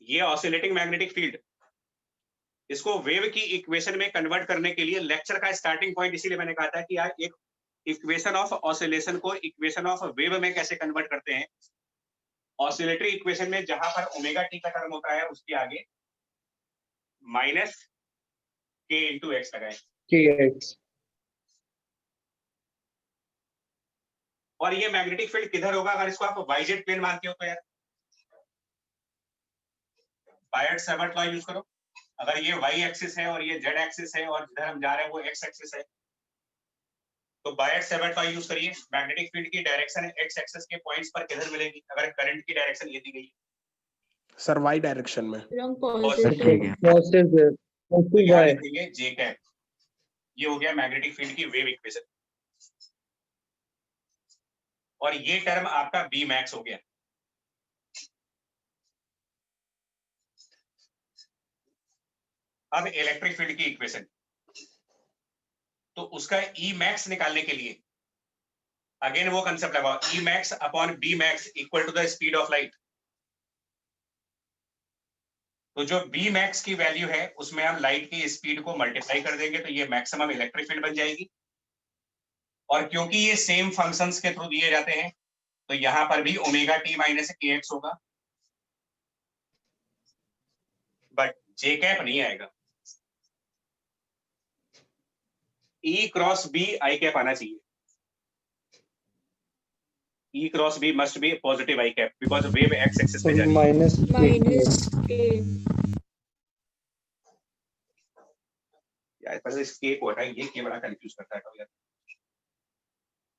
ये ऑसिलेटिंग मैग्नेटिक फील्ड, इसको वेव की इक्वेशन में कन्वर्ट करने के लिए लेक्चर का स्टार्टिंग पॉइंट इसीलिए मैंने कहा था कि यार एक इक्वेशन ऑफ ऑसिलेशन को इक्वेशन ऑफ वेव में कैसे कन्वर्ट करते हैं। ऑसिलेटरी इक्वेशन में जहां पर ओमेगा टी का टर्म होता है, उसके आगे माइनस के इंटू एक्स लगाए। Kx. और ये मैग्नेटिक फील्ड किधर होगा, अगर इसको आप वाईजेड प्लेन मानते हो तो यार बायट-सावर्ट लॉ यूज करो। अगर ये वाई एक्सिस है और ये जेड एक्सिस है और जिधर हम जा रहे हैं वो एक्स एक्सिस है, तो बायट-सावर्ट लॉ यूज करिए। मैग्नेटिक फील्ड की डायरेक्शन एक्स एक्सिस के पॉइंट्स पर किधर मिलेगी, अगर करंट की डायरेक्शन ये दी गई है। सर वाई डायरेक्शन में। ठीक है। Positive. Positive यहाँ y. लिख देंगे जे कैप। ये हो गया मैग्नेटिक फील्ड की वेव इक्वेशन, और ये टर्म आपका बी मैक्स हो गया। अब इलेक्ट्रिक फील्ड की इक्वेशन, तो उसका ई मैक्स निकालने के लिए अगेन वो कंसेप्ट लगाओ, E max upon B max equal to the speed of light. तो जो बी मैक्स की वैल्यू है उसमें हम लाइट की स्पीड को मल्टीप्लाई कर देंगे, तो ये मैक्सिमम इलेक्ट्रिक फील्ड बन जाएगी। और क्योंकि ये सेम फंक्शंस के थ्रू दिए जाते हैं, तो यहां पर भी omega T minus K x होगा, बट जे कैप नहीं आएगा। ई क्रॉस बी आई कैप आना चाहिए। E cross B must be positive I cap because wave x axis So पे जा रही है। minus K. यार पहले इस K को हटाइए, ये K बड़ा कंफ्यूज करता है यार।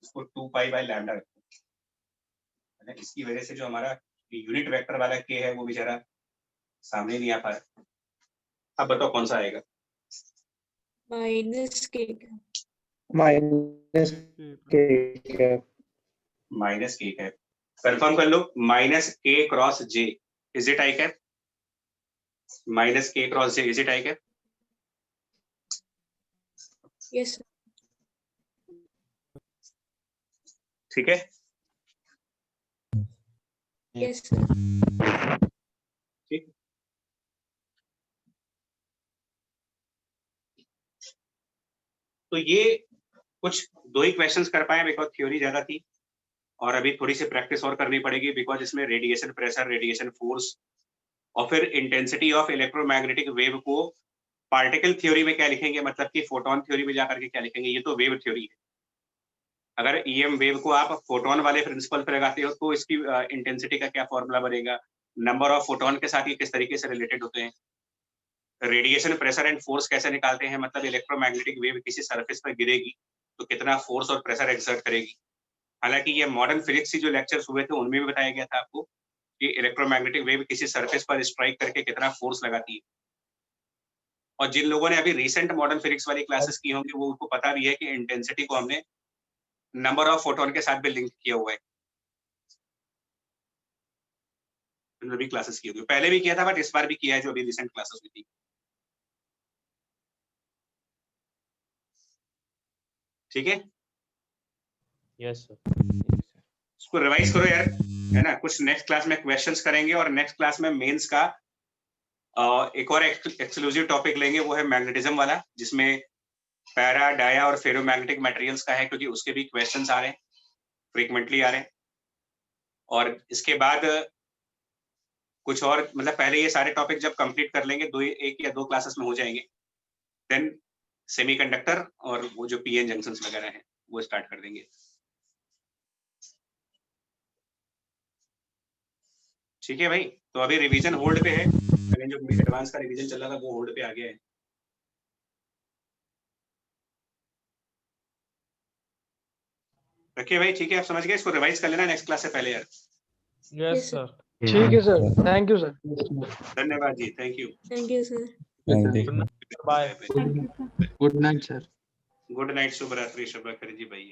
इसको 2 पाई बाय लैम्डा रखो। इसकी वजह से जो हमारा यूनिट वेक्टर वाला K है वो बेचारा सामने नहीं आ पा रहा, अब बताओ कौन सा आएगा? माइनस के minus k cap. Minus K cap. Confirm कर लो, minus K cross J, is it I cap? Minus K cross J, is it I cap? Yes ठीक है, यस सर ठीक। तो ये कुछ 2 ही क्वेश्चंस कर पाए बिकॉज थ्योरी ज्यादा थी, और अभी थोड़ी सी प्रैक्टिस और करनी पड़ेगी बिकॉज इसमें रेडिएशन प्रेशर, रेडिएशन फोर्स और फिर इंटेंसिटी ऑफ इलेक्ट्रोमैग्नेटिक वेव को पार्टिकल थ्योरी में क्या लिखेंगे, मतलब कि फोटोन थ्योरी में जाकर के क्या लिखेंगे, ये तो वेव थ्योरी है। अगर ईएम वेव को आप फोटोन वाले प्रिंसिपल पे लगाते हो तो इसकी इंटेंसिटी का क्या फॉर्मूला बनेगा, नंबर ऑफ फोटोन के साथ ये किस तरीके से रिलेटेड होते हैं, रेडिएशन प्रेशर एंड फोर्स कैसे निकालते हैं, मतलब इलेक्ट्रोमैग्नेटिक वेव किसी सरफेस पर गिरेगी तो कितना फोर्स और प्रेशर एक्सर्ट करेगी। हालांकि ये मॉडर्न फिजिक्स के जो लेक्चर्स हुए थे उनमें भी बताया गया था आपको कि इलेक्ट्रोमैग्नेटिक वेव किसी सरफेस पर स्ट्राइक करके कितना फोर्स लगाती है। और जिन लोगों ने अभी रिसेंट मॉडर्न फिजिक्स वाली क्लासेस की होंगी वो उनको पता भी है कि इंटेंसिटी को हमने नंबर ऑफ फोटोन के साथ भी लिंक किया हुआ है, भी क्लासेस की होगी, पहले भी किया था बट इस बार भी किया है जो अभी रिसेंट क्लासेस हुई थी। ठीक है, यस सर। इसको रिवाइज करो यार, है ना। कुछ नेक्स्ट क्लास में क्वेश्चंस करेंगे और नेक्स्ट क्लास में मेंस का एक और एक्सक्लूसिव टॉपिक लेंगे, वो है मैग्नेटिज्म वाला, जिसमें पैरा, डाया और फेरोमैग्नेटिक मटेरियल्स का है, क्योंकि उसके भी क्वेश्चंस आ रहे हैं, फ्रीक्वेंटली आ रहे हैं। और इसके बाद कुछ और, मतलब पहले ये सारे टॉपिक जब कंप्लीट कर लेंगे, 1 या 2 क्लासेस में हो जाएंगे, देन सेमीकंडक्टर और वो जो पीएन जंक्शंस वगैरह हैं वो स्टार्ट कर देंगे। ठीक है भाई, तो अभी रिवीजन होल्ड पे है, लेकिन जो एडवांस का रिवीजन चल रहा था वो होल्ड पे आ गया है। रखिए भाई, ठीक है, आप समझ गए, इसको रिवाइज कर लेना नेक्स्ट क्लास से पहले यार। Yes sir. ठीक है सर, थैंक यू सर। धन्यवाद जी, thank you. Thank you sir bye. Good night, sir. Good night, शुभ रात्रि, शुभ रात्रि जी भाई।